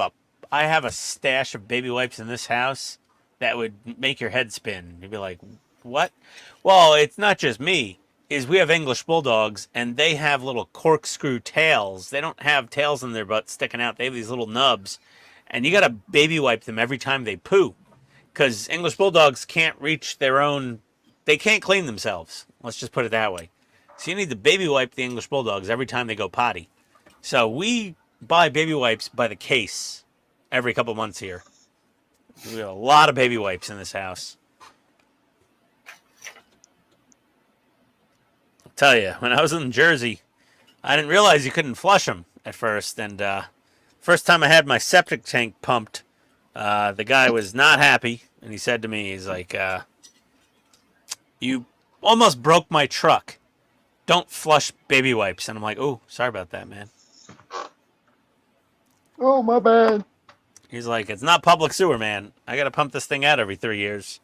a stash of baby wipes in this house that would make your head spin. You'd be like, What? Well, it's not just me. Is we have English bulldogs, and they have little corkscrew tails. They don't have tails in their butt sticking out. They have these little nubs, and you got to baby wipe them every time they poo, because English bulldogs can't reach their own. They can't clean themselves. Let's just put it that way. So you need to baby wipe the English bulldogs every time they go potty. So we buy baby wipes by the case every couple months here. We have a lot of baby wipes in this house. I'll tell you, when I was in Jersey, I didn't realize you couldn't flush them at first. And first time I had my septic tank pumped, the guy was not happy. And he said to me, he's like, you almost broke my truck. Don't flush baby wipes. And I'm like, oh, sorry about that, man. Oh, my bad. He's like, it's not public sewer, man. I got to pump this thing out every 3 years.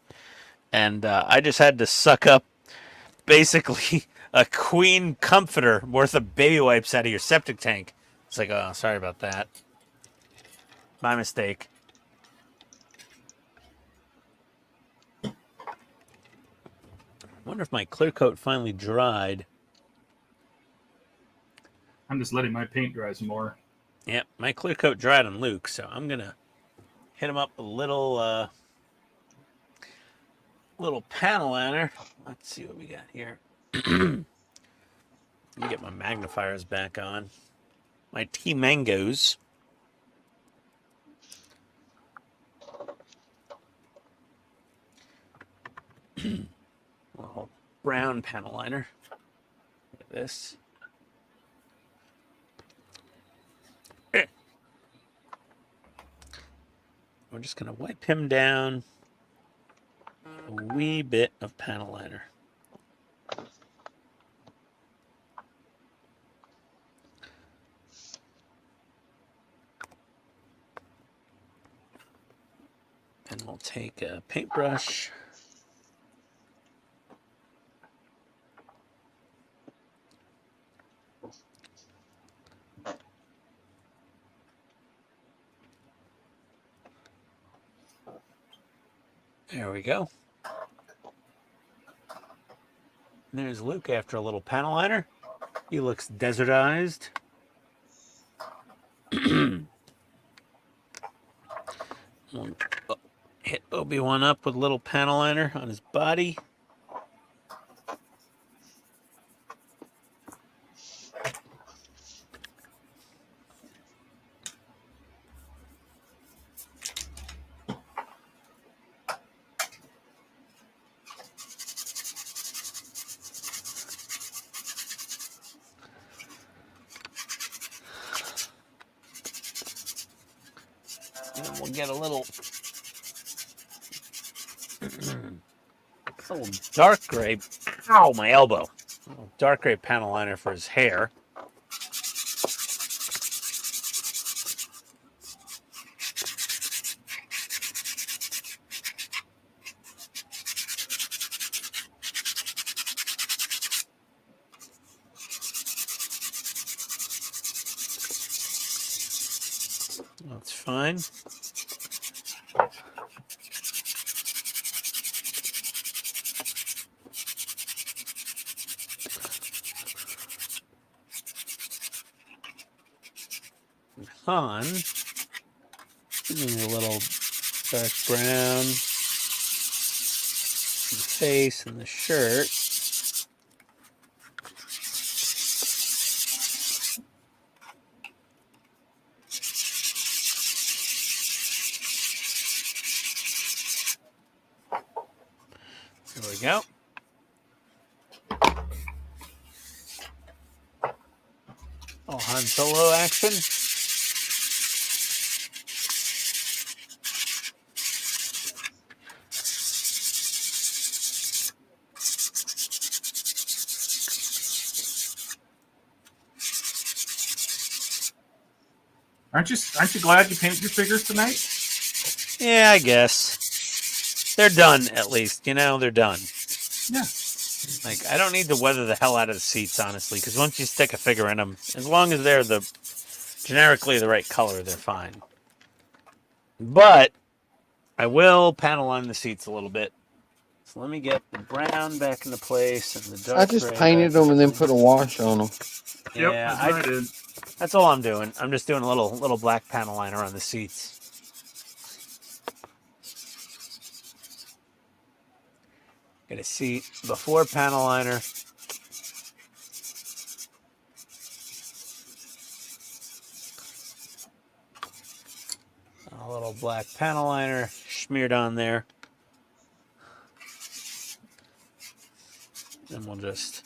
And I just had to suck up basically a queen comforter worth of baby wipes out of your septic tank. It's like, oh, sorry about that. My mistake. I wonder if my clear coat finally dried. I'm just letting my paint dry some more. Yep, my clear coat dried on Luke, so I'm gonna hit him up a little little panel liner. Let's see what we got here. Let me get my magnifiers back on. My tea mangoes. Little brown panel liner. Look at this. We're just going to wipe him down a wee bit of panel liner. And we'll take a paintbrush. There we go. There's Luke after a little panel liner. He looks desertized. We'll hit Obi-Wan up with a little panel liner on his body. And we'll get a little dark gray. Ow, my elbow. Dark gray panel liner for his hair. That's fine. Han, give me a little dark brown in the face and the shirt. There we go. Oh, Han Solo action. Aren't you glad you painted your figures tonight? Yeah, I guess. They're done, at least. You know, they're done. Yeah. Like, I don't need to weather the hell out of the seats, honestly, because once you stick a figure in them, as long as they're generically the right color, they're fine. But I will panel line the seats a little bit. let me get the brown back into place and the dark I just gray painted back them and then into put a wash on them. Yep, Yeah, that's what I did. that's all I'm doing. I'm just doing a little black panel liner on the seats. Get a seat before panel liner. A little black panel liner smeared on there. Then we'll just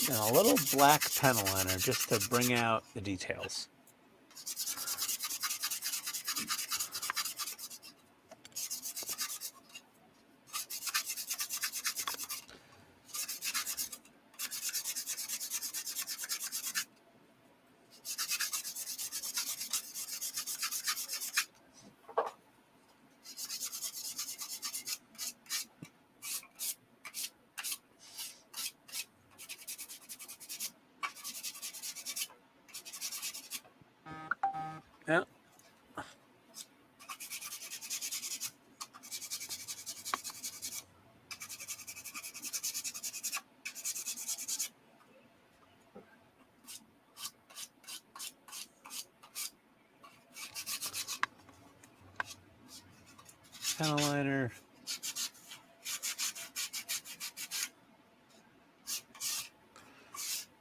and a little black panel liner just to bring out the details. Yeah. Panel liner.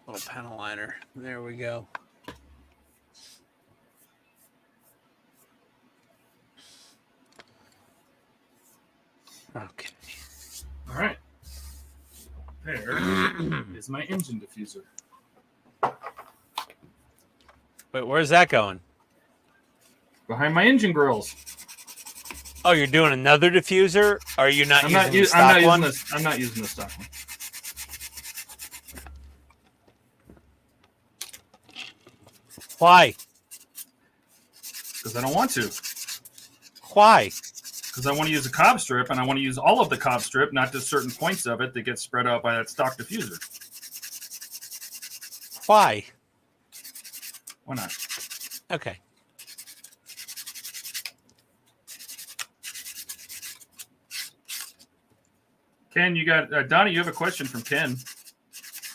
Little panel liner. There we go. Okay. All right. There is my engine diffuser. Wait, where's that going? Behind my engine grills. Oh, you're doing another diffuser? Or are you not I'm using not, the I'm stock not one? using this. I'm not using the stock one. Why? Because I don't want to. Why? Because I want to use a cob strip, and I want to use all of the cob strip, not just certain points of it that get spread out by that stock diffuser. Why? Why not? Okay. Ken, you got Donnie. You have a question from Ken.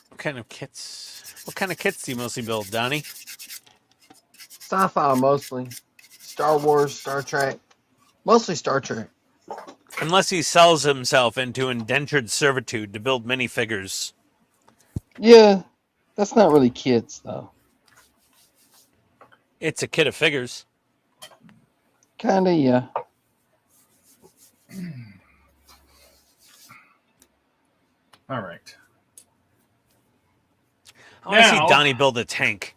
What kind of kits? What kind of kits do you mostly build, Donnie? Sci-fi mostly. Star Wars, Star Trek. Mostly Star Trek. Unless he sells himself into indentured servitude to build minifigures. Yeah, that's not really kits though. It's a kit of figures. Kinda, yeah. All right. I want to see Now- Donnie build a tank.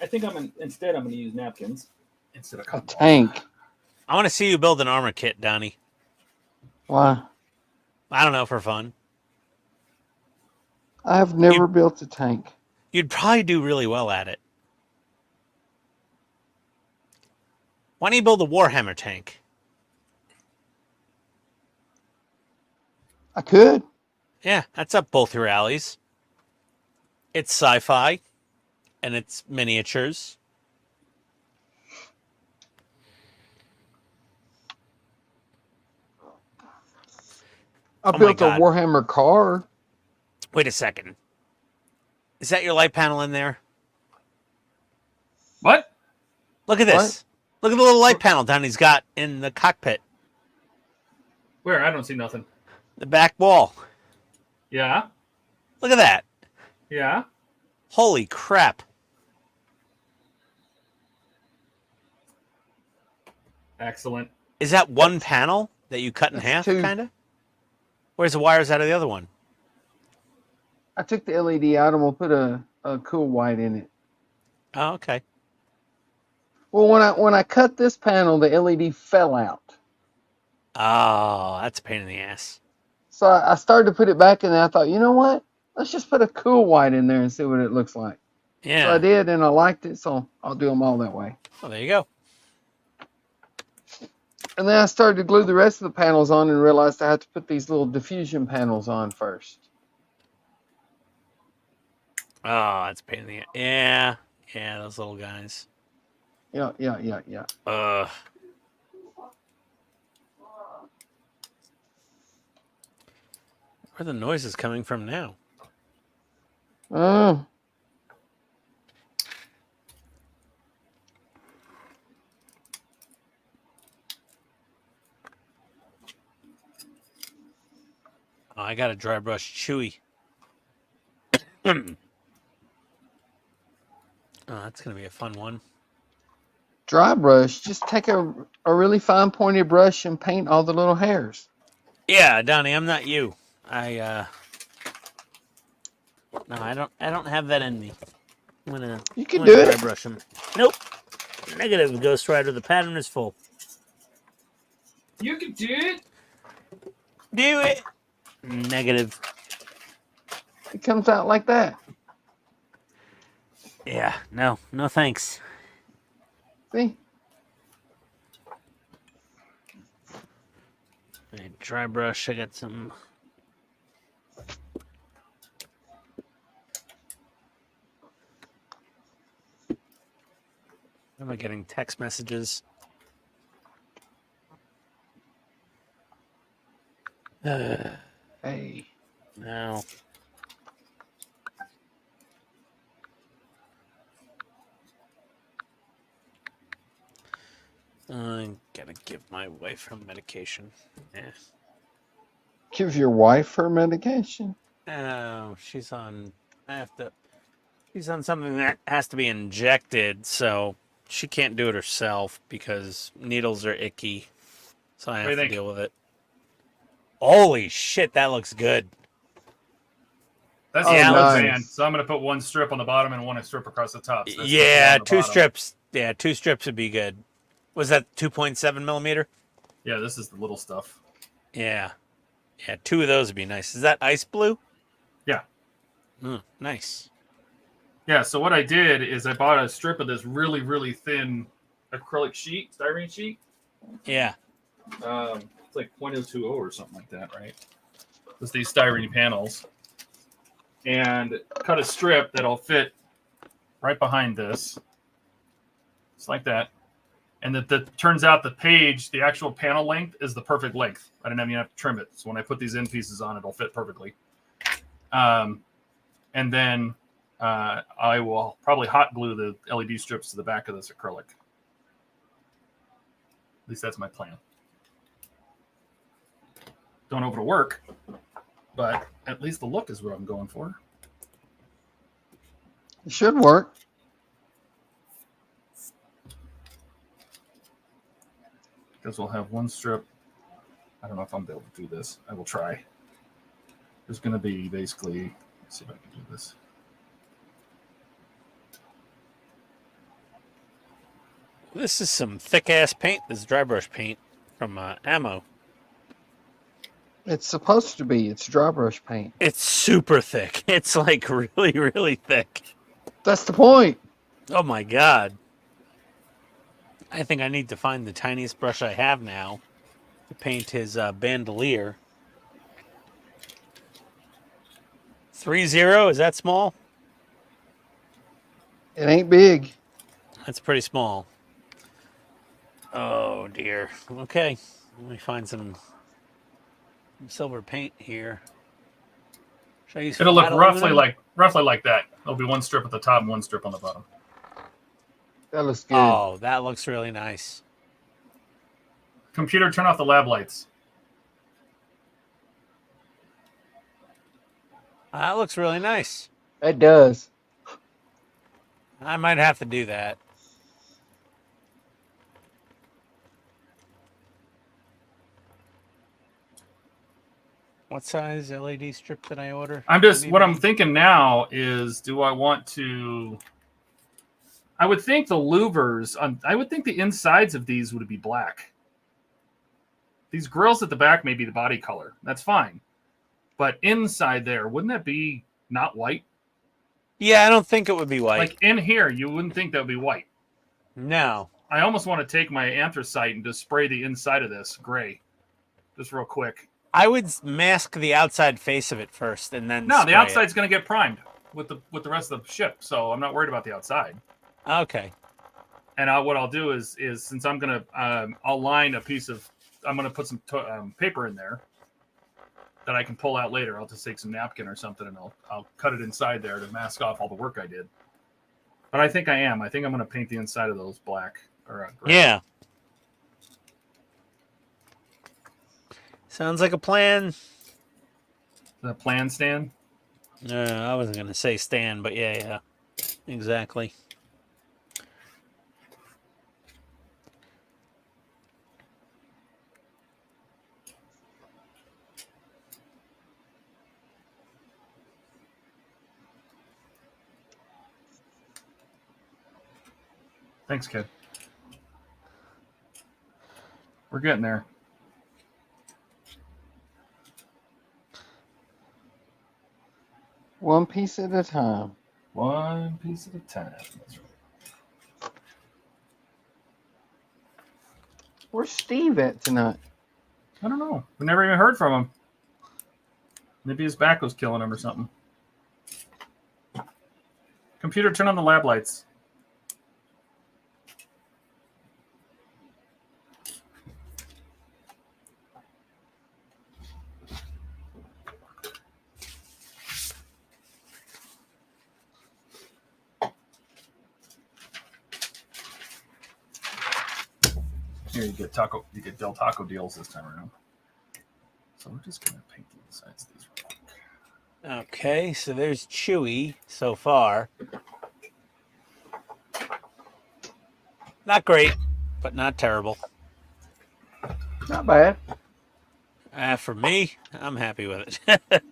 I think instead I'm going to use napkins instead of A cotton. tank. I want to see you build an armor kit, Donnie. Why? I don't know, for fun. I have never built a tank. You'd probably do really well at it. Why don't you build a Warhammer tank? I could. Yeah, that's up both your alleys. It's sci-fi, and it's miniatures. I Oh my built a God. Warhammer car. Wait a second. Is that your light panel in there? What? Look at this. Look at the little light panel Donnie's got in the cockpit. Where? I don't see nothing. The back wall. Yeah. Look at that. Yeah. Holy crap. Excellent. Is that one panel that you cut in That's half, two. kind of? Where's the wires out of the other one? I took the LED out and we'll put a cool white in it. Oh, okay. Well, when I cut this panel, the LED fell out. Oh, that's a pain in the ass. So I started to put it back, and then I thought, you know what? Let's just put a cool white in there and see what it looks like. Yeah. So I did, and I liked it, so I'll do them all that way. Well, there you go. And then I started to glue the rest of the panels on and realized I had to put these little diffusion panels on first. Oh, that's a pain in the yeah, those little guys. Yeah. Where are the noises coming from now? Oh, Oh, I got a dry brush Chewy. Oh, that's gonna be a fun one. dry brush. Just take a really fine pointed brush and paint all the little hairs. Yeah, Donnie, I'm not you. No, I don't have that in me. You can I'm do gonna dry it. brush them. Nope. Negative, Ghost Rider. The pattern is full. You can do it. Do it. Negative. It comes out like that. Yeah, no thanks. See? Right, dry brush. I got some. Am I getting text messages? Hey. No. I gotta give my wife her medication. Yeah. Give your wife her medication. Oh, she's on. She's on something that has to be injected, so she can't do it herself because needles are icky. So I What do have you to think? deal with it. Holy shit, that looks good. That's Oh, a split nice. band, so I'm going to put one strip on the bottom and one strip across the top. So that's Yeah, on the two bottom. strips. Yeah, 2 strips would be good. Was that 2.7 millimeter? Yeah, this is the little stuff. Yeah. Yeah, 2 of those would be nice. Is that ice blue? Yeah. Nice. Yeah, so what I did is I bought a strip of this really, really thin acrylic sheet, styrene sheet. Yeah. It's like 0.020 or something like that, right? It's these styrene panels. And cut a strip that'll fit right behind this. Just like that. And that turns out the page, the actual panel length, is the perfect length. I didn't even have to trim it. So when I put these end pieces on, it'll fit perfectly. And then I will probably hot glue the LED strips to the back of this acrylic. At least that's my plan. Don't know if it'll work, but at least the look is what I'm going for. It should work. Because we'll have one strip. I don't know if I'm able to do this. I will try. There's going to be basically, let's see if I can do this. This is some thick-ass paint. This is dry brush paint from Ammo. It's supposed to be. It's dry brush paint. It's super thick. It's like really, really thick. That's the point. Oh my god. I think I need to find the tiniest brush I have now to paint his bandolier. 3.0, is that small? It ain't big. That's pretty small. Oh dear. Okay, let me find some silver paint here. Should I use It'll look flat roughly aluminum? like that. There'll be one strip at the top and one strip on the bottom. That looks good. Oh, that looks really nice. Computer, turn off the lab lights. That looks really nice. It does. I might have to do that. What size LED strip did I order? What I'm thinking now is, do I want to? I would think the louvers, I would think the insides of these would be black. These grills at the back may be the body color. That's fine. But inside there, wouldn't that be not white? Yeah, I don't think it would be white. Like in here, you wouldn't think that would be white. No. I almost want to take my anthracite and just spray the inside of this gray. Just real quick. I would mask the outside face of it first and then No, the spray outside's going to get primed. with the rest of the ship, so I'm not worried about the outside. Okay. And what I'll do is since I'm gonna I'll line a piece of I'm gonna put some paper in there that I can pull out later. I'll just take some napkin or something and I'll cut it inside there to mask off all the work I did. But I think I'm gonna paint the inside of those black or gray. Yeah. Sounds like a plan. The plan stand. I wasn't gonna say Stan, but yeah, exactly. Thanks, kid. We're getting there. One piece at a time. One piece at a time. That's right. Where's Steve at tonight? I don't know. We never even heard from him. Maybe his back was killing him or something. Computer, turn on the lab lights. Here you get Del Taco deals this time around. So we're just gonna paint the insides of these real quick. Okay, so there's Chewy so far. Not great, but not terrible. Not bad. For me, I'm happy with it.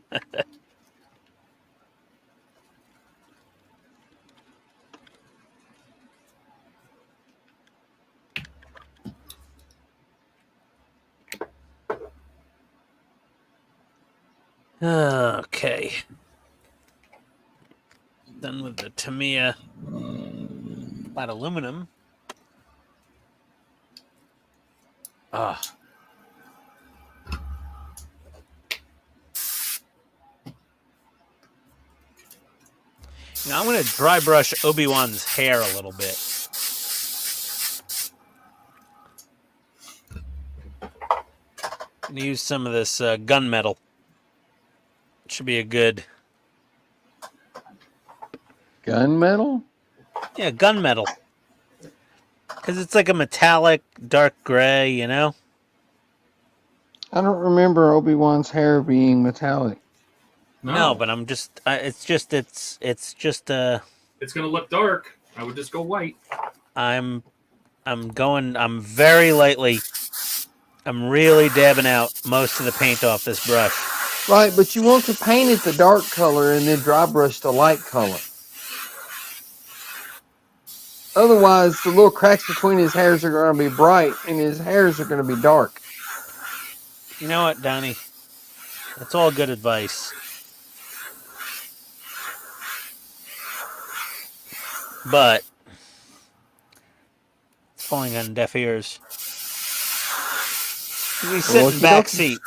Okay. Done with the Tamiya flat aluminum. Ah. Now I'm going to dry brush Obi-Wan's hair a little bit. I'm going to use some of this gunmetal. Should be a good... Gunmetal? Yeah, gunmetal. Because it's like a metallic, dark gray, you know? I don't remember Obi-Wan's hair being metallic. No, but I'm just... it's just It's gonna look dark. I would just go white. I'm very lightly... I'm really dabbing out most of the paint off this brush. Right, but you want to paint it the dark color and then dry brush the light color. Otherwise, the little cracks between his hairs are going to be bright and his hairs are going to be dark. You know what, Donnie? That's all good advice. But it's falling on deaf ears. We sit in the back seat.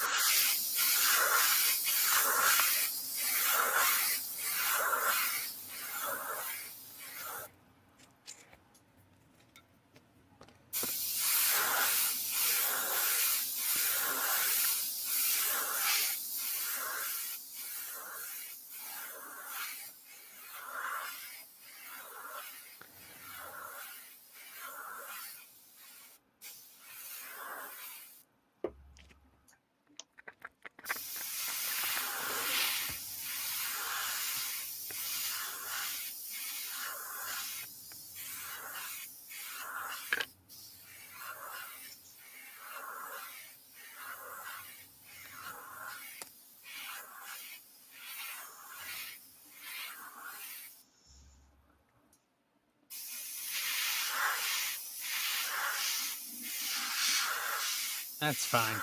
That's fine.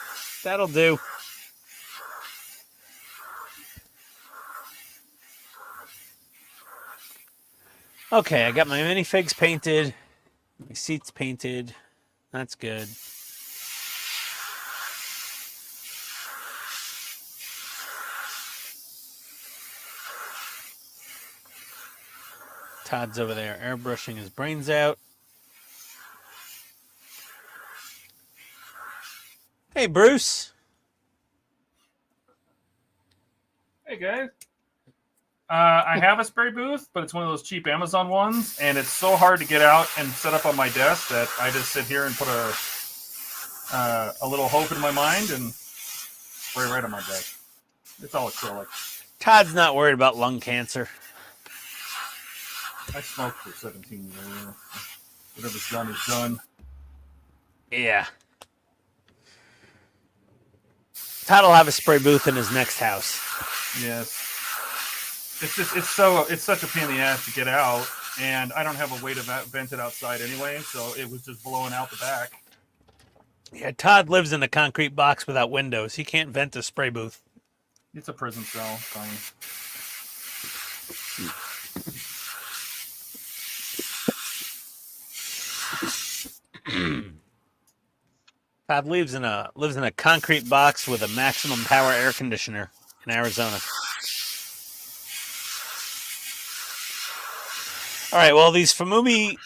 That'll do. Okay, I got my minifigs painted. My seats painted. That's good. Todd's over there airbrushing his brains out. Hey, Bruce. Hey guys. I have a spray booth, but it's one of those cheap Amazon ones, and it's so hard to get out and set up on my desk that I just sit here and put a little hope in my mind and spray right on my desk. It's all acrylic. Todd's not worried about lung cancer. I smoked for 17 years. Whatever's done is done. Yeah. Todd will have a spray booth in his next house. Yes. It's such a pain in the ass to get out, and I don't have a way to vent it outside anyway, so it was just blowing out the back. Yeah, Todd lives in a concrete box without windows. He can't vent a spray booth. It's a prison cell. Fine. Todd lives in a concrete box with a maximum power air conditioner in Arizona. All right, well, these Fumumi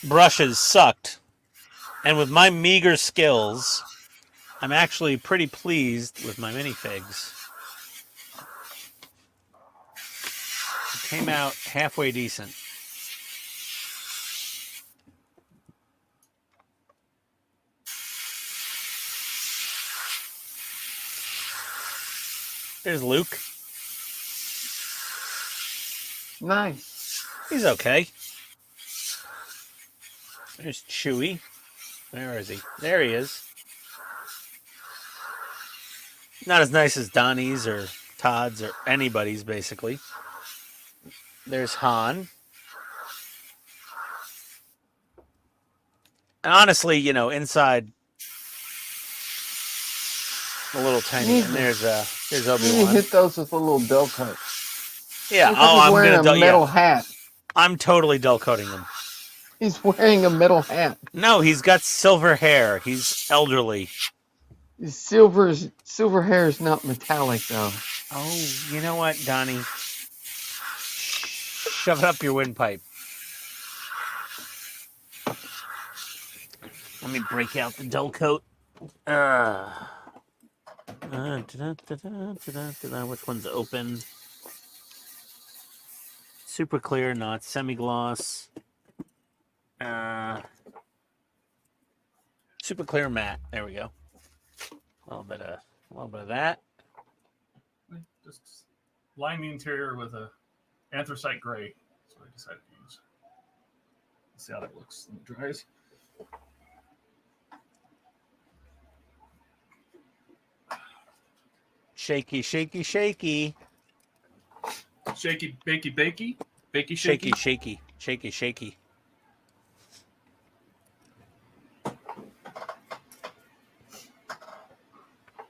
brushes sucked, and with my meager skills, I'm actually pretty pleased with my minifigs. It came out halfway decent. There's Luke. Nice. He's okay. There's Chewy. Where is he? There he is. Not as nice as Donnie's or Todd's or anybody's, basically. There's Han. And honestly, you know, inside a little tiny. And there's You Obi-Wan. hit those with a little dull coat. Yeah. Looks like Oh, he's I'm wearing gonna a metal hat. I'm totally dull coating him. He's wearing a metal hat. No, he's got silver hair. He's elderly. Silver hair is not metallic though. Oh, you know what, Donnie? Shove it up your windpipe. Let me break out the dull coat. Which one's open? Super clear, not semi-gloss. Super clear matte. There we go. A little bit of that. Just line the interior with a anthracite gray. That's what I decided to use. Let's see how that looks when it dries. Shaky, shaky, shaky. Shaky, bakey, bakey. Bakey, Shaky, shaky. shaky, shaky, shaky.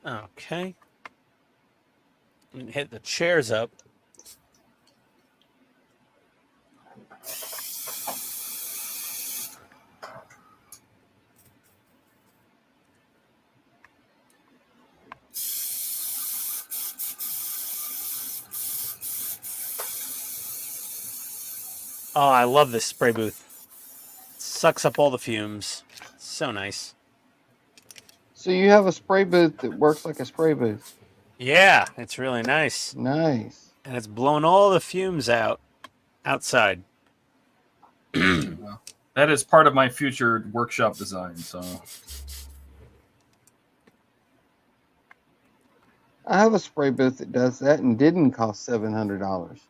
Okay. And hit the chairs up. Oh, I love this spray booth. It sucks up all the fumes. It's so nice. So you have a spray booth that works like a spray booth. Yeah, it's really nice. Nice. And it's blowing all the fumes out outside. That is part of my future workshop design. So I have a spray booth that does that and didn't cost $700.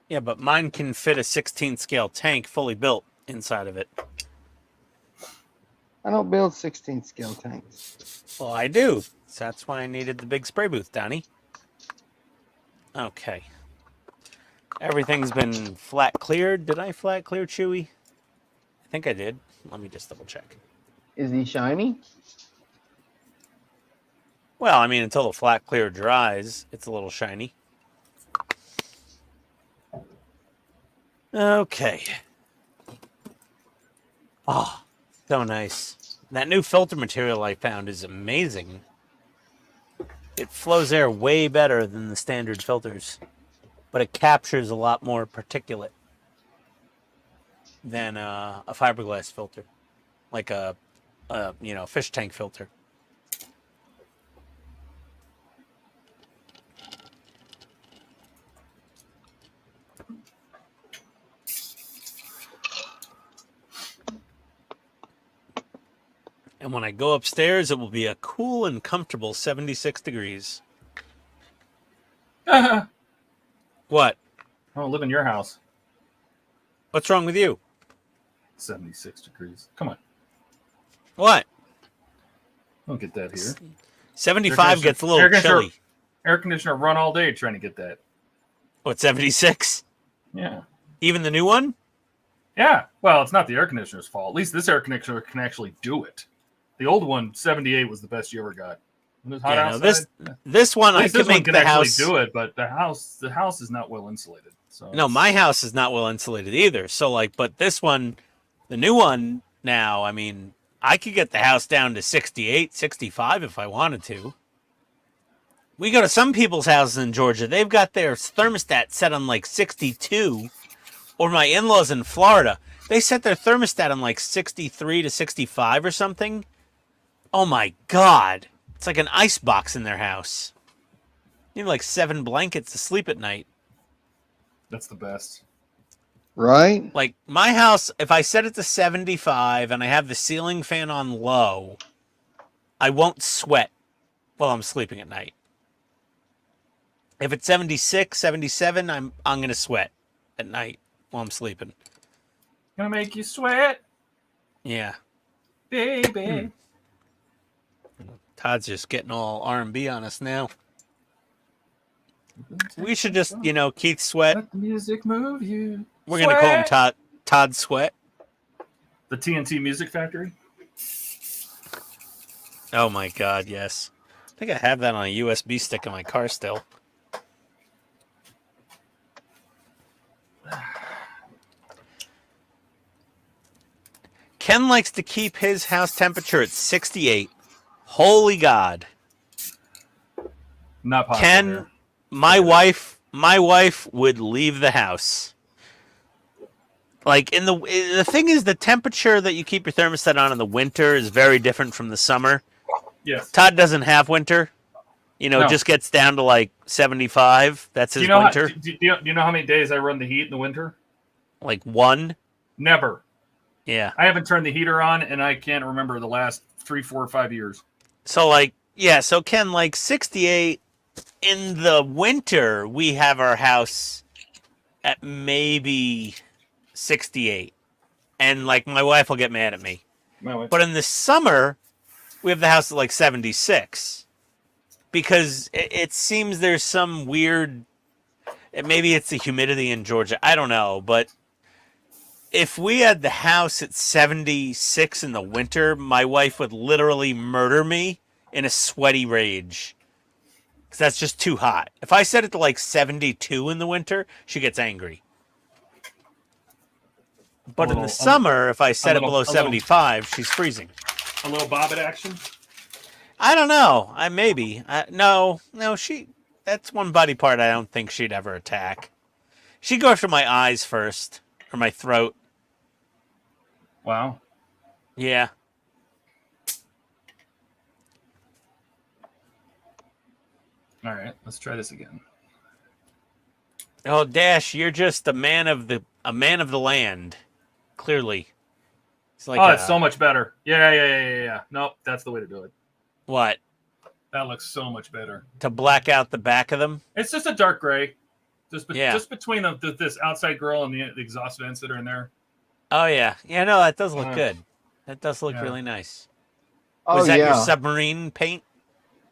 Yeah, but mine can fit a 16 scale tank fully built inside of it. I don't build 16 scale tanks. Well, I do. So that's why I needed the big spray booth, Donnie. Okay. Everything's been flat cleared. Did I flat clear Chewy? I think I did. Let me just double check. Is he shiny? Well, I mean, until the flat clear dries, it's a little shiny. Okay. Oh, so nice. That new filter material I found is amazing. It flows air way better than the standard filters. but it captures a lot more particulate than a fiberglass filter, like a fish tank filter. And when I go upstairs, it will be a cool and comfortable 76 degrees. I What? don't live in your house. What's wrong with you? 76 degrees. Come on. What? Don't get that here. 75 gets a little chilly. Air conditioner run all day trying to get that. What, 76? Yeah. Even the new one? Yeah. Well, it's not the air conditioner's fault. At least this air conditioner can actually do it. The old one, 78, was the best you ever got. When it was hot outside, this one I can make can the actually house do it, but the house is not well insulated. So No, my house is not well insulated either. So but this one, the new one now, I mean, I could get the house down to 68, 65 if I wanted to. We go to some people's houses in Georgia, they've got their thermostat set on like 62, or my in-laws in Florida, they set their thermostat on like 63 to 65 or something. Oh my God. It's like an ice box in their house. You need like 7 blankets to sleep at night. that's the best. Right? Like my house, if I set it to 75 and I have the ceiling fan on low, I won't sweat while I'm sleeping at night. If it's 76, 77, I'm going to sweat at night while I'm sleeping. Gonna make you sweat, Yeah. baby. Todd's just getting all R&B on us now. We should just, Keith Sweat. Let the music move you. We're going to call him Todd Sweat. The TNT Music Factory. Oh my God, yes. I think I have that on a USB stick in my car still. Ken likes to keep his house temperature at 68. Holy God. Not possible. Ken, here. my wife would leave the house. Like the thing is, the temperature that you keep your thermostat on in the winter is very different from the summer. Yes. Todd doesn't have winter. No. Just gets down to like 75. That's his winter. Do you know how many days I run the heat in the winter? Like 1. Never. Yeah. I haven't turned the heater on, and I can't remember the last 3, 4, 5 years. So so Ken, 68 in the winter, we have our house at maybe 68. And my wife will get mad at me. But in the summer, we have the house at 76. Because it seems there's some weird, maybe it's the humidity in Georgia, I don't know, but if we had the house at 76 in the winter, my wife would literally murder me in a sweaty rage. Because that's just too hot. If I set it to 72 in the winter, she gets angry. But in the summer, if I set it below 75, she's freezing. A little bobbit action? I don't know. No, that's one body part I don't think she'd ever attack. She'd go after my eyes first, or my throat. Wow. Yeah. All right, let's try this again. Oh, Dash, you're just a man of the land. Clearly. It's It's so much better. Yeah. Nope, that's the way to do it. What? That looks so much better. To black out the back of them? It's just a dark gray. Just between this outside grill and the exhaust vents that are in there. Oh, yeah. Yeah, no, that does look good. That does look really nice. Was that your submarine paint?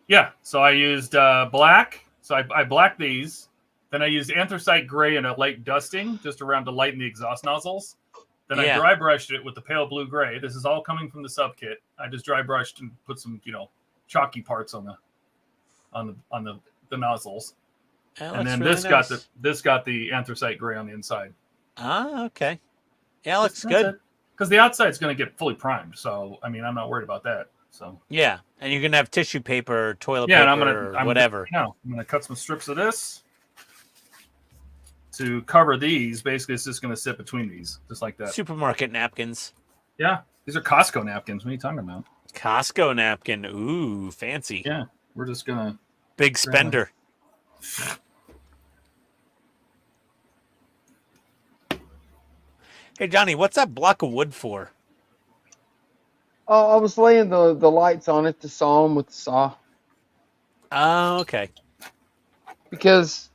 Yeah. So I used black. So I blacked these. Then I used anthracite gray and a light dusting just around to lighten the exhaust nozzles. Then I dry brushed it with the pale blue gray. This is all coming from the sub kit. I just dry brushed and put some, chalky parts on the nozzles. And then really this got the anthracite gray on the inside. Ah, okay. Yeah, it looks good. Because the outside's going to get fully primed. So, I'm not worried about that. So yeah, and you're going to have tissue paper, toilet and paper, whatever. I'm going to cut some strips of this. to cover these, basically it's just going to sit between these, just like that. Supermarket napkins. Yeah, these are Costco napkins. What are you talking about? Costco napkin. Ooh, fancy. Yeah, we're just going to... Big spender. Hey, Johnny, what's that block of wood for? Oh, I was laying the lights on it to saw them with the saw. Oh, okay. Because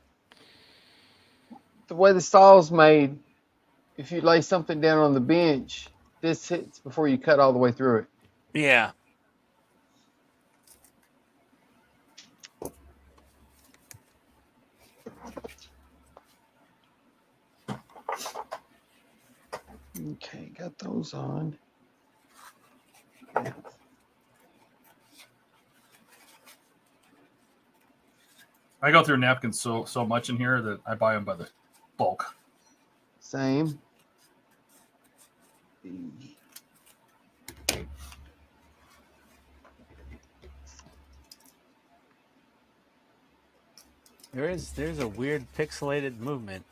the way the saw is made, if you lay something down on the bench, this hits before you cut all the way through it. Yeah. Okay, got those on. I go through napkins so much in here that I buy them by the bulk. Same. There's a weird pixelated movement.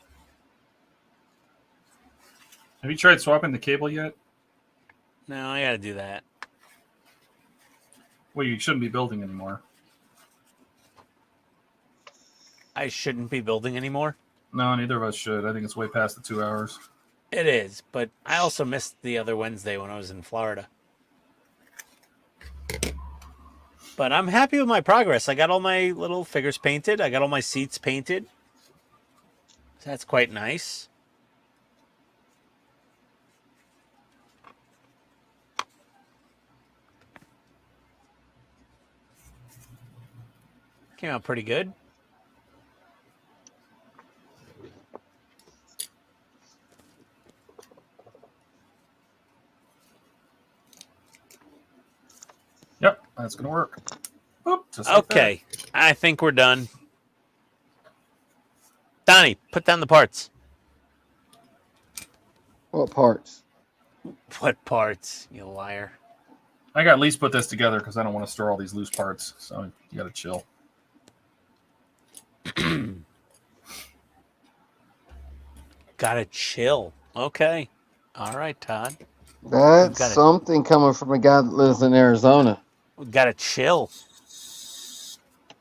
Have you tried swapping the cable yet? No, I gotta do that. Well, you shouldn't be building anymore. I shouldn't be building anymore. No, neither of us should. I think it's way past the 2 hours. It is, but I also missed the other Wednesday when I was in Florida. But I'm happy with my progress. I got all my little figures painted. I got all my seats painted. So that's quite nice. Came out pretty good. Yep, that's going to work. Oop, just like Okay, I think we're done. Donnie, put down the parts. What parts? What parts, you liar? that. I got at least put this together because I don't want to store all these loose parts. So you got to chill. Gotta chill. Okay. All right, Todd. That's Got it. something coming from a guy that lives in Arizona. We gotta chill.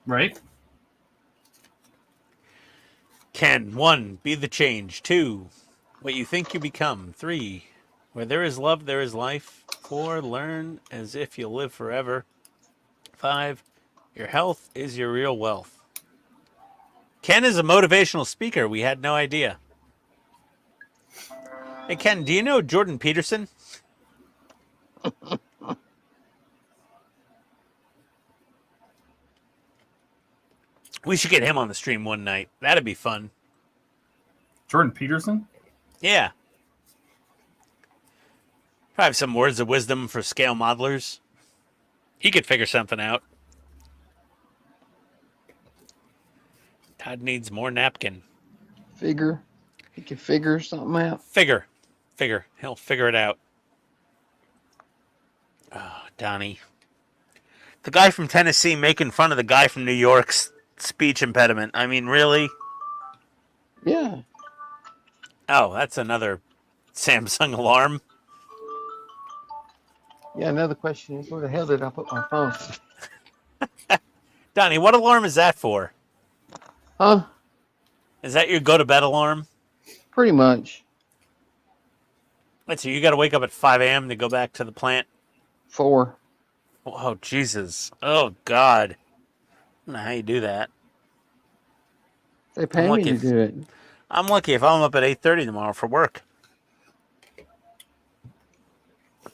Right? Ken, 1, be the change. 2, what you think you become. 3, where there is love, there is life. 4, learn as if you'll live forever. 5, your health is your real wealth. Ken is a motivational speaker. We had no idea. Hey, Ken, do you know Jordan Peterson? We should get him on the stream one night. That'd be fun. Jordan Peterson? Yeah. Probably have some words of wisdom for scale modelers. He could figure something out. Todd needs more napkin. Figure. He can figure something out. Figure. He'll figure it out. Oh, Donnie. The guy from Tennessee making fun of the guy from New York's speech impediment. I mean, really? Yeah. Oh, that's another Samsung alarm. Yeah, another question is, where the hell did I put my phone? Donnie, what alarm is that for? Huh? Is that your go-to-bed alarm? Pretty much. Wait, so you got to wake up at 5 a.m. to go back to the plant? 4. Oh, Jesus. Oh, God. I don't know how you do that. They pay me lucky to if- do it. I'm lucky if I'm up at 8:30 tomorrow for work.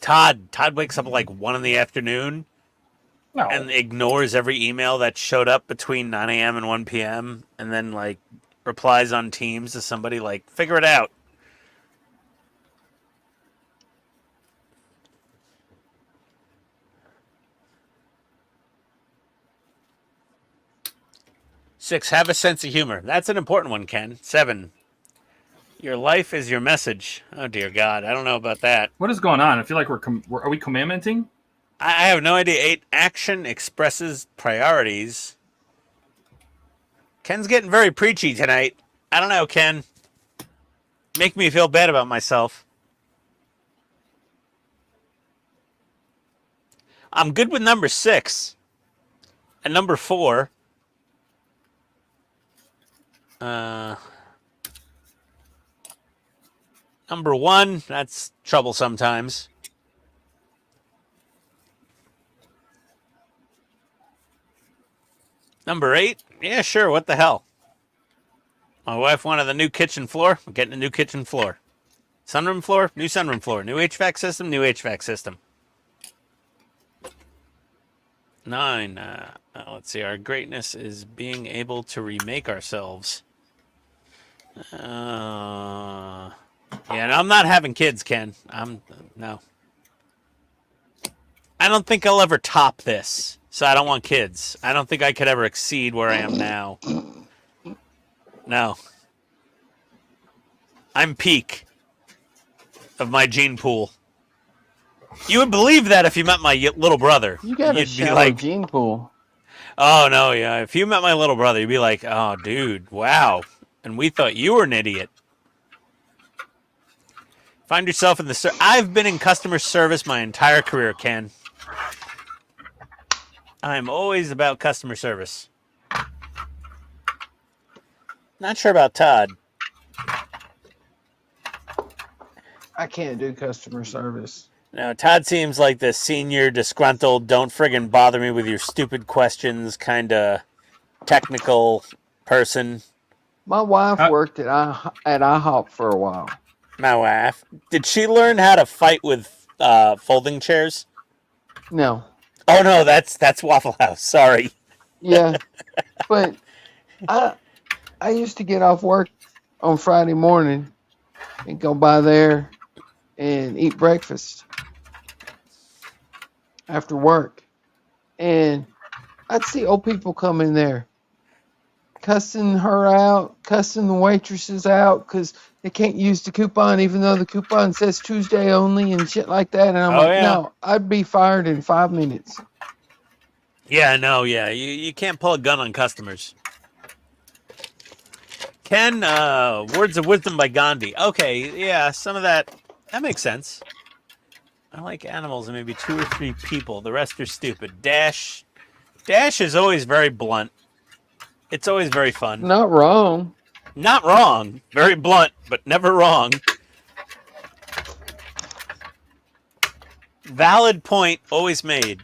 Todd wakes up at like 1 in the afternoon No. and ignores every email that showed up between 9 a.m. and 1 p.m. and then like replies on Teams to somebody like, figure it out. Six, have a sense of humor. That's an important one, Ken. 7, your life is your message. Oh, dear God. I don't know about that. What is going on? I feel like are we commandmenting? I have no idea. 8, action expresses priorities. Ken's getting very preachy tonight. I don't know, Ken. Make me feel bad about myself. I'm good with number 6. And number 4. Number 1, that's trouble sometimes. Number 8, yeah, sure, what the hell. My wife wanted the new kitchen floor. I'm getting a new kitchen floor. Sunroom floor, new sunroom floor. New HVAC system, new HVAC system. 9, let's see, our greatness is being able to remake ourselves. Yeah, and I'm not having kids, Ken. No. I don't think I'll ever top this, so I don't want kids. I don't think I could ever exceed where I am now. No. I'm peak of my gene pool. You would believe that if you met my little brother. You got a You'd be shallow like, gene pool. oh, no, yeah. If you met my little brother, you'd be like, oh, dude, wow. And we thought you were an idiot. Find yourself in the... I've been in customer service my entire career, Ken. I'm always about customer service. Not sure about Todd. I can't do customer service. No, Todd seems like the senior, disgruntled, don't friggin' bother me with your stupid questions kind of technical person. My wife worked at IHOP for a while. My wife. Did she learn how to fight with folding chairs? No. Oh, no, that's Waffle House. Sorry. Yeah. But I used to get off work on Friday morning and go by there and eat breakfast after work. And I'd see old people come in there cussing her out, cussing the waitresses out because they can't use the coupon even though the coupon says Tuesday only and shit like that. And I'm no, I'd be fired in 5 minutes. Yeah, no, yeah. You can't pull a gun on customers. Ken, Words of Wisdom by Gandhi. Okay, yeah, some of that makes sense. I like animals and maybe 2 or 3 people. The rest are stupid. Dash is always very blunt. It's always very fun. Not wrong. Not wrong. Very blunt, but never wrong. Valid point always made.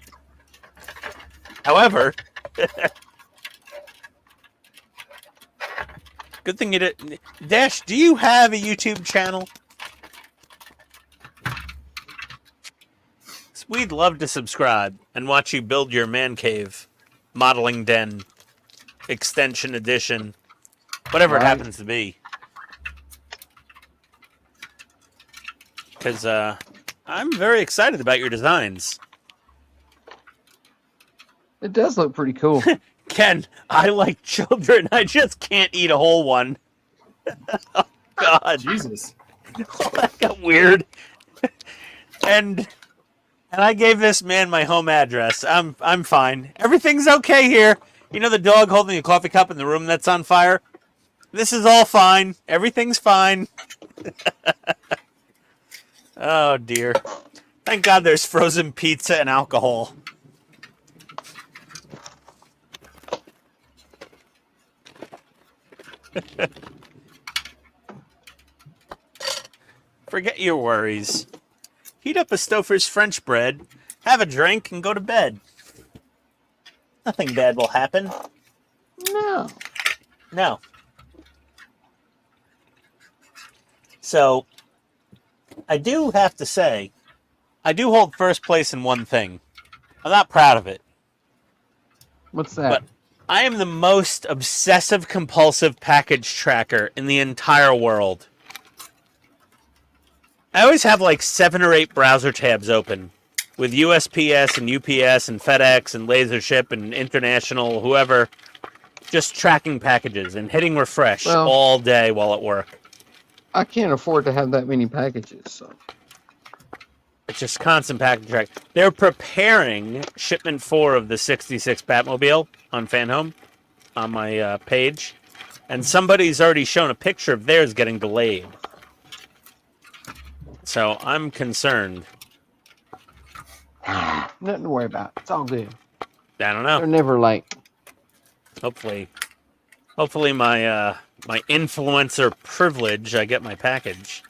However, good thing you did. Dash, do you have a YouTube channel? We'd love to subscribe and watch you build your man cave, modeling den, extension edition, whatever it happens to be. Because I'm very excited about your designs. It does look pretty cool. Ken, I like children. I just can't eat a whole one. Oh, God. Jesus. That got weird. And I gave this man my home address. I'm fine. Everything's okay here. You know the dog holding a coffee cup in the room that's on fire? This is all fine. Everything's fine. Oh, dear. Thank God there's frozen pizza and alcohol. Forget your worries. Heat up a Stouffer's French bread, have a drink, and go to bed. Nothing bad will happen. No. No. So, I do have to say, I do hold first place in one thing. I'm not proud of it. What's that? But I am the most obsessive compulsive package tracker in the entire world. I always have like 7 or 8 browser tabs open with USPS and UPS and FedEx and LaserShip and International, whoever, just tracking packages and hitting refresh all day while at work. I can't afford to have that many packages, so. It's just constant package track. They're preparing shipment 4 of the 66 Batmobile on FanHome on my page, and somebody's already shown a picture of theirs getting delayed. So I'm concerned. Nothing to worry about. It's all good. I don't know. They're never late. Hopefully my my influencer privilege, I get my package.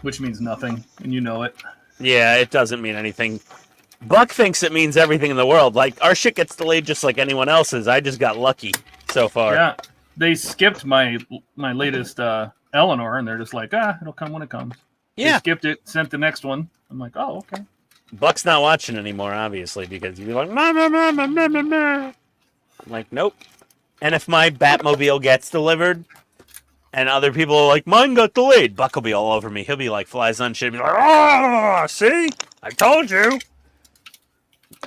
Which means nothing, and you know it. Yeah, it doesn't mean anything. Buck thinks it means everything in the world. Like, our shit gets delayed just like anyone else's. I just got lucky so far. Yeah, they skipped my latest Eleanor, and they're just like, it'll come when it comes. Yeah. They skipped it, sent the next one. I'm like, oh, okay. Buck's not watching anymore, obviously, because he'd be like, "Ma, ma, ma, ma, ma, ma, ma." I'm like, nope. And if my Batmobile gets delivered, and other people are like, mine got delayed, Buck will be all over me. He'll be like, flies on shit. He'll be like, oh, see? I told you.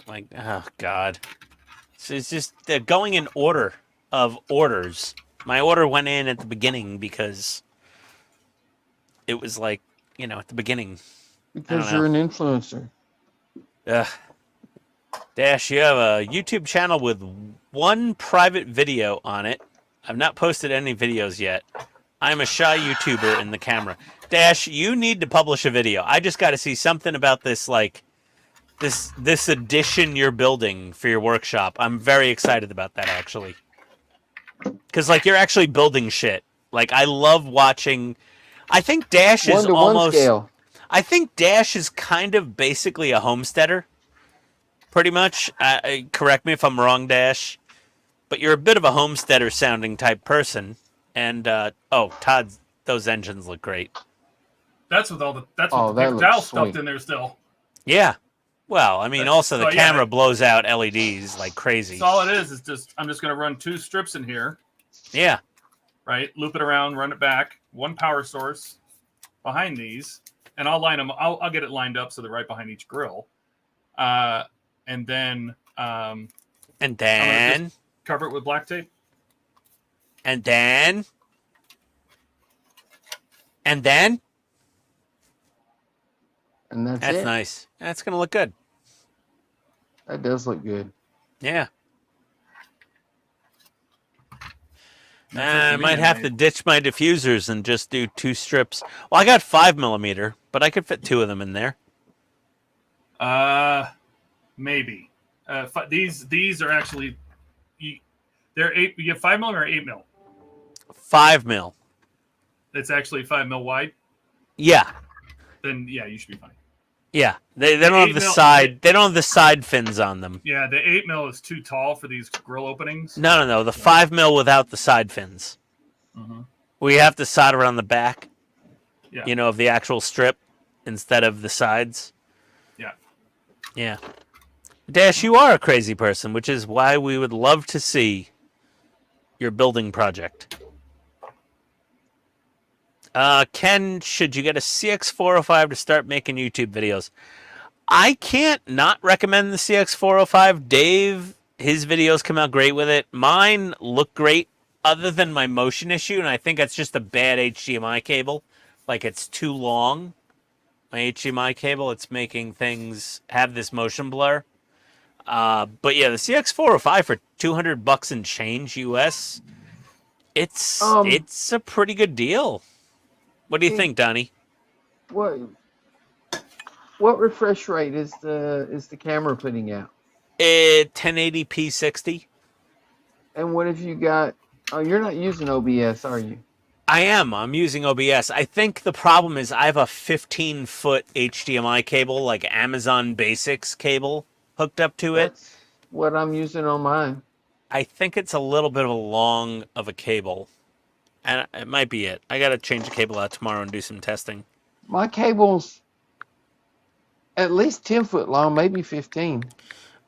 Like, oh, God. So it's just going in order of orders. My order went in at the beginning because it was like, at the beginning. Because you're an influencer. Dash, you have a YouTube channel with one private video on it. I've not posted any videos yet. I'm a shy YouTuber in the camera. Dash, you need to publish a video. I just got to see something about this, like, this addition you're building for your workshop. I'm very excited about that, actually. Because, like, you're actually building shit. Like, I love watching... I think Dash is almost... scale. I think Dash is kind of basically a homesteader. Pretty much. Correct me if I'm wrong, Dash. But you're a bit of a homesteader-sounding type person. And, Todd, those engines look great. That's with all the that paper looks towel sweet. stuffed in there still. Yeah. Well, I mean, also the So, yeah, camera blows out LEDs like crazy. So all it is just I'm just going to run 2 strips in here. Yeah. Right? Loop it around, run it back. 1 power source behind these. And I'll line them. I'll get it lined up so they're right behind each grill. And then I'm gonna just cover it with black tape. And then And that's it. nice. That's gonna look good. That does look good. Yeah. I might have to ditch my diffusers and just do 2 strips. Well, I got 5mm, but I could fit 2 of them in there. Maybe. These are actually they're 8. You have 5mm or 8mm? 5mm. It's actually 5mm wide. Yeah. Then yeah, you should be fine. Yeah. They don't have the side. They don't have the side fins on them. Yeah, the 8mm is too tall for these grill openings. No. The 5mm without the side fins. Mm-hmm. We have to solder on the back. Yeah. Of the actual strip instead of the sides. Yeah. Yeah. Dash, you are a crazy person, which is why we would love to see your building project. Ken, should you get a CX405 to start making YouTube videos? I can't not recommend the CX405. Dave, his videos come out great with it. Mine look great other than my motion issue, and I think that's just a bad HDMI cable. Like, it's too long. My HDMI cable, it's making things have this motion blur. But yeah, the CX405 for $200 and change US, it's a pretty good deal. What do you think, Donnie? What refresh rate is the camera putting out? 1080p 60. And what have you got? Oh, you're not using OBS, are you? I am. I'm using OBS. I think the problem is I have a 15-foot HDMI cable, like Amazon Basics cable, hooked up to it. That's what I'm using on mine. I think it's a little bit of a long of a cable. And it might be it. I got to change the cable out tomorrow and do some testing. My cable's at least 10 foot long, maybe 15.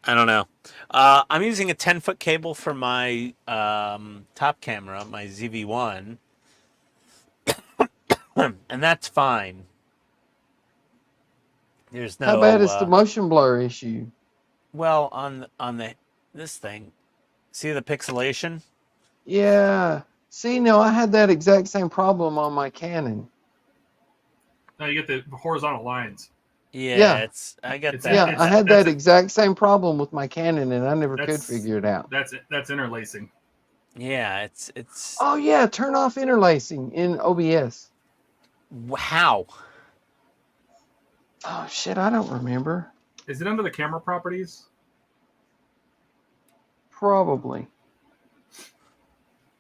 I don't know. I'm using a 10-foot cable for my top camera, my ZV-1. And that's fine. There's no... How bad is the motion blur issue? Well, on this thing, see the pixelation? Yeah. See, no, I had that exact same problem on my Canon. Now you get the horizontal lines. Yeah. I got that. Yeah, I had that exact same problem with my Canon, and I never could figure it out. That's interlacing. Yeah, it's. Oh yeah, turn off interlacing in OBS. How? Oh shit, I don't remember. Is it under the camera properties? Probably.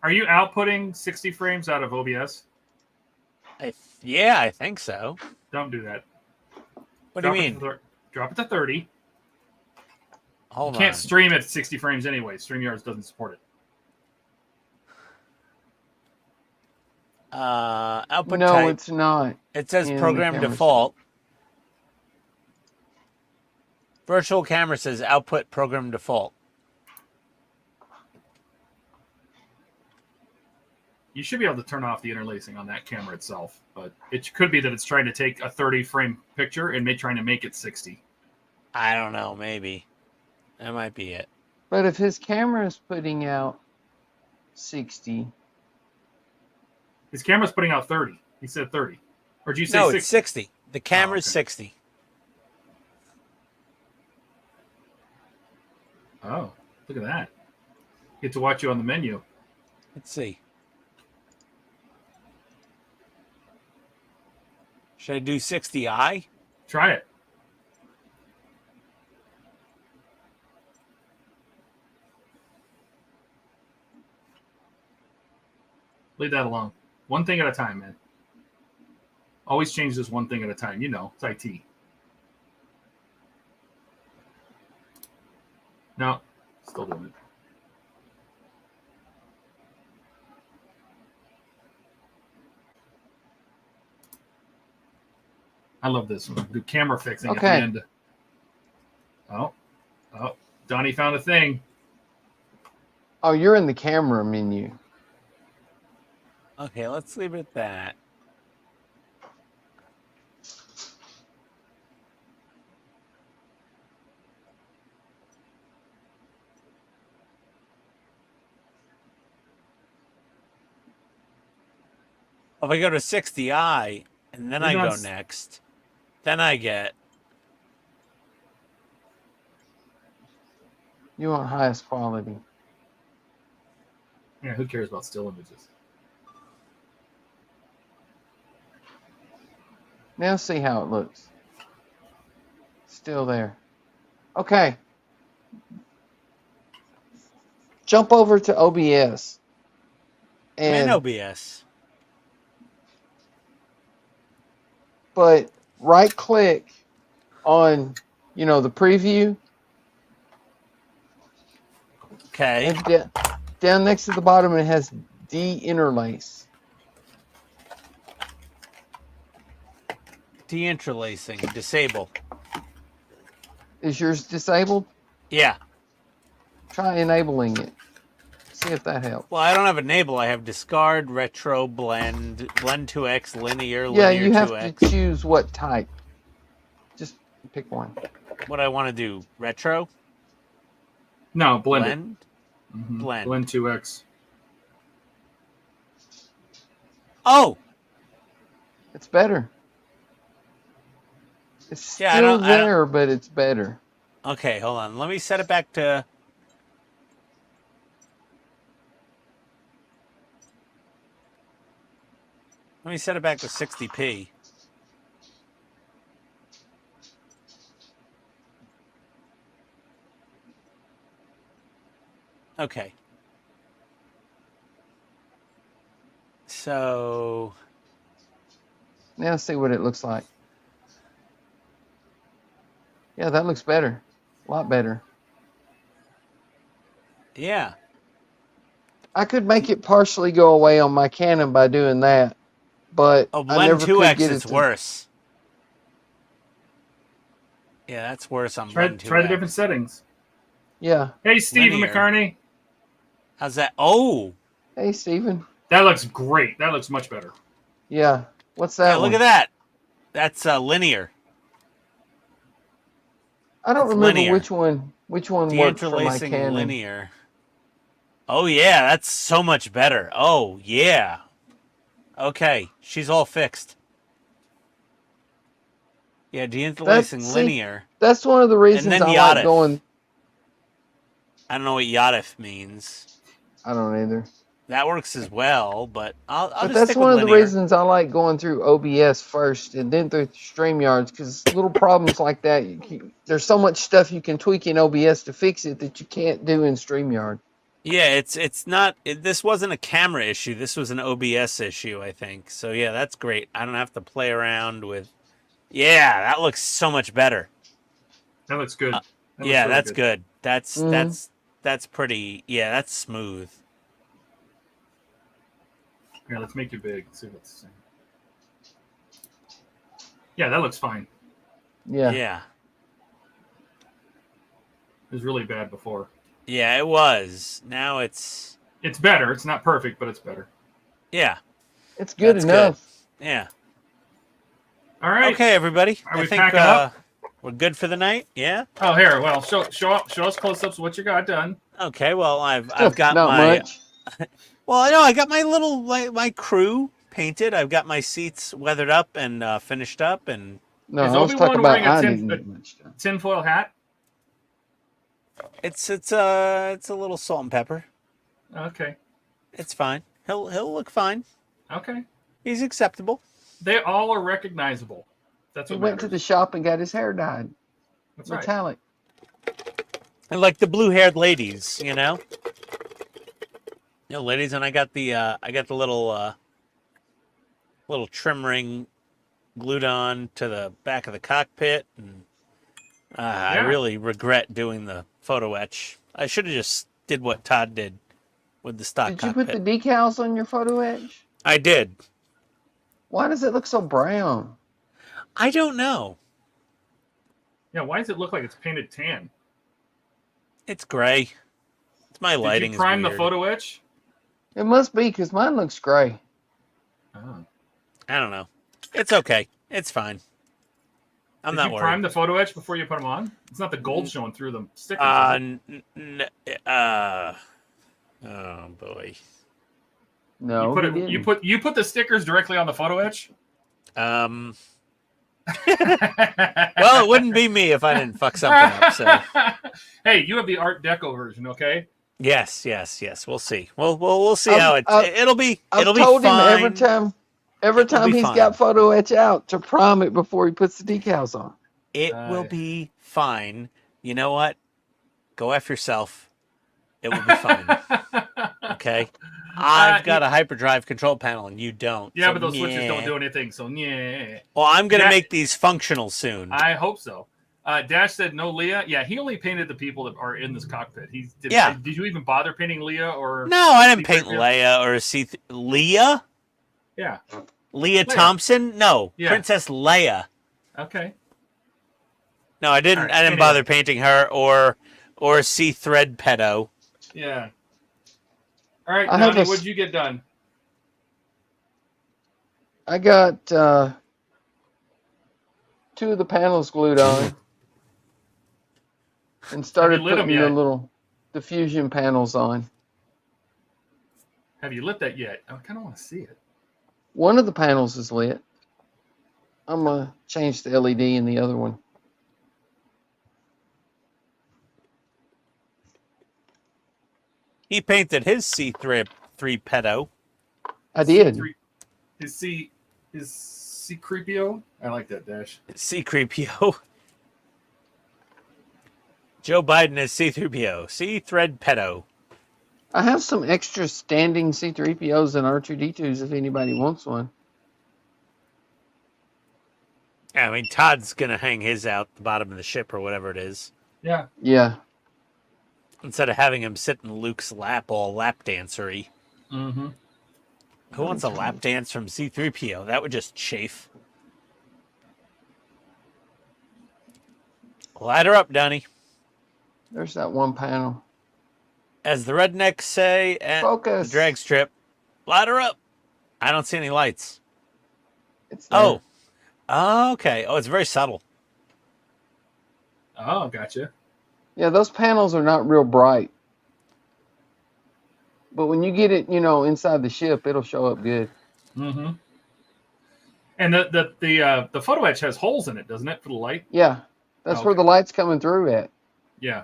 Are you outputting 60 frames out of OBS? Yeah, I think so. Don't do that. What do you Drop it mean? Drop it to 30. Hold You can't on. stream at 60 frames anyway. StreamYards doesn't support it. Output No, type. it's not. It says in the program camera default. Virtual camera says output program default. You should be able to turn off the interlacing on that camera itself, but it could be that it's trying to take a 30 frame picture and trying to make it 60. I don't know. Maybe that might be it. But if his camera is putting out 60, His camera's putting out 30. He said 30. Or did you say No, 60? it's 60. The camera's okay. 60. Oh, look at that. Get to watch you on the menu. Let's see. Should I do 60i? Try it. Leave that alone. One thing at a time, man. Always change this one thing at a time. You know, it's IT. No, still doing it. I love this one. Do camera fixing at the Okay. end. Oh, Donnie found a thing. oh, you're in the camera menu. Okay, let's leave it at that. If I go to 60i and then I You're go not- next, then I get You want highest quality. Yeah, who cares about still images? Now see how it looks. Still there. Okay. Jump over to OBS. and And OBS. but right click on, the preview, Okay. and down next to the bottom it has de-interlace. De-interlacing. Disable. Is yours disabled? Yeah. Try enabling it. See if that helps. Well, I don't have enable. I have discard, retro, blend, blend 2x, linear, Yeah, linear you have 2x. to choose what type. Just pick one. What I want to do? Retro? No, blend it. Blend? Mhm. Blend. Blend 2x. Oh! It's better. It's Yeah, I still don't- I don't- there, but it's better. Okay, hold on. Let me set it back to... Let me set it back to 60p. Okay. So... Now see what it looks like. Yeah, that looks better. A lot better. Yeah. I could make it partially go away on my Canon by doing that, but Oh, I blend never could 2x get is it to. worse. Yeah, that's worse on Try blend 2x. the different settings. Yeah. Hey, Stephen Linear. McCartney. How's that? Oh! Hey, Steven. That looks great. That looks much better. Yeah. What's that Yeah, look one? at that. That's linear. I don't It's remember linear. which one works for my De-interlacing Canon. linear. Oh, yeah, that's so much better. Oh, yeah. Okay, she's all fixed. Yeah, de-interlacing see, linear. That's one of the reasons then I Yadif. like going. I don't know what Yadif means. I don't either. That works as well, but I'll But just that's stick one with of the linear. reasons I like going through OBS first and then through StreamYards, because little problems like that, there's so much stuff you can tweak in OBS to fix it that you can't do in StreamYard. Yeah, it's not. This wasn't a camera issue. This was an OBS issue, I think. So yeah, that's great. I don't have to play around with. Yeah, that looks so much better. That looks good. That looks Yeah, really that's good. That's Mhm. that's pretty. Yeah, that's smooth. Here, let's make you big. See what's the same. Yeah, that looks fine. Yeah. Yeah, It was really bad before. yeah, it was. Now it's. It's better. It's not perfect, but it's better. Yeah, It's good that's enough. good. Yeah. All right. Okay, everybody. Are I we think packing up? we're good for the night. Yeah. Oh, here. Well, show us close-ups of what you got done. Okay. Well, I've got Not my. much. Well, I know I got my little my crew painted. I've got my seats weathered up and finished up, and No, Is I was Obi-Wan talking about wearing a I tin- didn't get much done. Tinfoil hat. it's a little salt and pepper. Okay. It's fine. He'll look fine. Okay. He's acceptable. They all are recognizable. That's He what went to the shop and got his hair dyed That's right. metallic. And like the blue-haired ladies, you know. You know, ladies, and I got the little trim ring glued on to the back of the cockpit, and I Yeah. really regret doing the photo etch. I should have just did what Todd did with the stock Did you cockpit. put the decals on your photo etch? I did. Why does it look so brown? I don't know. Yeah. Why does it look like it's painted tan? It's gray. It's my lighting. Did you prime is the weird. photo etch? It must be, because mine looks gray. Oh. I don't know. It's okay. It's fine. I'm Did not you worried. prime the photo etch before you put them on? It's not the gold showing through the stickers. Oh boy. No, he didn't. you put the stickers directly on the photo etch. Well, it wouldn't be me if I didn't fuck something up. So Hey, you have the Art Deco version, okay? yes. We'll see. We'll see I've- how I've- it'll be. I've It'll told be him fine. every It will time be he's fine. got photo etch out to prime it before he puts the decals on. It will be fine. You know what? Go F yourself. It will be fine. Okay. I've got a hyperdrive control panel and you don't. Yeah, so but those switches don't yeah. do anything, so yeah. Well, I'm gonna That- make these functional soon. I hope so. Dash said no Leah. Yeah, he only painted the people that are in this cockpit. Yeah. Did you even bother painting Leah or? No, I didn't paint C-3PO? Leia or Leah. Yeah. Leah Leia. Thompson? No, Yeah. Princess Leia. Okay. No, I didn't. All right, I didn't anyway. bother painting her or C Thread Pedo. Yeah. All right, I have Donnie, a s- what'd you get done? I got 2 of the panels glued on and started lit 'em putting the yet? little diffusion panels on. Have you lit that yet? I kind of want to see it. One of the panels is lit. I'm going to change the LED in the other one. He painted his C3 Pedo. I did. His C-3PO? I like that, Dash. C-3PO. Joe Biden is C-3PO. C-Thread Pedo. I have some extra standing C-3POs and R2-D2s if anybody wants one. I mean, Todd's going to hang his out the bottom of the ship or whatever it is. Yeah. Yeah. Instead of having him sit in Luke's lap all lap dancery. Mm-hmm. Who wants a lap dance from C-3PO? That would just chafe. Light her up, Donnie. There's that one panel. As the rednecks say at Focus. the drag strip, light her up. I don't see any lights. It's there. Oh. Oh, okay. Oh, it's very subtle. Oh, gotcha. Yeah, those panels are not real bright. But when you get it, inside the ship, it'll show up good. Mm-hmm. And the photo etch has holes in it, doesn't it, for the light? Yeah. That's where Okay. the light's coming through at. Yeah.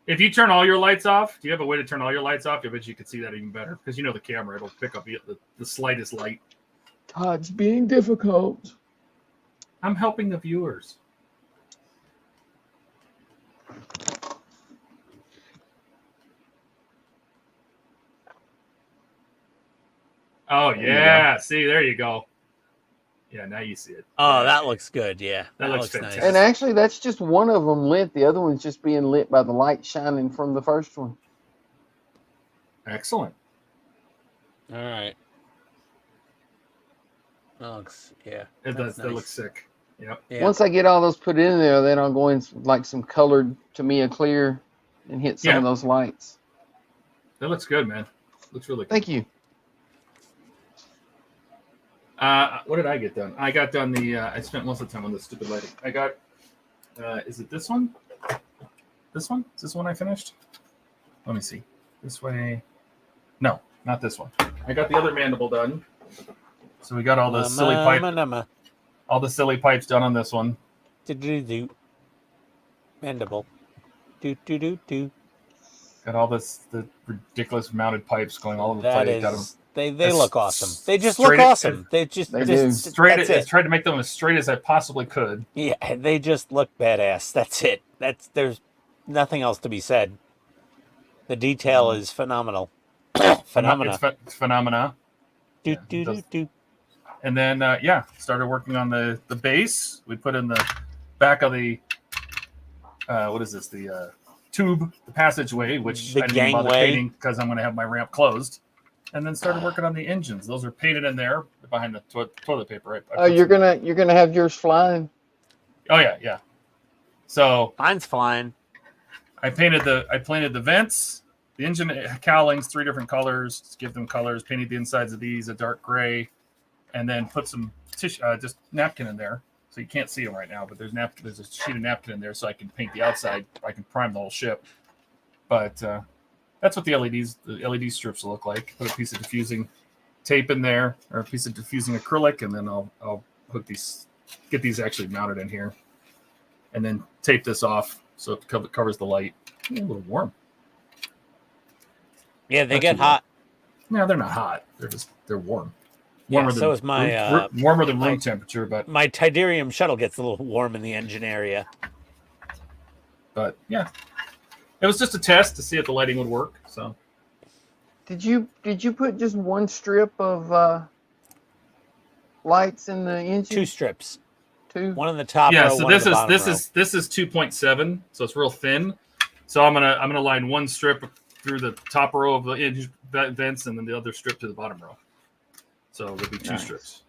If you turn all your lights off, do you have a way to turn all your lights off? I bet you could see that even better because the camera, it'll pick up the slightest light. Todd's being difficult. I'm helping the viewers. Oh, yeah. See, there you go. Yeah, now you see it. Oh, yeah. that looks good. Yeah, That looks nice. fantastic. And actually, that's just one of them lit. The other one's just being lit by the light shining from the first one. Excellent. All right. That looks, yeah. That nice. looks sick. Yep. Yeah. Once I get all those put in there, then I'll go in like some colored Tamiya clear and hit some of those lights. That looks good, man. Looks really good. Thank you. What did I get done? I got done I spent most of the time on the stupid lighting. I got, is it this one? This one? Is this one I finished? Let me see. This way. No, not this one. I got the other mandible done. So we got all the silly pipes done on this one. Do. Mandible. Do. Got all the ridiculous mounted pipes going all over the That place. Got is, they look awesome. They just straight look awesome. They do. straight. That's I it. tried to make them as straight as I possibly could. Yeah, they just look badass. That's it. There's nothing else to be said. The detail is phenomenal. Phenomena. It's phenomena. Do. And then started working on the base. We put in the back of the what is this? The tube, the passageway, which The I didn't bother gangway. painting because I'm going to have my ramp closed. And then started working on the engines. Those are painted in there behind the toilet paper. Right? Oh, you're gonna have yours flying. Oh yeah. So Mine's flying. I painted the vents, the engine cowlings, 3 different colors. Just give them colors. Painted the insides of these a dark gray, and then put some tissue, just napkin in there. So you can't see them right now, but there's a sheet of napkin in there, so I can paint the outside. I can prime the whole ship. But that's what the LED strips will look like. Put a piece of diffusing tape in there, or a piece of diffusing acrylic, and then I'll hook these, get these actually mounted in here, and then tape this off so it covers the light. A little warm. Yeah, they Not get too hot. No, they're not hot. They're warm. Yeah, Warmer so is my warmer than room temperature, but my Tidarium shuttle gets a little warm in the engine area. yeah, it was just a test to see if the lighting would work. So Did you put just one strip of lights in the engine? 2 strips. 2. One on the top yeah, row, so one on this the is bottom this row. is this is 2.7, so it's real thin. So I'm gonna line one strip through the top row of the engine vents, and then the other strip to the bottom row. So there'll be 2 strips,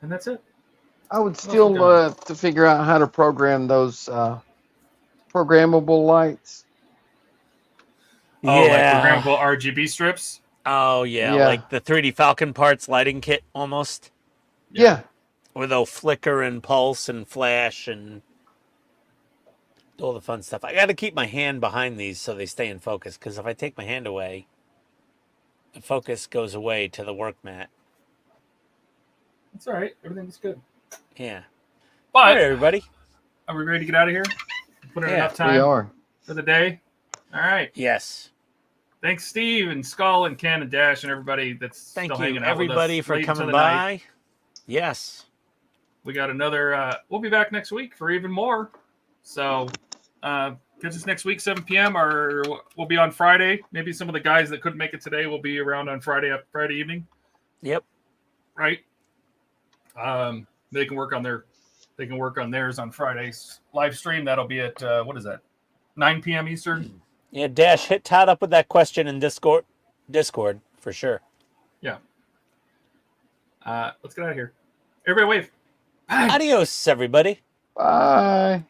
and that's it. I would still to figure out how to program those programmable lights. Oh, Yeah. like programmable RGB strips. Oh yeah, Yeah. like the 3D Falcon parts lighting kit almost, Yeah. where they'll flicker and pulse and flash and all the fun stuff. I got to keep my hand behind these so they stay in focus, because if I take my hand away, the focus goes away to the work mat. That's all right. Everything's good. Yeah. But All right, everybody. are we ready to get out of here? Put in Yeah, enough We time are. for the day. All right. Yes. Thanks, Steve and Skull and Ken and Dash and everybody that's Thank still you, hanging out everybody, with us for late into coming the night. by. Yes. We got another. We'll be back next week for even more. So, catch us next week, 7 p.m. or we'll be on Friday. Maybe some of the guys that couldn't make it today will be around on Friday evening. Yep. Right. They can work on theirs on Friday's live stream. That'll be at what is that? 9 p.m. Eastern. Yeah, Dash, hit Todd up with that question in Discord for sure. Yeah. Let's get out of here. Everybody wave. Bye. Adios, everybody. Bye.